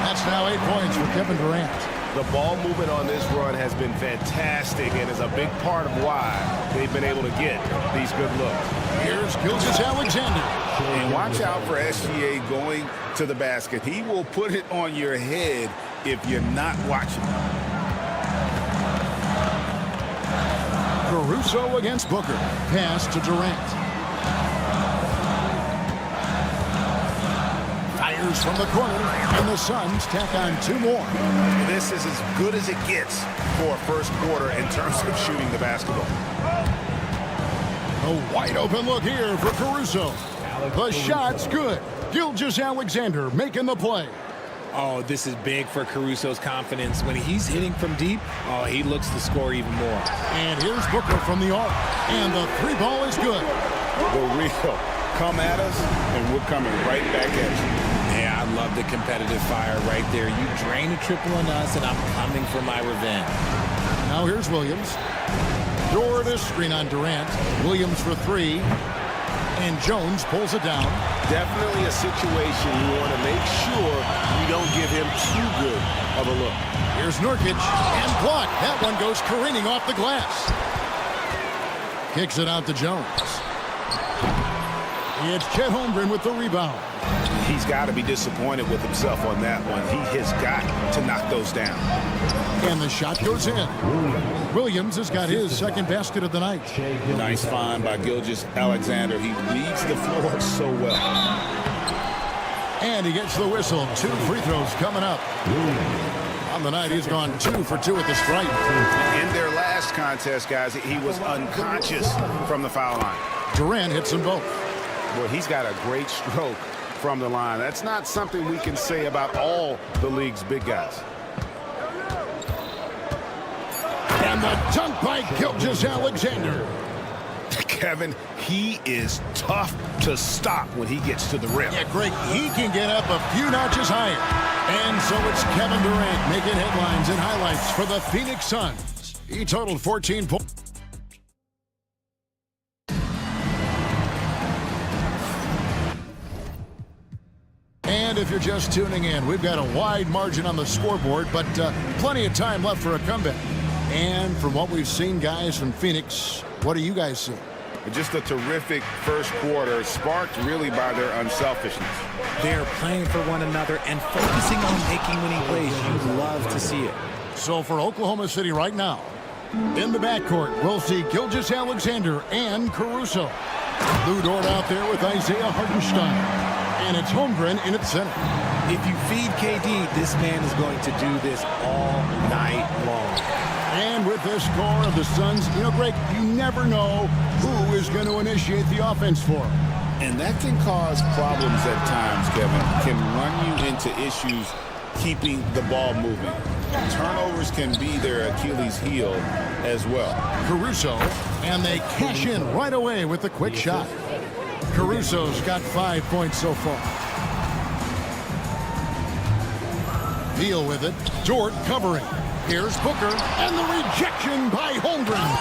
That's now 8 points for Kevin Durant. The ball movement on this run has been fantastic and is a big part of why they've been able to get these good looks. Here's Gilgeous-Alexander. And watch out for SGA going to the basket. He will put it on your head if you're not watching. Caruso against Booker. Pass to Durant. Fires from the corner, and the Suns tack on 2 more. This is as good as it gets for a first quarter in terms of shooting the basketball. A wide open look here for Caruso. The shot's good. Gilgeous-Alexander making the play. Oh, this is big for Caruso's confidence. When he's hitting from deep, oh, he looks to score even more. And here's Booker from the arc. And the 3-ball is good. The real come at us, and we're coming right back at you. Yeah, I love the competitive fire right there. You drain a triple on us, and I'm coming for my revenge. Now here's Williams. Dort screen on Durant. Williams for 3. And Jones pulls it down. Definitely a situation you want to make sure you don't give him too good of a look. Here's Nurkic and blocked. That one goes careening off the glass. Kicks it out to Jones. It's Chet Holmgren with the rebound. He's got to be disappointed with himself on that one. He has got to knock those down. And the shot goes in. Williams has got his second basket of the night. Nice find by Gilgeous-Alexander. He reads the floor so well. And he gets the whistle. 2 free throws coming up. On the night, he's gone 2 for 2 at the stripe. In their last contest, guys, he was unconscious from the foul line. Durant hits them both. Well, he's got a great stroke from the line. That's not something we can say about all the league's big guys. And the dunk by Gilgeous-Alexander. Kevin, he is tough to stop when he gets to the rim. Yeah, Greg, he can get up a few notches higher. And so it's Kevin Durant making headlines and highlights for the Phoenix Suns. He totaled 14 points. And if you're just tuning in, we've got a wide margin on the scoreboard, but plenty of time left for a comeback. And from what we've seen, guys, from Phoenix, what do you guys see? Just a terrific first quarter, sparked really by their unselfishness. They're playing for one another and focusing on making winning plays. You love to see it. So for Oklahoma City right now, in the backcourt, we'll see Gilgeous-Alexander and Caruso. Lou Dort out there with Isaiah Hartenstein. And it's Holmgren in its center. If you feed KD, this man is going to do this all night long. And with this score of the Suns, you know, Greg, you never know who is going to initiate the offense for them. And that can cause problems at times, Kevin. Can run you into issues keeping the ball moving. Turnovers can be their Achilles heel as well. Caruso, and they cash in right away with the quick shot. Caruso's got 5 points so far. Deal with it. Dort covering. Here's Booker, and the rejection by Holmgren.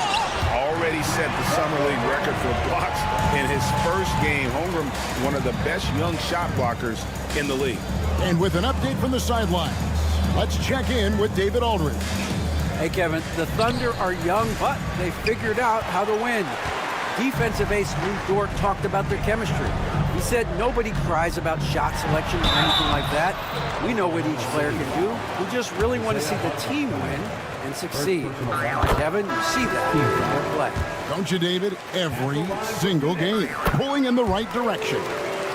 Already set the Summer League record for blocks in his first game. Holmgren, one of the best young shot blockers in the league. And with an update from the sidelines, let's check in with David Aldridge. Hey, Kevin, the Thunder are young, but they figured out how to win. Defensive ace Lou Dort talked about their chemistry. He said nobody cries about shot selection or anything like that. We know what each player can do. We just really want to see the team win and succeed. Kevin, you see that in their play. Don't you, David? Every single game, pulling in the right direction.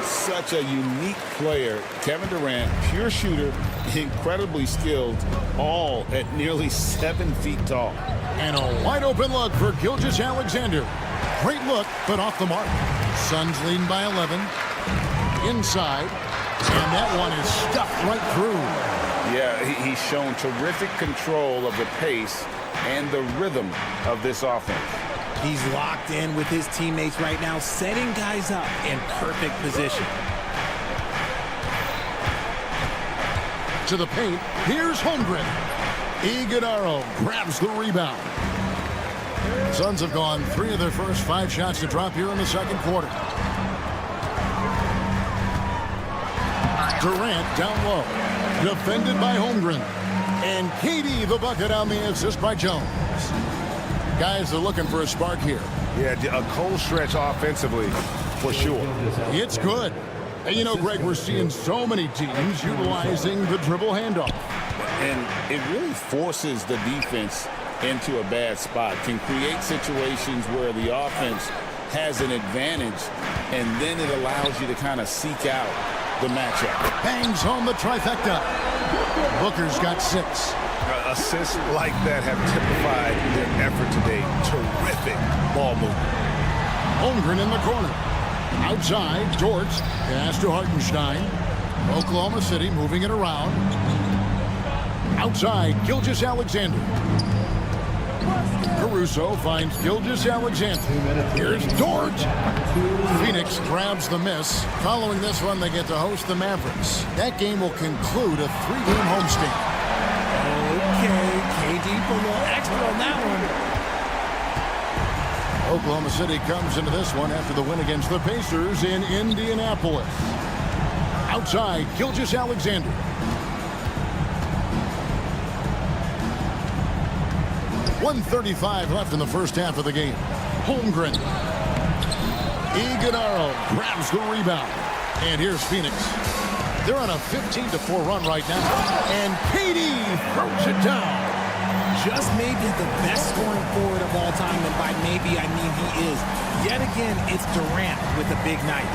Such a unique player. Kevin Durant, pure shooter, incredibly skilled, all at nearly 7 feet tall. And a wide open look for Gilgeous-Alexander. Great look, but off the mark. Suns leading by 11. Inside. And that one is stuffed right through. Yeah, he's shown terrific control of the pace and the rhythm of this offense. He's locked in with his teammates right now, setting guys up in perfect position. To the paint. Here's Holmgren. Iguodala grabs the rebound. Suns have gone 3 of their first 5 shots to drop here in the second quarter. Durant down low. Defended by Holmgren. And KD the bucket on the assist by Jones. Guys are looking for a spark here. Yeah, a cold stretch offensively, for sure. It's good. And you know, Greg, we're seeing so many teams utilizing the dribble handoff. And it really forces the defense into a bad spot. Can create situations where the offense has an advantage, and then it allows you to kind of seek out the matchup. Bangs home the trifecta. Booker's got 6. Assists like that have typified their effort today. Terrific ball movement. Holmgren in the corner. Outside, Dort. Pass to Hartenstein. Oklahoma City moving it around. Outside, Gilgeous-Alexander. Caruso finds Gilgeous-Alexander. Here's Dort. Phoenix grabs the miss. Following this one, they get to host the Mavericks. That game will conclude a 3-game homestand. Okay, KD put a little extra on that Oklahoma City comes into this one after the win against the Pacers in Indianapolis. Outside, Gilgeous-Alexander. .135 left in the first half of the game. Holmgren. Iguodala grabs the rebound. And here's Phoenix. They're on a 15-4 run right now. And KD throws it down. Just maybe the best scoring forward of all time, and by maybe I mean he is. Yet again, it's Durant with a big night.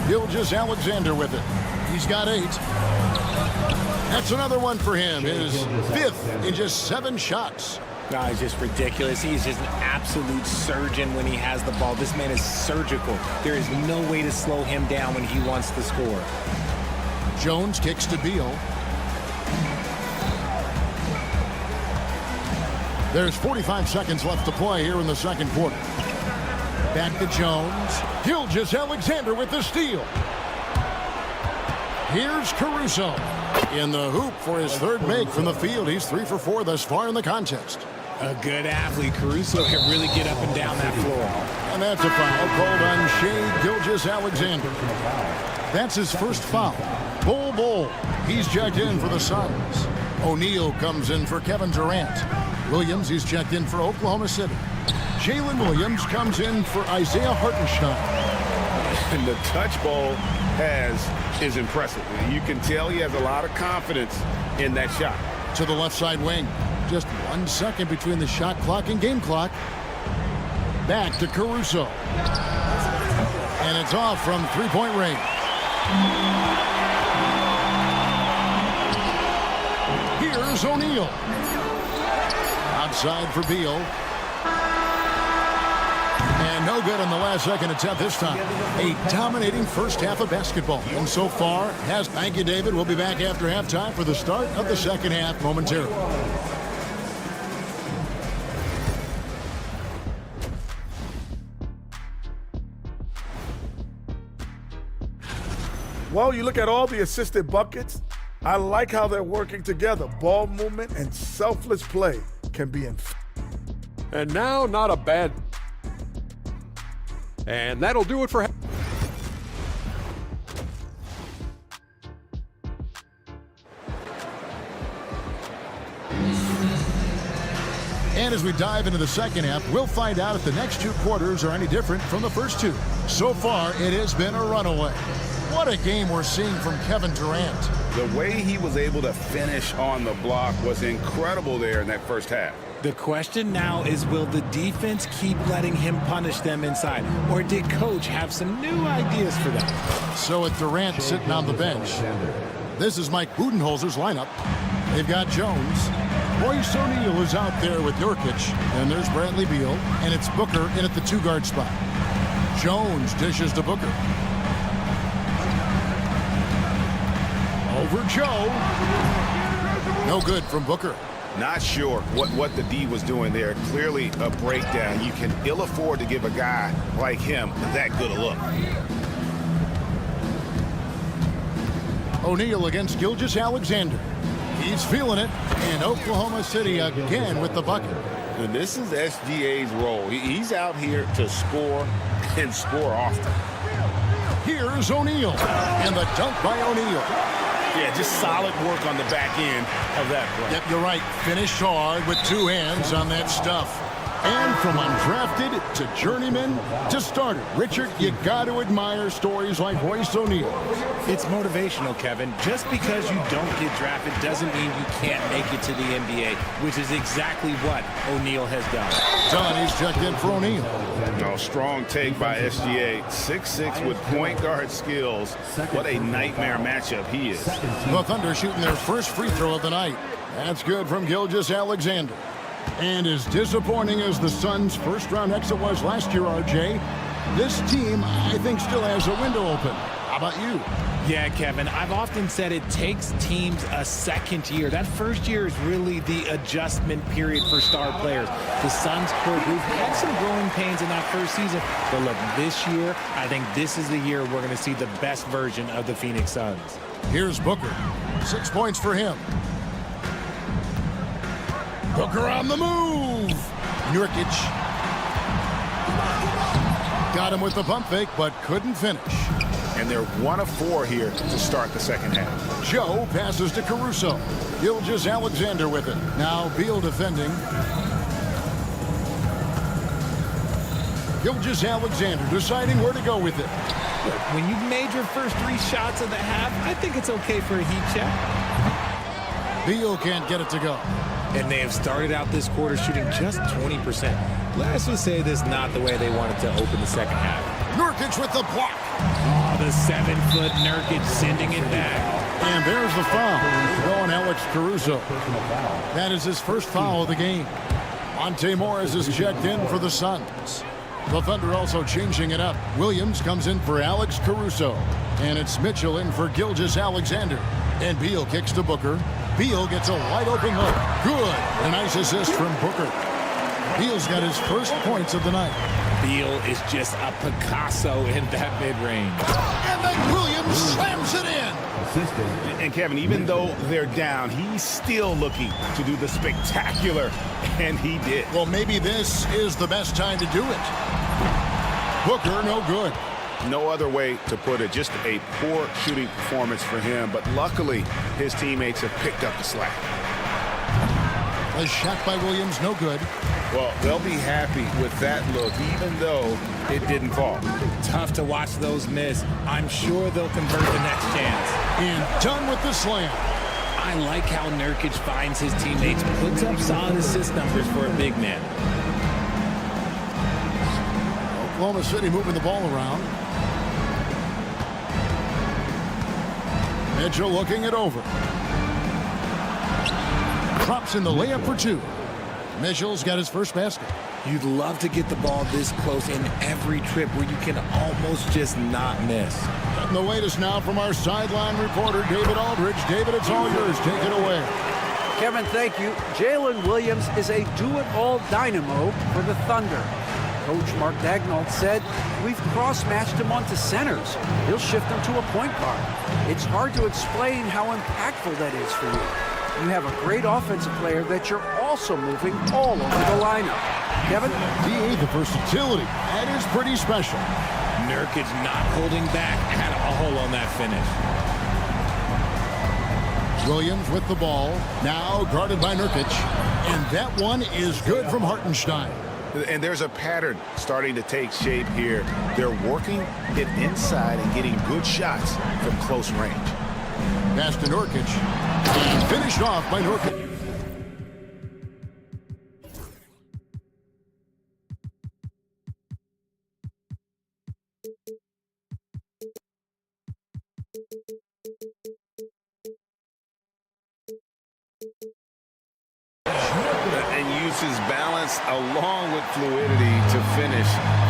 Gilgeous-Alexander with it. He's got 8. That's another one for him. His 5th in just 7 shots. No, it's just ridiculous. He's just an absolute surgeon when he has the ball. This man is surgical. There is no way to slow him down when he wants to score. Jones kicks to Beal. There's 45 seconds left to play here in the second quarter. Back to Jones. Gilgeous-Alexander with the steal. Here's Caruso in the hoop for his 3rd make from the field. He's 3 for 4 thus far in the contest. A good athlete. Caruso can really get up and down that floor. And that's a foul called on Shai Gilgeous-Alexander. That's his first foul. Bol. He's checked in for the Suns. O'Neal comes in for Kevin Durant. Williams, he's checked in for Oklahoma City. Jalen Williams comes in for Isaiah Hartenstein. And the touch ball is impressive. You can tell he has a lot of confidence in that shot. To the left side wing. Just 1 second between the shot clock and game clock. Back to Caruso. And it's off from 3-point range. Here's O'Neal. Outside for Beal. And no good on the last second attempt this time. A dominating first half of basketball. And so far, thank you, David. We'll be back after halftime for the start of the second half momentarily. Well, you look at all the assisted buckets. I like how they're working together. Ball movement and selfless play can be in. And now, not a bad. And that'll do it for. And as we dive into the second half, we'll find out if the next 2 quarters are any different from the first 2. So far, it has been a runaway. What a game we're seeing from Kevin Durant. The way he was able to finish on the block was incredible there in that first half. The question now is, will the defense keep letting him punish them inside? Or did Coach have some new ideas for them? So with Durant sitting on the bench, this is Mike Budenholzer's lineup. They've got Jones. Royce O'Neal is out there with Nurkic. And there's Bradley Beal. And it's Booker in at the 2-guard spot. Jones dishes to Booker. Over Joe. No good from Booker. Not sure what the D was doing there. Clearly a breakdown. You can ill afford to give a guy like him that good a look. O'Neal against Gilgeous-Alexander. He's feeling it. And Oklahoma City again with the bucket. And this is SGA's role. He's out here to score and score often. Here's O'Neal. And the dunk by O'Neal. Yeah, just solid work on the back end of that play. Yep, you're right. Finished hard with 2 hands on that stuff. And from undrafted to journeyman to starter, Richard, you got to admire stories like Royce O'Neal. It's motivational, Kevin. Just because you don't get drafted doesn't mean you can't make it to the NBA, which is exactly what O'Neal has done. He's checked in for O'Neal. No, strong take by SGA. 6'6" with point guard skills. What a nightmare matchup he is. The Thunder shooting their first free throw of the night. That's good from Gilgeous-Alexander. And as disappointing as the Suns' first-round exit was last year, RJ, this team, I think, still has a window open. How about you? Yeah, Kevin, I've often said it takes teams a second year. That first year is really the adjustment period for star players. The Suns' core group had some growing pains in that first season. But look, this year, I think this is the year we're going to see the best version of the Phoenix Suns. Here's Booker. 6 points for him. Booker on the move. Nurkic got him with the pump fake, but couldn't finish. And they're 1 of 4 here to start the second half. Joe passes to Caruso. Gilgeous-Alexander with it. Now Beal defending. Gilgeous-Alexander deciding where to go with it. When you've made your first 3 shots of the half, I think it's okay for a heat check. Beal can't get it to go. And they have started out this quarter shooting just 20%. Let's just say this is not the way they wanted to open the second half. Nurkic with the block. Oh, the 7-foot Nurkic sending it back. And there's the foul. Going Alex Caruso. That is his first foul of the game. Monte Morris is checked in for the Suns. The Thunder also changing it up. Williams comes in for Alex Caruso. And it's Mitchell in for Gilgeous-Alexander. And Beal kicks to Booker. Beal gets a wide open look. Good. A nice assist from Booker. Beal's got his first points of the night. Beal is just a Picasso in that mid-range. And then Williams slams it in. And Kevin, even though they're down, he's still looking to do the spectacular, and he did. Well, maybe this is the best time to do it. Booker, no good. No other way to put it. Just a poor shooting performance for him, but luckily his teammates have picked up the slack. A shot by Williams, no good. Well, they'll be happy with that look, even though it didn't fall. Tough to watch those miss. I'm sure they'll convert the next chance. And done with the slam. I like how Nurkic finds his teammates, puts up solid assist numbers for a big man. Oklahoma City moving the ball around. Mitchell looking it over. Drops in the layup for 2. Mitchell's got his first basket. You'd love to get the ball this close in every trip where you can almost just not miss. And the latest now from our sideline reporter, David Aldridge. David, it's all yours. Take it away. Kevin, thank you. Jalen Williams is a do-it-all dynamo for the Thunder. Coach Mark Daigneault said, we've cross-matched him onto centers. He'll shift him to a point guard. It's hard to explain how impactful that is for you. You have a great offensive player that you're also moving all over the lineup. Kevin? DA, the versatility. That is pretty special. Nurkic not holding back. Had a hole on that finish. Williams with the ball. Now guarded by Nurkic. And that one is good from Hartenstein. And there's a pattern starting to take shape here. They're working it inside and getting good shots from close range. Pass to Nurkic. And finished off by Nurkic. And uses balance along with fluidity to finish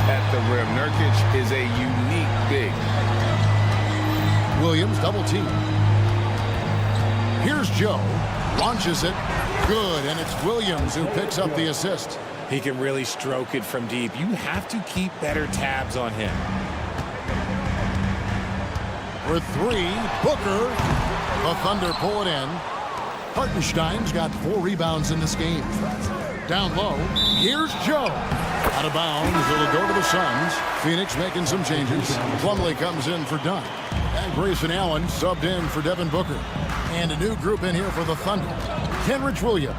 at the rim. Nurkic is a unique big. Williams double team. Here's Joe. Launches it. Good. And it's Williams who picks up the assist. He can really stroke it from deep. You have to keep better tabs on him. For 3, Booker. The Thunder pull it in. Hartenstein's got 4 rebounds in this game. Down low. Here's Joe. Out of bounds. It'll go to the Suns. Phoenix making some changes. Plumlee comes in for Dunn. And Grayson Allen subbed in for Devin Booker. And a new group in here for the Thunder. Kenrich Williams.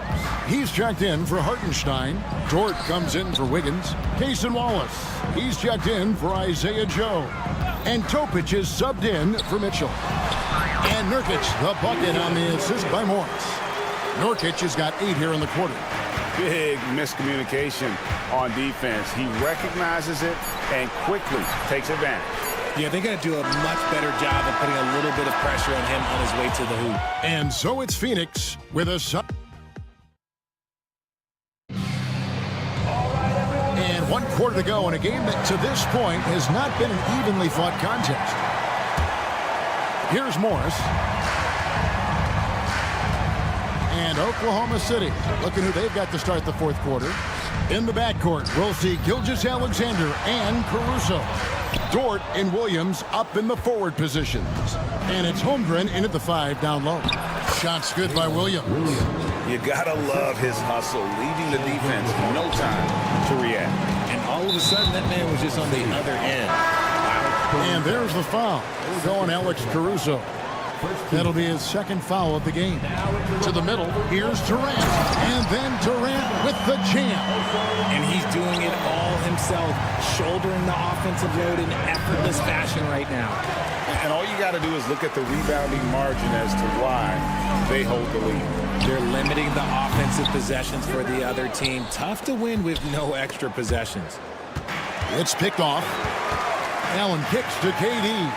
He's checked in for Hartenstein. Dort comes in for Wiggins. Cason Wallace. He's checked in for Isaiah Joe. And Topic is subbed in for Mitchell. And Nurkic, the bucket on the assist by Morris. Nurkic has got 8 here in the quarter. Big miscommunication on defense. He recognizes it and quickly takes advantage. Yeah, they got to do a much better job of putting a little bit of pressure on him on his way to the hoop. And so it's Phoenix with a and 1 quarter to go in a game that to this point has not been an evenly fought contest. Here's Morris. And Oklahoma City looking who they've got to start the 4th quarter. In the backcourt, we'll see Gilgeous-Alexander and Caruso. Dort and Williams up in the forward positions. And it's Holmgren in at the 5 down low. Shot's good by Williams. You gotta love his hustle, leaving the defense no time to react. And all of a sudden, that man was just on the other end. And there's the foul. We're going Alex Caruso. That'll be his second foul of the game. To the middle, here's Durant. And then Durant with the jam. And he's doing it all himself, shouldering the offensive load in effortless fashion right now. And all you got to do is look at the rebounding margin as to why they hold the lead. They're limiting the offensive possessions for the other team. Tough to win with no extra possessions. It's picked off. Allen kicks to KD.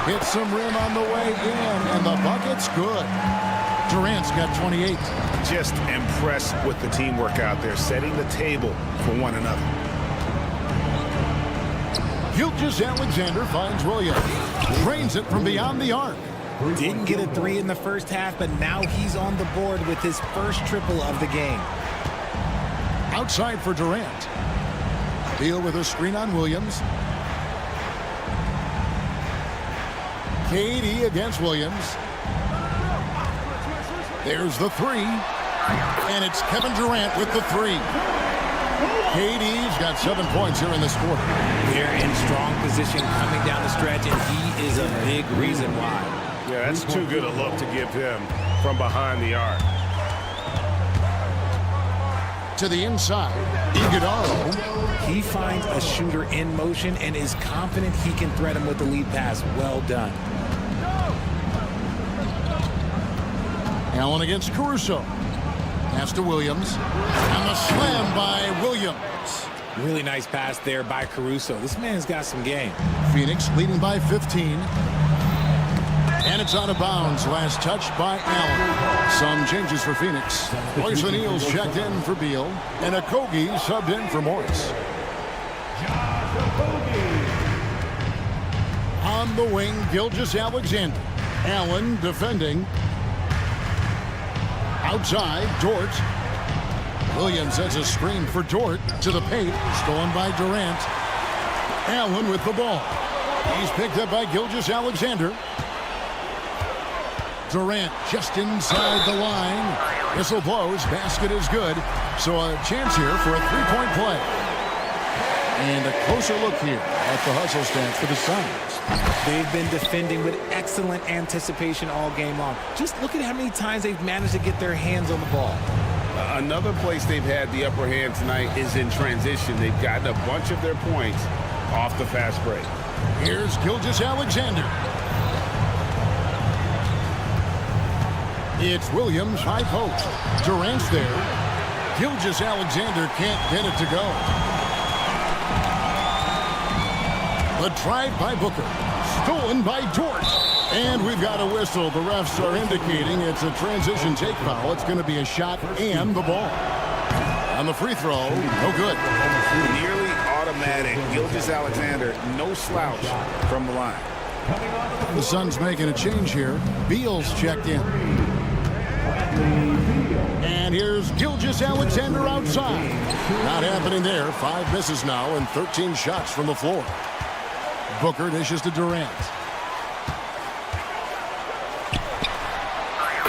Hits some rim on the way in, and the bucket's good. Durant's got 28. Just impressed with the teamwork out there, setting the table for one another. Gilgeous-Alexander finds Williams. Drains it from beyond the arc. Didn't get a three in the first half, but now he's on the board with his first triple of the game. Outside for Durant. Beal with a screen on Williams. KD against Williams. There's the three. And it's Kevin Durant with the three. KD's got 7 points here in this quarter. They're in strong position coming down the stretch, and he is a big reason why. Yeah, that's too good a look to give him from behind the arc. To the inside, Iguodala. He finds a shooter in motion and is confident he can threat him with the lead pass. Well done. Allen against Caruso. Pass to Williams. And the slam by Williams. Really nice pass there by Caruso. This man's got some game. Phoenix leading by 15. And it's out of bounds. Last touch by Allen. Some changes for Phoenix. Royce O'Neal's checked in for Beal. And Okogie subbed in for Morris. On the wing, Gilgeous-Alexander. Allen defending. Outside, Dort. Williams sets a screen for Dort to the paint. Stolen by Durant. Allen with the ball. He's picked up by Gilgeous-Alexander. Durant just inside the line. Whistle blows. Basket is good. So a chance here for a three-point play. And a closer look here at the hustle stats for the Suns. They've been defending with excellent anticipation all game long. Just look at how many times they've managed to get their hands on the ball. Another place they've had the upper hand tonight is in transition. They've gotten a bunch of their points off the fast break. Here's Gilgeous-Alexander. It's Williams, high post. Durant's there. Gilgeous-Alexander can't get it to go. The drive by Booker. Stolen by Dort. And we've got a whistle. The refs are indicating it's a transition take foul. It's going to be a shot and the ball. On the free throw, no good. Nearly automatic. Gilgeous-Alexander, no slouch from the line. The Suns making a change here. Beal's checked in. And here's Gilgeous-Alexander outside. Not happening there. 5 misses now and 13 shots from the floor. Booker dishes to Durant.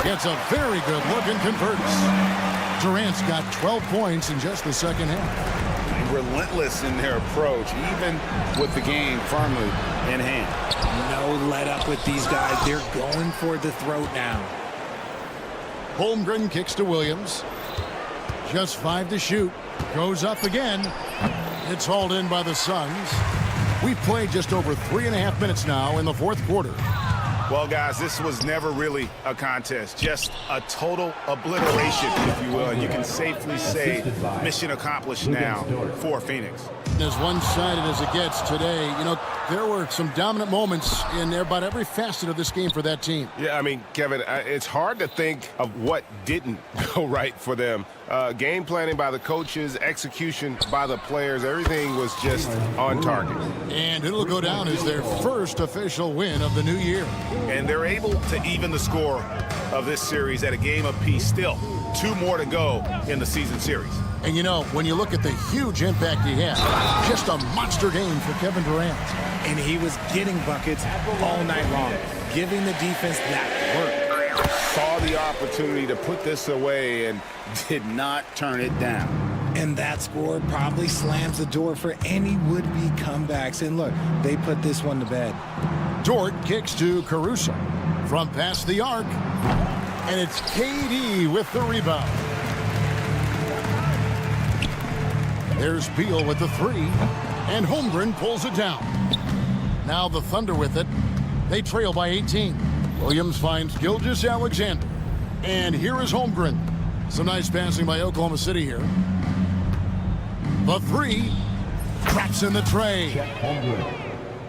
Gets a very good look and converts. Durant's got 12 points in just the second half. Relentless in their approach, even with the game firmly in hand. No let up with these guys. They're going for the throat now. Holmgren kicks to Williams. Just 5 to shoot. Goes up again. It's hauled in by the Suns. We've played just over 3.5 minutes now in the fourth quarter. Well, guys, this was never really a contest. Just a total obliteration, if you will. And you can safely say mission accomplished now for Phoenix. As one-sided as it gets today, you know, there were some dominant moments in about every facet of this game for that team. Yeah, I mean, Kevin, it's hard to think of what didn't go right for them. Game planning by the coaches, execution by the players, everything was just on target. And it'll go down as their first official win of the new year. And they're able to even the score of this series at a game apiece. Still, 2 more to go in the season series. And you know, when you look at the huge impact he had, just a monster game for Kevin Durant. And he was getting buckets all night long, giving the defense that work. saw the opportunity to put this away and did not turn it down. And that score probably slams the door for any would-be comebacks. And look, they put this one to bed. Dort kicks to Caruso from past the arc. And it's KD with the rebound. There's Beal with the three. And Holmgren pulls it down. Now the Thunder with it. They trail by 18. Williams finds Gilgeous-Alexander. And here is Holmgren. Some nice passing by Oklahoma City here. The three. Cracks in the tray. Holmgren.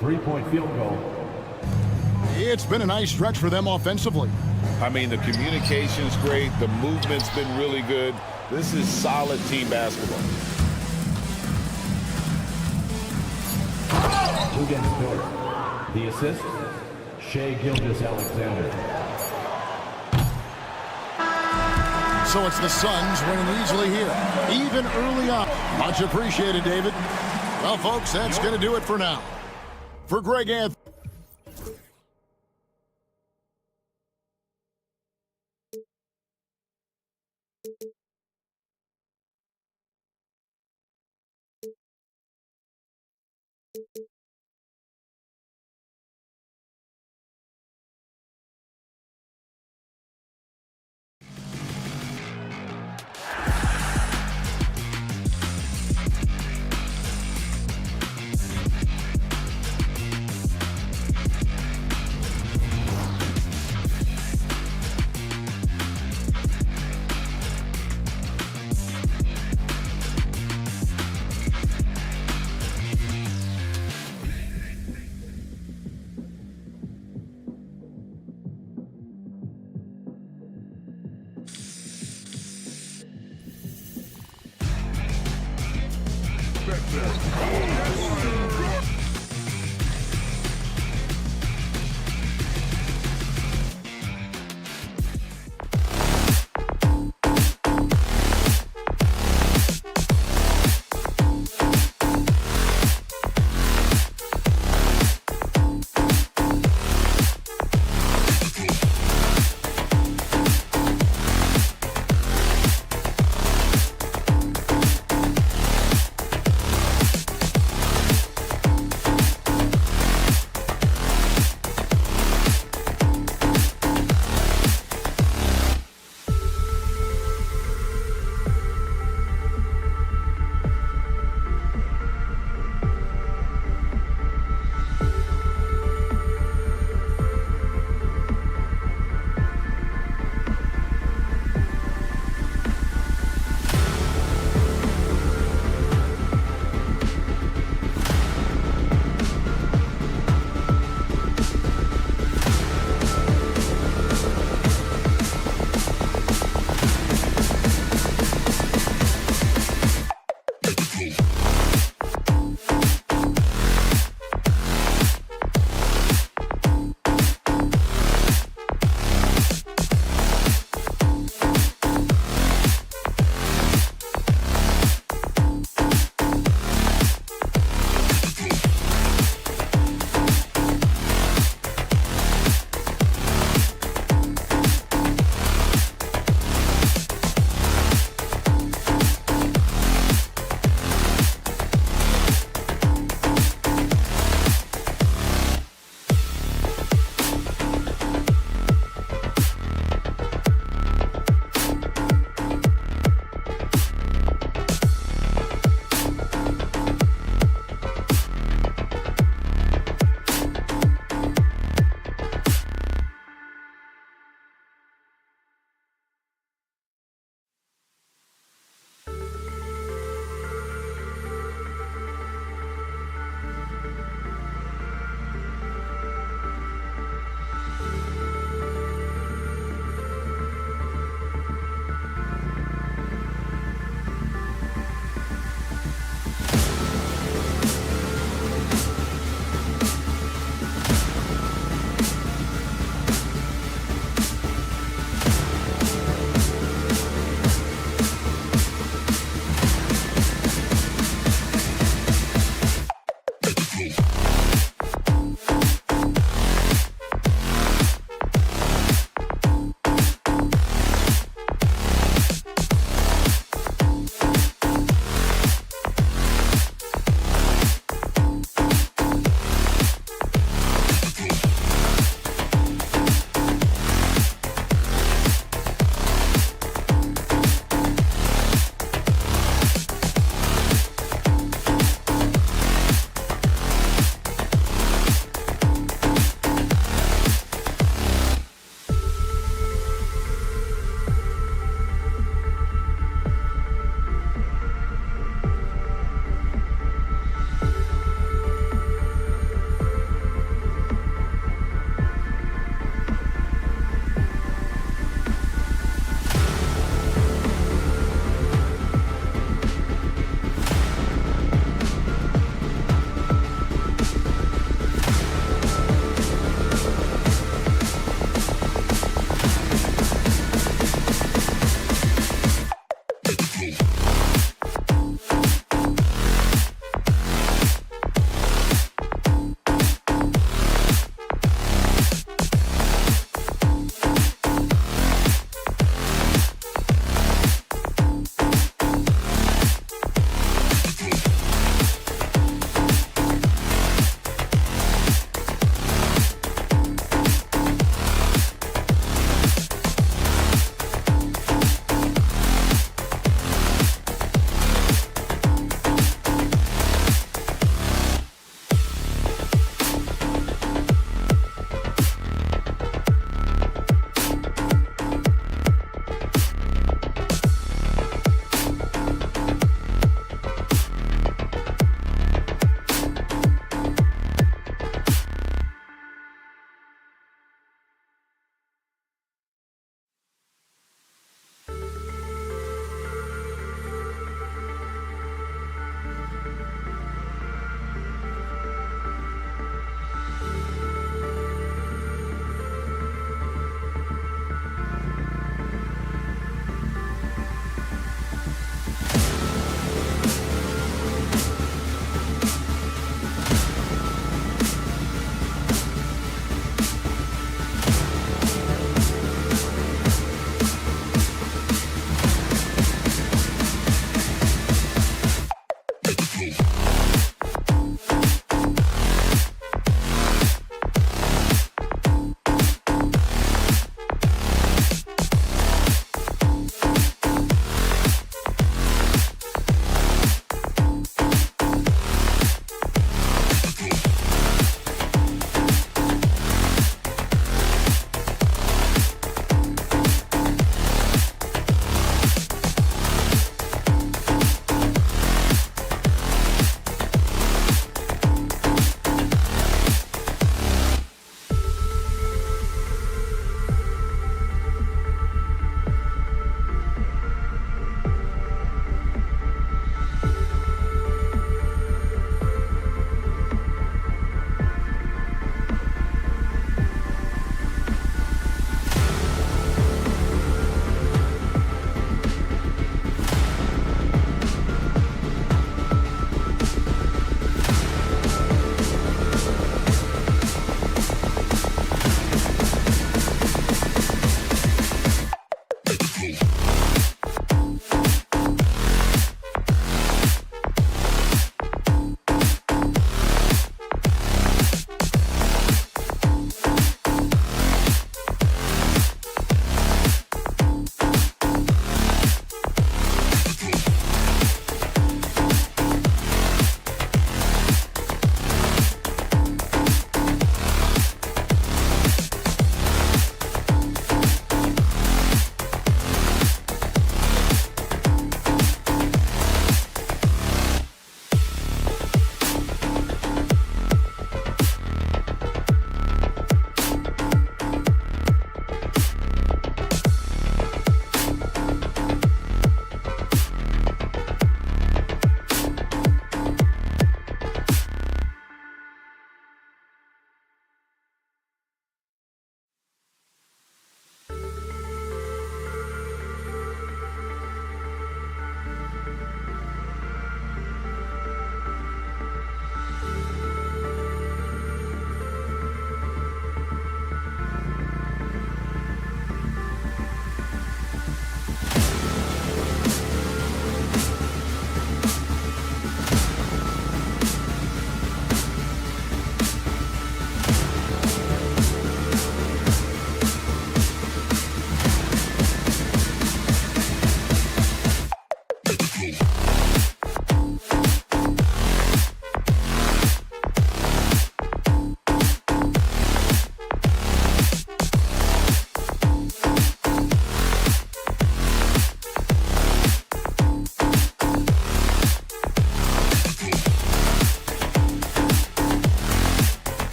3-point field goal. It's been a nice stretch for them offensively. I mean, the communication's great. The movement's been really good. This is solid team basketball. Who gets Dort? The assist, Shai Gilgeous-Alexander. So it's the Suns winning easily here, even early on. Much appreciated, David. Well, folks, that's going to do it for now. For Greg Anthony.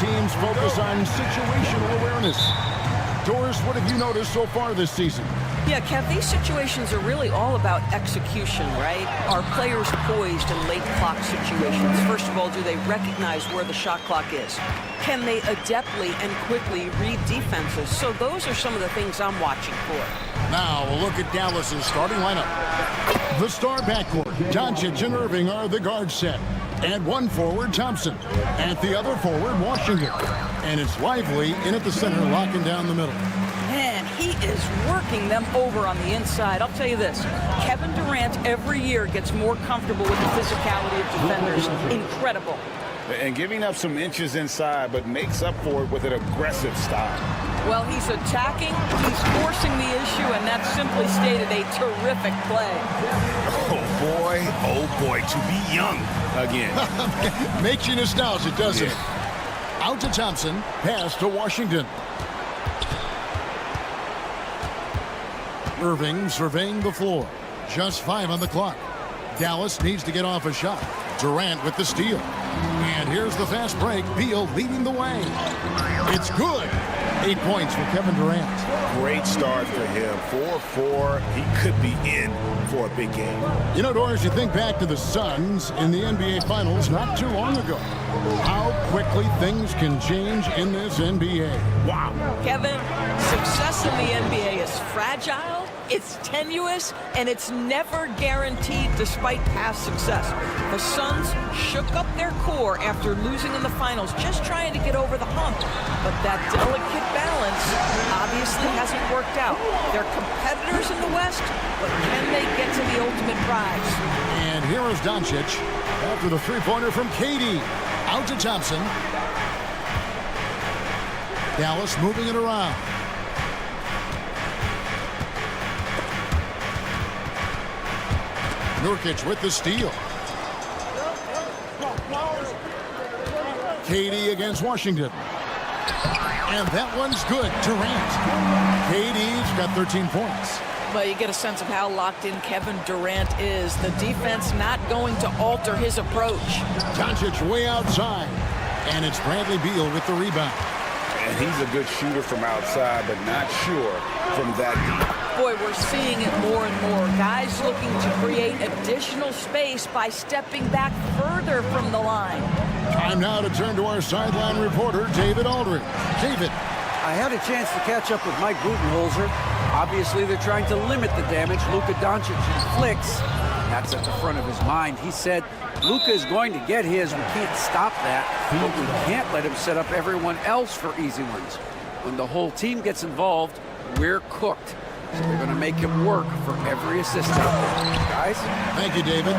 teams focus on situational awareness. Doris, what have you noticed so far this season? Yeah, Kev, these situations are really all about execution, right? Are players poised in late clock situations? First of all, do they recognize where the shot clock is? Can they adeptly and quickly read defenses? So those are some of the things I'm watching for. Now we'll look at Dallas's starting lineup. The star backcourt, Doncic and Irving are the guard set. And one forward, Thompson. At the other forward, Washington. And it's Lively in at the center, locking down the middle. Man, he is working them over on the inside. I'll tell you this, Kevin Durant every year gets more comfortable with the physicality of defenders. Incredible. And giving up some inches inside, but makes up for it with an aggressive style. Well, he's attacking, he's forcing the issue, and that's simply stated a terrific play. Oh boy, to be young again. Makes you nostalgic, doesn't it? Out to Thompson, pass to Washington. Irving surveying the floor. Just 5 on the clock. Dallas needs to get off a shot. Durant with the steal. And here's the fast break. Beal leading the way. It's good. 8 points for Kevin Durant. Great start for him. 4-4. He could be in for a big game. You know, Doris, you think back to the Suns in the NBA Finals not too long ago. How quickly things can change in this NBA. Wow. Kevin, success in the NBA is fragile, it's tenuous, and it's never guaranteed despite past success. The Suns shook up their core after losing in the finals, just trying to get over the hump. But that delicate balance obviously hasn't worked out. They're competitors in the West, but can they get to the ultimate prize? And here is Doncic after the three-pointer from KD. Out to Thompson. Dallas moving it around. Nurkic with the steal. KD against Washington. And that one's good. Durant. KD's got 13 points. Well, you get a sense of how locked in Kevin Durant is. The defense not going to alter his approach. Doncic way outside. And it's Bradley Beal with the rebound. And he's a good shooter from outside, but not sure from that deep. Boy, we're seeing it more and more. Guys looking to create additional space by stepping back further from the line. Time now to turn to our sideline reporter, David Aldridge. David. I had a chance to catch up with Mike Budenholzer. Obviously, they're trying to limit the damage Luka Doncic inflicts. That's at the front of his mind. He said, Luka is going to get his. We can't stop that, but we can't let him set up everyone else for easy ones. When the whole team gets involved, we're cooked. So they're going to make him work for every assist out there. Guys? Thank you, David.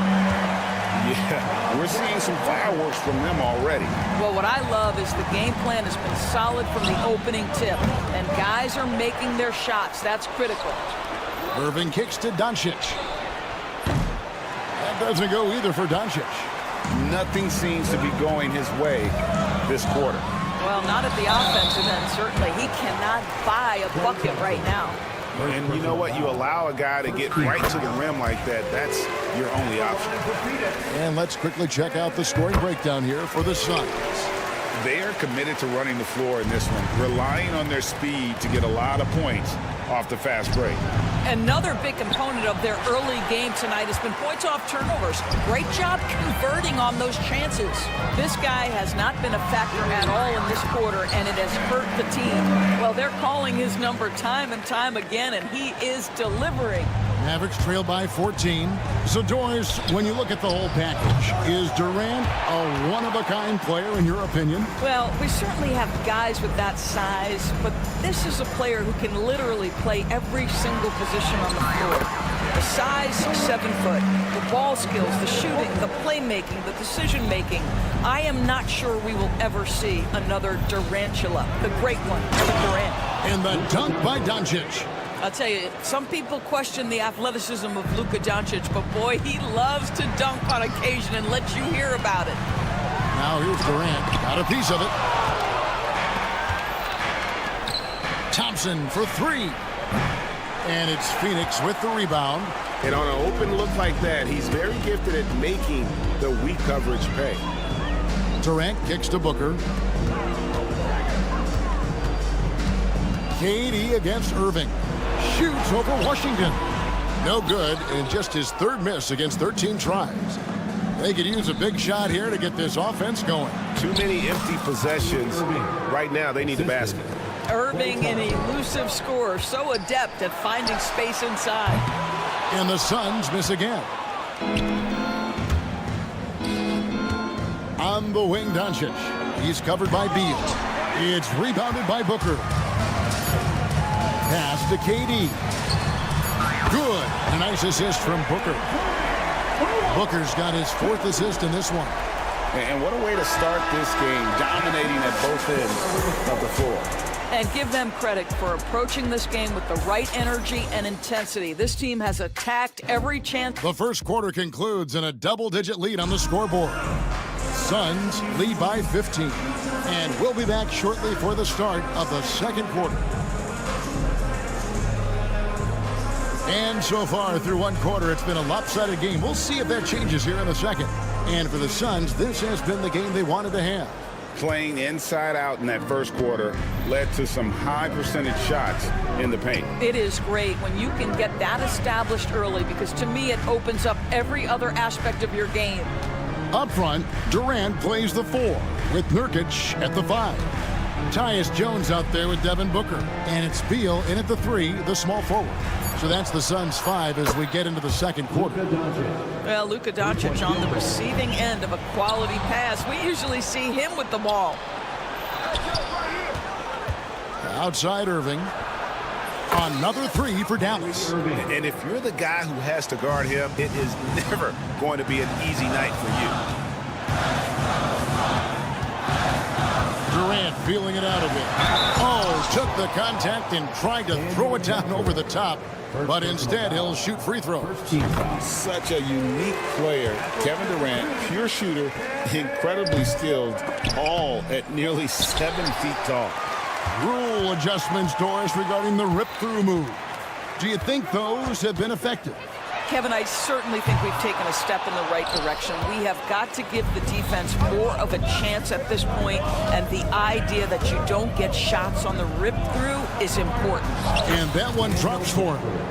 Yeah, we're seeing some fireworks from them already. Well, what I love is the game plan has been solid from the opening tip, and guys are making their shots. That's critical. Irving kicks to Doncic. That doesn't go either for Doncic. Nothing seems to be going his way this quarter. Well, not at the offensive end, certainly. He cannot buy a bucket right now. And you know what? You allow a guy to get right to the rim like that, that's your only option. And let's quickly check out the scoring breakdown here for the Suns. They are committed to running the floor in this one, relying on their speed to get a lot of points off the fast break. Another big component of their early game tonight has been points off turnovers. Great job converting on those chances. This guy has not been a factor at all in this quarter, and it has hurt the team. Well, they're calling his number time and time again, and he is delivering. Mavericks trail by 14. So, Doris, when you look at the whole package, is Durant a one-of-a-kind player in your opinion? Well, we certainly have guys with that size, but this is a player who can literally play every single position on the floor. The size, 7 foot. The ball skills, the shooting, the playmaking, the decision-making. I am not sure we will ever see another Durantula, the great one, Kevin Durant. And the dunk by Doncic. I'll tell you, some people question the athleticism of Luka Doncic, but boy, he loves to dunk on occasion and let you hear about it. Now here's Durant, got a piece of it. Thompson for 3. And it's Phoenix with the rebound. And on an open look like that, he's very gifted at making the weak coverage pay. Durant kicks to Booker. KD against Irving. Shoots over Washington. No good, and just his third miss against 13 tries. They could use a big shot here to get this offense going. Too many empty possessions. Right now, they need a basket. Irving, an elusive scorer, so adept at finding space inside. And the Suns miss again. On the wing, Doncic. He's covered by Beal. It's rebounded by Booker. Pass to KD. Good. A nice assist from Booker. Booker's got his 4th assist in this one. And what a way to start this game, dominating at both ends of the floor. And give them credit for approaching this game with the right energy and intensity. This team has attacked every chance. The first quarter concludes in a double-digit lead on the scoreboard. Suns lead by 15. And we'll be back shortly for the start of the second quarter. And so far through one quarter, it's been a lopsided game. We'll see if that changes here in the second. And for the Suns, this has been the game they wanted to have. Playing inside out in that first quarter led to some high percentage shots in the paint. It is great when you can get that established early, because to me it opens up every other aspect of your game. Up front, Durant plays the 4 with Nurkic at the 5. Tyus Jones out there with Devin Booker. And it's Beal in at the 3, the small forward. So that's the Suns' 5 as we get into the second quarter. Well, Luka Doncic on the receiving end of a quality pass. We usually see him with the ball. Outside Irving. Another 3 for Dallas. And if you're the guy who has to guard him, it is never going to be an easy night for you. Durant feeling it out of it. Oh, took the contact and tried to throw it down over the top. But instead, he'll shoot free throws. Such a unique player. Kevin Durant, pure shooter, incredibly skilled, all at nearly 7 feet tall. Rule adjustments, Doris, regarding the rip-through move. Do you think those have been effective? Kevin, I certainly think we've taken a step in the right direction. We have got to give the defense more of a chance at this point, and the idea that you don't get shots on the rip-through is important. And that one drops for him.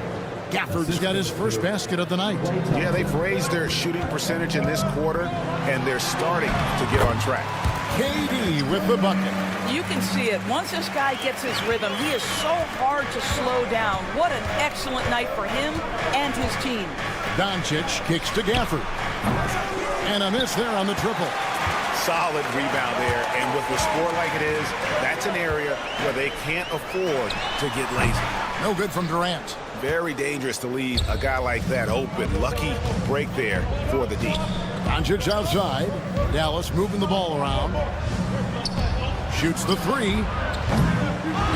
Gafford's got his first basket of the night. Yeah, they've raised their shooting percentage in this quarter, and they're starting to get on track. KD with the bucket. You can see it. Once this guy gets his rhythm, he is so hard to slow down. What an excellent night for him and his team. Doncic kicks to Gafford. And a miss there on the triple. Solid rebound there, and with the score like it is, that's an area where they can't afford to get lazy. No good from Durant. Very dangerous to leave a guy like that open. Lucky break there for the D. Doncic outside. Dallas moving the ball around. Shoots the 3.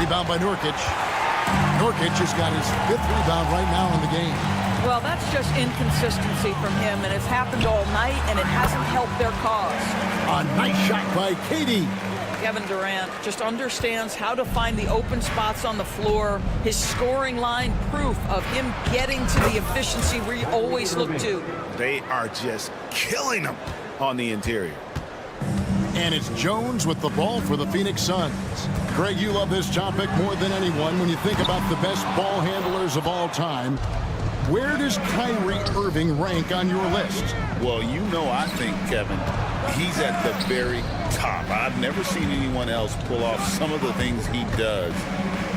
Rebound by Nurkic. Nurkic has got his 5th rebound right now in the game. Well, that's just inconsistency from him, and it's happened all night, and it hasn't helped their cause. A nice shot by KD. Kevin Durant just understands how to find the open spots on the floor. His scoring line, proof of him getting to the efficiency we always look to. They are just killing them on the interior. And it's Jones with the ball for the Phoenix Suns. Greg, you love this topic more than anyone when you think about the best ball handlers of all time. Where does Kyrie Irving rank on your list? Well, you know, I think, Kevin, he's at the very top. I've never seen anyone else pull off some of the things he does.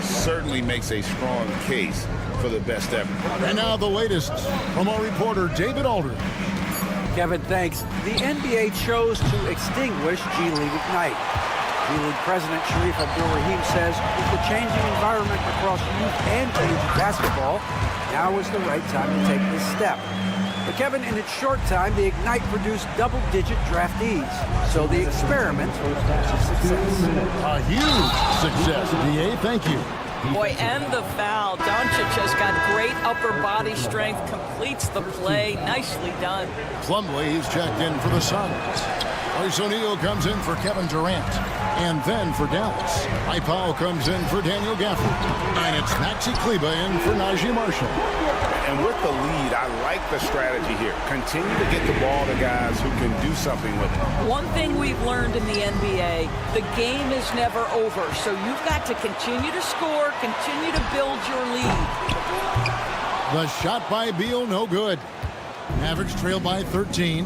Certainly makes a strong case for the best ever. And now the latest from our reporter, David Aldridge. Kevin, thanks. The NBA chose to extinguish G League Ignite. G League President Sharif Abdul-Rahim says with the changing environment across youth and collegiate basketball, now is the right time to take this step. But Kevin, in its short time, the Ignite produced double-digit draftees. So the experiment was a success. A huge success, DA. Thank you. Boy, and the foul. Doncic has got great upper body strength, completes the play. Nicely done. Plumlee is checked in for the Suns. Royce O'Neal comes in for Kevin Durant. And then for Dallas, Mike Powell comes in for Daniel Gafford. And it's Maxi Kleber in for Najee Marshall. And with the lead, I like the strategy here. Continue to get the ball to guys who can do something with it. One thing we've learned in the NBA, the game is never over. So you've got to continue to score, continue to build your lead. The shot by Beal, no good. Mavericks trail by 13.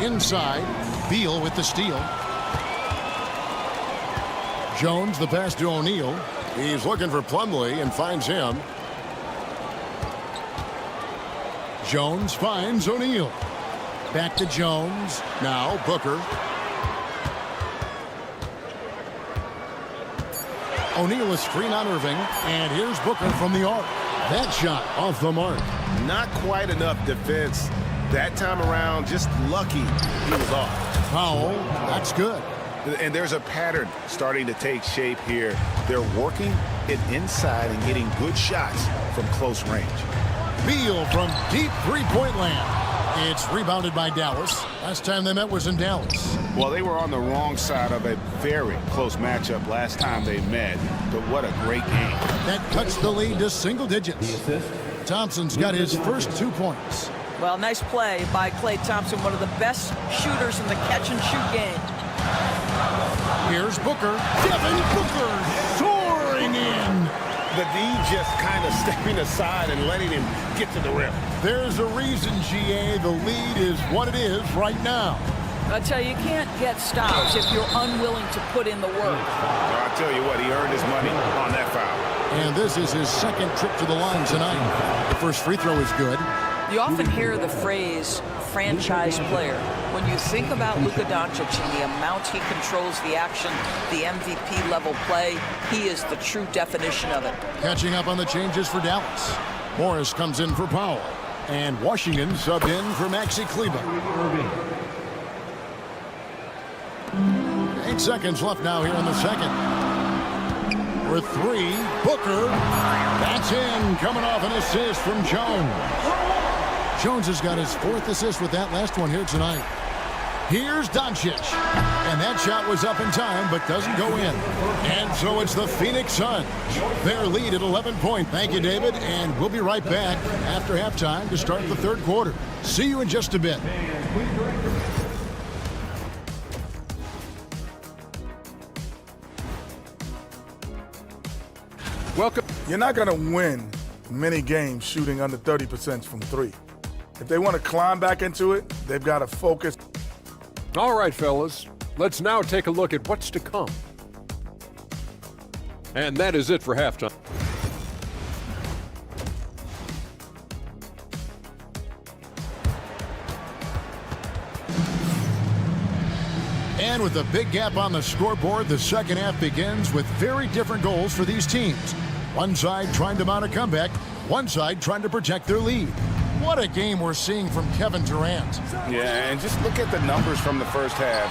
Inside, Beal with the steal. Jones, the pass to O'Neal. He's looking for Plumlee and finds him. Jones finds O'Neal. Back to Jones. Now Booker. O'Neal a screen on Irving. And here's Booker from the arc. That shot off the mark. Not quite enough defense that time around. Just lucky he was off. Foul. That's good. And there's a pattern starting to take shape here. They're working it inside and getting good shots from close range. Beal from deep three-point land. It's rebounded by Dallas. Last time they met was in Dallas. Well, they were on the wrong side of a very close matchup last time they met, but what a great game. That cuts the lead to single digits. Thompson's got his first 2 points. Well, nice play by Klay Thompson, one of the best shooters in the catch-and-shoot game. Here's Booker. Devin Booker soaring in. The D just kind of stepping aside and letting him get to the rim. There's a reason, GA, the lead is what it is right now. I tell you, you can't get stops if you're unwilling to put in the work. I tell you what, he earned his money on that foul. And this is his second trip to the line tonight. The first free throw is good. You often hear the phrase franchise player. When you think about Luka Doncic and the amount he controls the action, the MVP level play, he is the true definition of it. Catching up on the changes for Dallas. Morris comes in for Powell. And Washington subbed in for Maxi Kleber. 8 seconds left now here in the second. For 3, Booker. That's in, coming off an assist from Jones. Jones has got his 4th assist with that last one here tonight. Here's Doncic. And that shot was up in time, but doesn't go in. And so it's the Phoenix Suns. Their lead at 11 points. Thank you, David. And we'll be right back after halftime to start the third quarter. See you in just a bit. Welcome. You're not going to win many games shooting under 30% from 3. If they want to climb back into it, they've got to focus. All right, fellas. Let's now take a look at what's to come. And that is it for halftime. And with a big gap on the scoreboard, the second half begins with very different goals for these teams. One side trying to mount a comeback, one side trying to protect their lead. What a game we're seeing from Kevin Durant. Yeah, and just look at the numbers from the first half.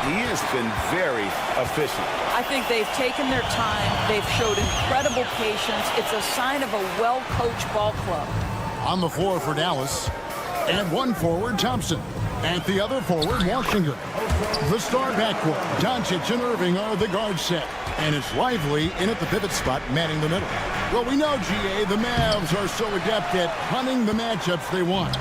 He has been very efficient. I think they've taken their time. They've showed incredible patience. It's a sign of a well-coached ball club. On the floor for Dallas. And one forward, Thompson. And the other forward, Washington. The star backcourt, Doncic and Irving are the guard set. And it's Lively in at the pivot spot, manning the middle. Well, we know, GA, the Mavs are so adept at hunting the matchups they want.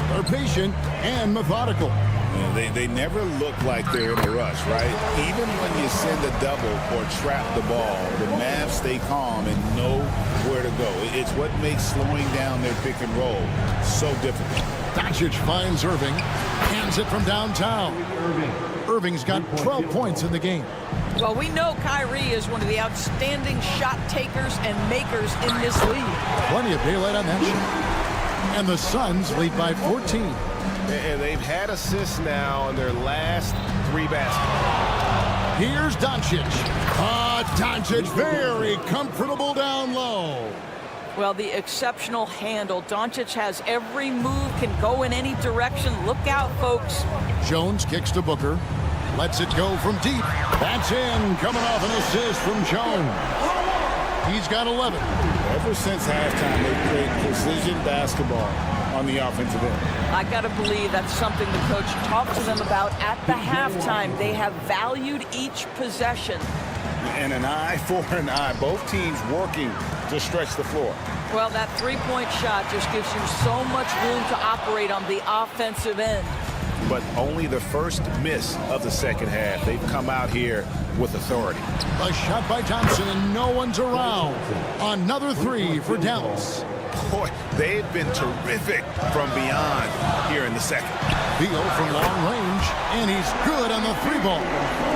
They're patient and methodical. Yeah, they never look like they're in a rush, right? Even when you send a double or trap the ball, the Mavs stay calm and know where to go. It's what makes slowing down their pick and roll so difficult. Doncic finds Irving, hands it from downtown. Irving's got 12 points in the game. Well, we know Kyrie is one of the outstanding shot takers and makers in this league. Plenty of daylight on that shot. And the Suns lead by 14. And they've had assists now in their last 3 baskets. Here's Doncic. Doncic very comfortable down low. Well, the exceptional handle. Doncic has every move, can go in any direction. Look out, folks. Jones kicks to Booker. Lets it go from deep. That's in. Coming off an assist from Jones. He's got 11. Ever since halftime, they've played precision basketball on the offensive end. I got to believe that's something the coach talked to them about at the halftime. They have valued each possession. And an eye for an eye. Both teams working to stretch the floor. Well, that three-point shot just gives you so much room to operate on the offensive end. But only the first miss of the second half. They've come out here with authority. A shot by Thompson, and no one's around. Another three for Dallas. Boy, they've been terrific from beyond here in the second. Beal from long range, and he's good on the three ball.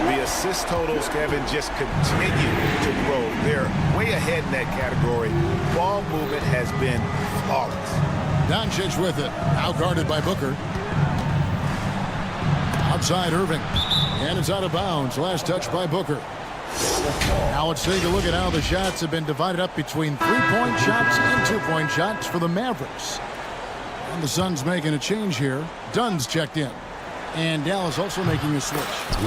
The assist totals, Kevin, just continue to grow. They're way ahead in that category. Ball movement has been flawless. Doncic with it, out guarded by Booker. Outside Irving, and it's out of bounds. Last touch by Booker. Now let's take a look at how the shots have been divided up between three-point shots and two-point shots for the Mavericks. And the Suns making a change here. Dunn's checked in. And Dallas also making a switch.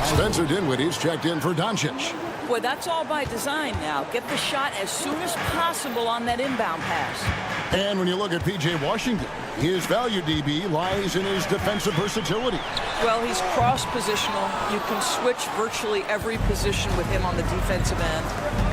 Spencer Dinwiddie's checked in for Doncic. Boy, that's all by design now. Get the shot as soon as possible on that inbound pass. And when you look at P.J. Washington, his value, DB, lies in his defensive versatility. Well, he's cross-positional. You can switch virtually every position with him on the defensive end.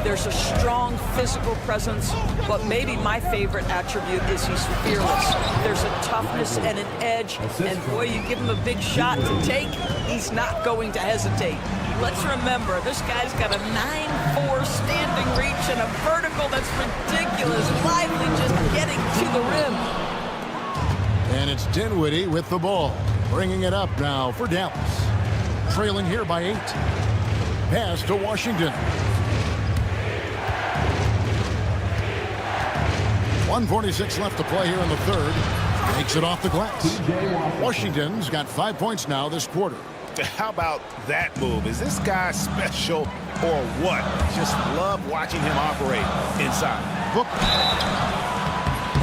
There's a strong physical presence, but maybe my favorite attribute is he's fearless. There's a toughness and an edge, and boy, you give him a big shot to take, he's not going to hesitate. Let's remember, this guy's got a 9'4" standing reach and a vertical that's ridiculous, lively, just getting to the rim. And it's Dinwiddie with the ball, bringing it up now for Dallas. Trailing here by 8. Pass to Washington. 1:46 left to play here in the third. Makes it off the glass. Washington's got 5 points now this quarter. How about that move? Is this guy special or what? Just love watching him operate inside. Book.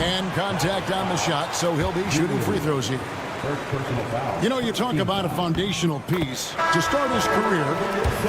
And contact on the shot, so he'll be shooting free throws here. You know, you talk about a foundational piece. To start his career,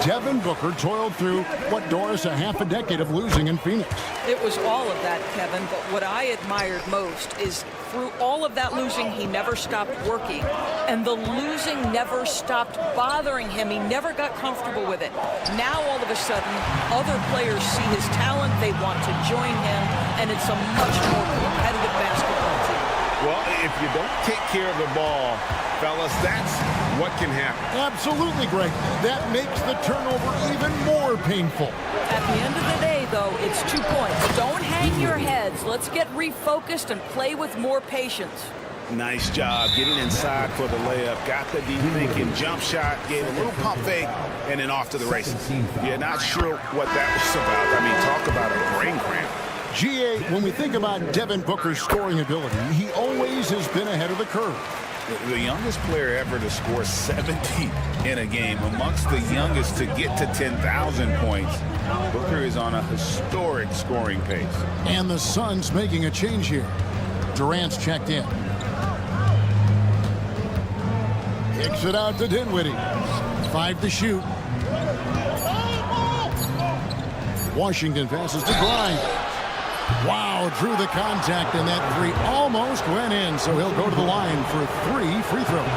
Devin Booker toiled through what, Doris, a half a decade of losing in Phoenix. It was all of that, Kevin, but what I admired most is through all of that losing, he never stopped working. And the losing never stopped bothering him. He never got comfortable with it. Now, all of a sudden, other players see his talent, they want to join him, and it's a much more competitive basketball team. Well, if you don't take care of the ball, fellas, that's what can happen. Absolutely, Greg. That makes the turnover even more painful. At the end of the day, though, it's 2 points. Don't hang your heads. Let's get refocused and play with more patience. Nice job getting inside for the layup. Got the deep thinking jump shot, gave a little pump fake, and then off to the races. Yeah, not sure what that was about. I mean, talk about a brain cramp. GA, when we think about Devin Booker's scoring ability, he always has been ahead of the curve. The youngest player ever to score 70 in a game, amongst the youngest to get to 10,000 points. Booker is on a historic scoring pace. And the Suns making a change here. Durant's checked in. Kicks it out to Dinwiddie. 5 to shoot. Washington passes to Grimes. Wow, drew the contact, and that three almost went in, so he'll go to the line for 3 free throws.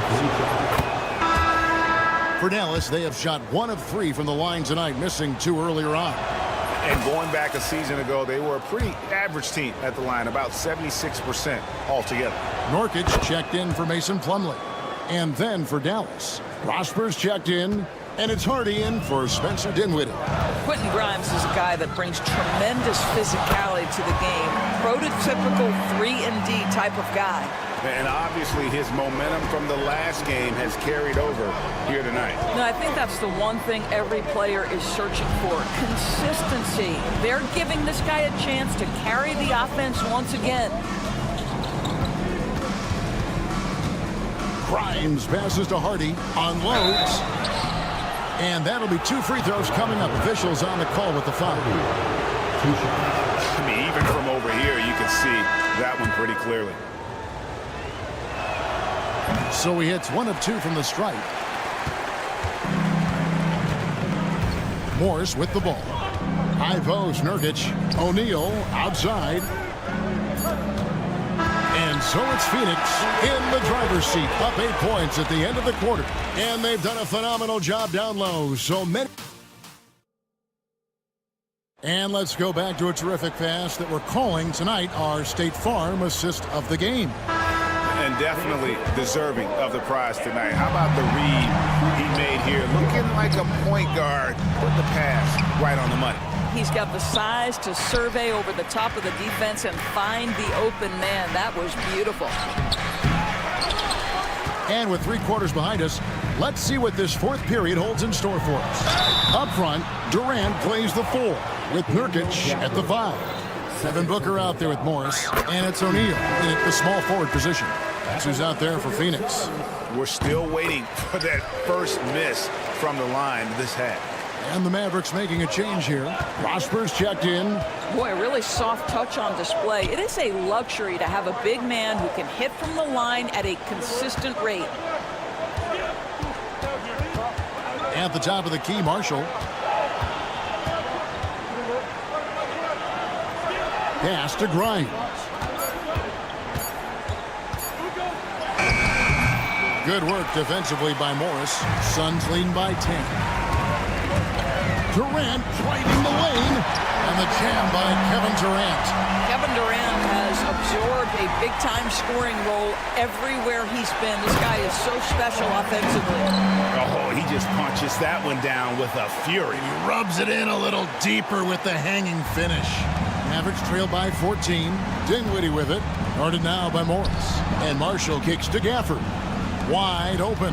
For Dallas, they have shot 1 of 3 from the line tonight, missing 2 earlier on. And going back a season ago, they were a pretty average team at the line, about 76% altogether. Nurkic checked in for Mason Plumlee. And then for Dallas, Prosper's checked in, and it's Hardy in for Spencer Dinwiddie. Quentin Grimes is a guy that brings tremendous physicality to the game. Prototypical 3-and-D type of guy. And obviously his momentum from the last game has carried over here tonight. No, I think that's the one thing every player is searching for. Consistency. They're giving this guy a chance to carry the offense once again. Grimes passes to Hardy, unloads. And that'll be 2 free throws coming up. Officials on the call with the foul. I mean, even from over here, you can see that one pretty clearly. So he hits 1 of 2 from the stripe. Morris with the ball. High post, Nurkic. O'Neal outside. And so it's Phoenix in the driver's seat, up 8 points at the end of the quarter. And they've done a phenomenal job down low. So many And let's go back to a terrific pass that we're calling tonight our State Farm assist of the game. And definitely deserving of the prize tonight. How about the read he made here? Looking like a point guard. Put the pass right on the money. He's got the size to survey over the top of the defense and find the open man. That was beautiful. And with 3 quarters behind us, let's see what this fourth period holds in store for us. Up front, Durant plays the 4 with Nurkic at the 5. Devin Booker out there with Morris, and it's O'Neal in the small forward position. That's who's out there for Phoenix. We're still waiting for that first miss from the line this half. And the Mavericks making a change here. Prosper's checked in. Boy, a really soft touch on display. It is a luxury to have a big man who can hit from the line at a consistent rate. At the top of the key, Marshall. Pass to Grimes. Good work defensively by Morris. Suns leading by 10. Durant driving the lane, and the jam by Kevin Durant. Kevin Durant has absorbed a big-time scoring role everywhere he's been. This guy is so special offensively. Oh, he just punches that one down with a fury. He rubs it in a little deeper with the hanging finish. Mavericks trail by 14. Dinwiddie with it. Guarded now by Morris. And Marshall kicks to Gafford. Wide open.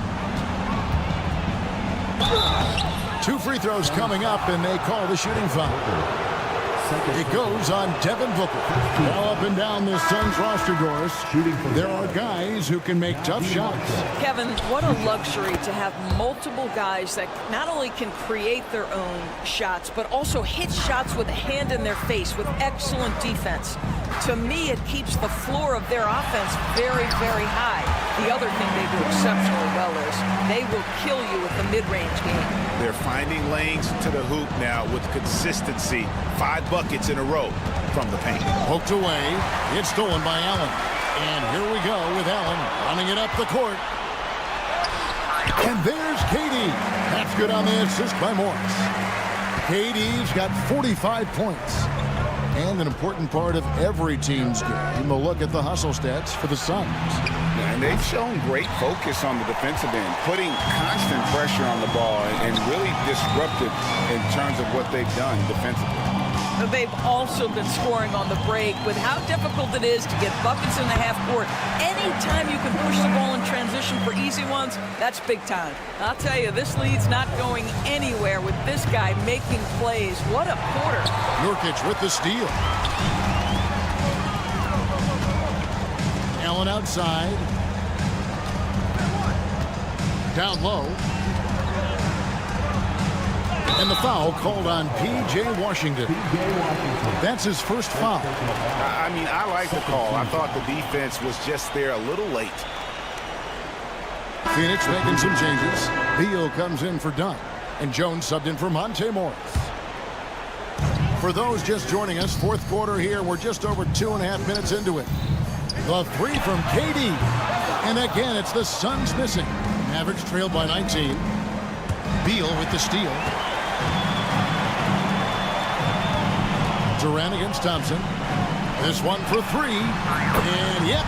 2 free throws coming up, and they call the shooting foul. It goes on Devin Booker. Well, up and down this Suns roster, Doris, there are guys who can make tough shots. Kevin, what a luxury to have multiple guys that not only can create their own shots, but also hit shots with a hand in their face with excellent defense. To me, it keeps the floor of their offense very, very high. The other thing they do exceptionally well is they will kill you with the mid-range game. They're finding lanes to the hoop now with consistency. 5 buckets in a row from the paint. Poked away. It's stolen by Allen. And here we go with Allen running it up the court. And there's KD. That's good on the assist by Morris. KD's got 45 points. And an important part of every team's game, a look at the hustle stats for the Suns. And they've shown great focus on the defensive end, putting constant pressure on the ball and really disruptive in terms of what they've done defensively. They've also been scoring on the break with how difficult it is to get buckets in the half court. Anytime you can push the ball in transition for easy ones, that's big time. I'll tell you, this lead's not going anywhere with this guy making plays. What a quarter. Nurkic with the steal. Allen outside. Down low. And the foul called on P.J. Washington. That's his first foul. I mean, I like the call. I thought the defense was just there a little late. Phoenix making some changes. Beal comes in for Dunn. And Jones subbed in for Monte Morris. For those just joining us, fourth quarter here. We're just over 2.5 minutes into it. The 3 from KD. And again, it's the Suns missing. Mavericks trailed by 19. Beal with the steal. Durant against Thompson. This one for 3. And yep,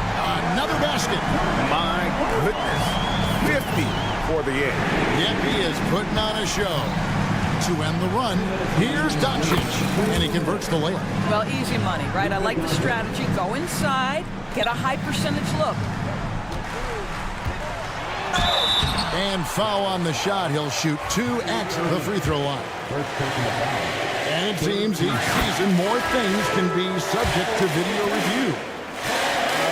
another basket. My goodness. 50 for the end. Yep, he is putting on a show. To end the run, here's Doncic. And he converts the layup. Well, easy money, right? I like the strategy. Go inside, get a high percentage look. And foul on the shot. He'll shoot 2 at the free throw line. And it seems each season more things can be subject to video review.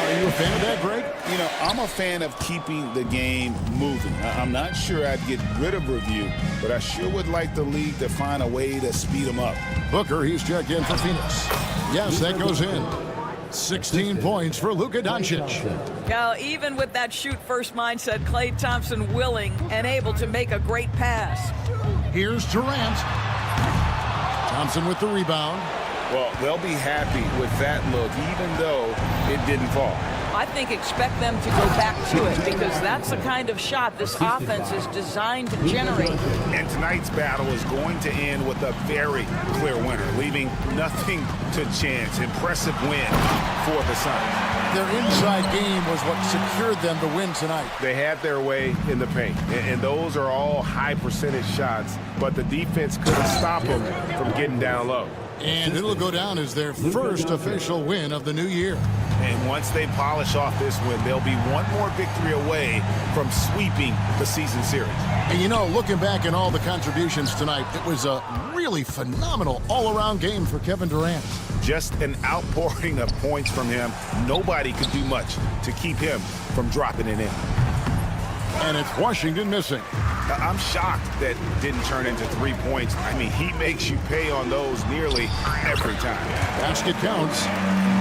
Are you a fan of that, Greg? You know, I'm a fan of keeping the game moving. I'm not sure I'd get rid of review, but I sure would like the league to find a way to speed them up. Booker, he's checked in for Phoenix. Yes, that goes in. 16 points for Luka Doncic. Now, even with that shoot-first mindset, Klay Thompson willing and able to make a great pass. Here's Durant. Thompson with the rebound. Well, they'll be happy with that look, even though it didn't fall. I think expect them to go back to it because that's the kind of shot this offense is designed to generate. And tonight's battle is going to end with a very clear winner, leaving nothing to chance. Impressive win for the Suns. Their inside game was what secured them the win tonight. They had their way in the paint, and those are all high percentage shots, but the defense couldn't stop them from getting down low. And it'll go down as their first official win of the new year. And once they polish off this win, they'll be one more victory away from sweeping the season series. And you know, looking back at all the contributions tonight, it was a really phenomenal all-around game for Kevin Durant. Just an outpouring of points from him. Nobody could do much to keep him from dropping it in. And it's Washington missing. I'm shocked that didn't turn into 3 points. I mean, he makes you pay on those nearly every time. Basket counts.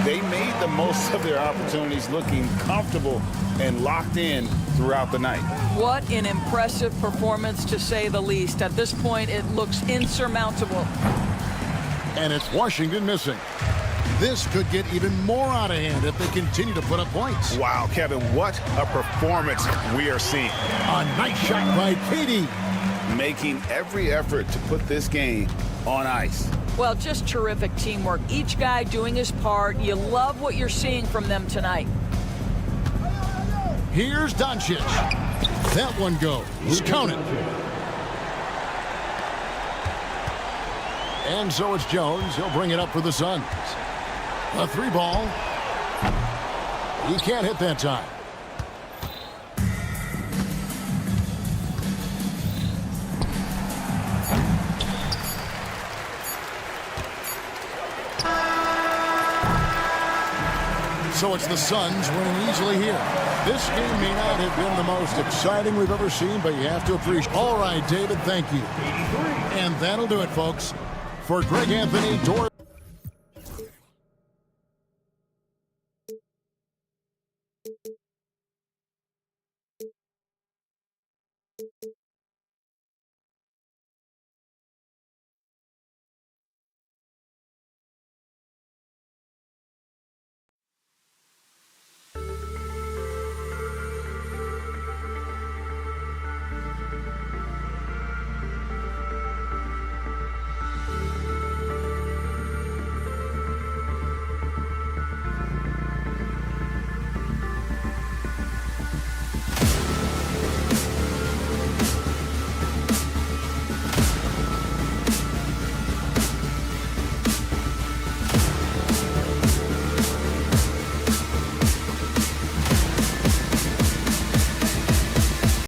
They made the most of their opportunities, looking comfortable and locked in throughout the night. What an impressive performance, to say the least. At this point, it looks insurmountable. And it's Washington missing. This could get even more out of hand if they continue to put up points. Wow, Kevin, what a performance we are seeing. A nice shot by Katie. Making every effort to put this game on ice. Well, just terrific teamwork. Each guy doing his part. You love what you're seeing from them tonight. Here's Doncic. That one goes. Count it. And so it's Jones. He'll bring it up for the Suns. A 3-ball. He can't hit that time. So it's the Suns winning easily here. This game may not have been the most exciting we've ever seen, but you have to appreciate. All right, David, thank you. And that'll do it, folks. For Greg Anthony, Doris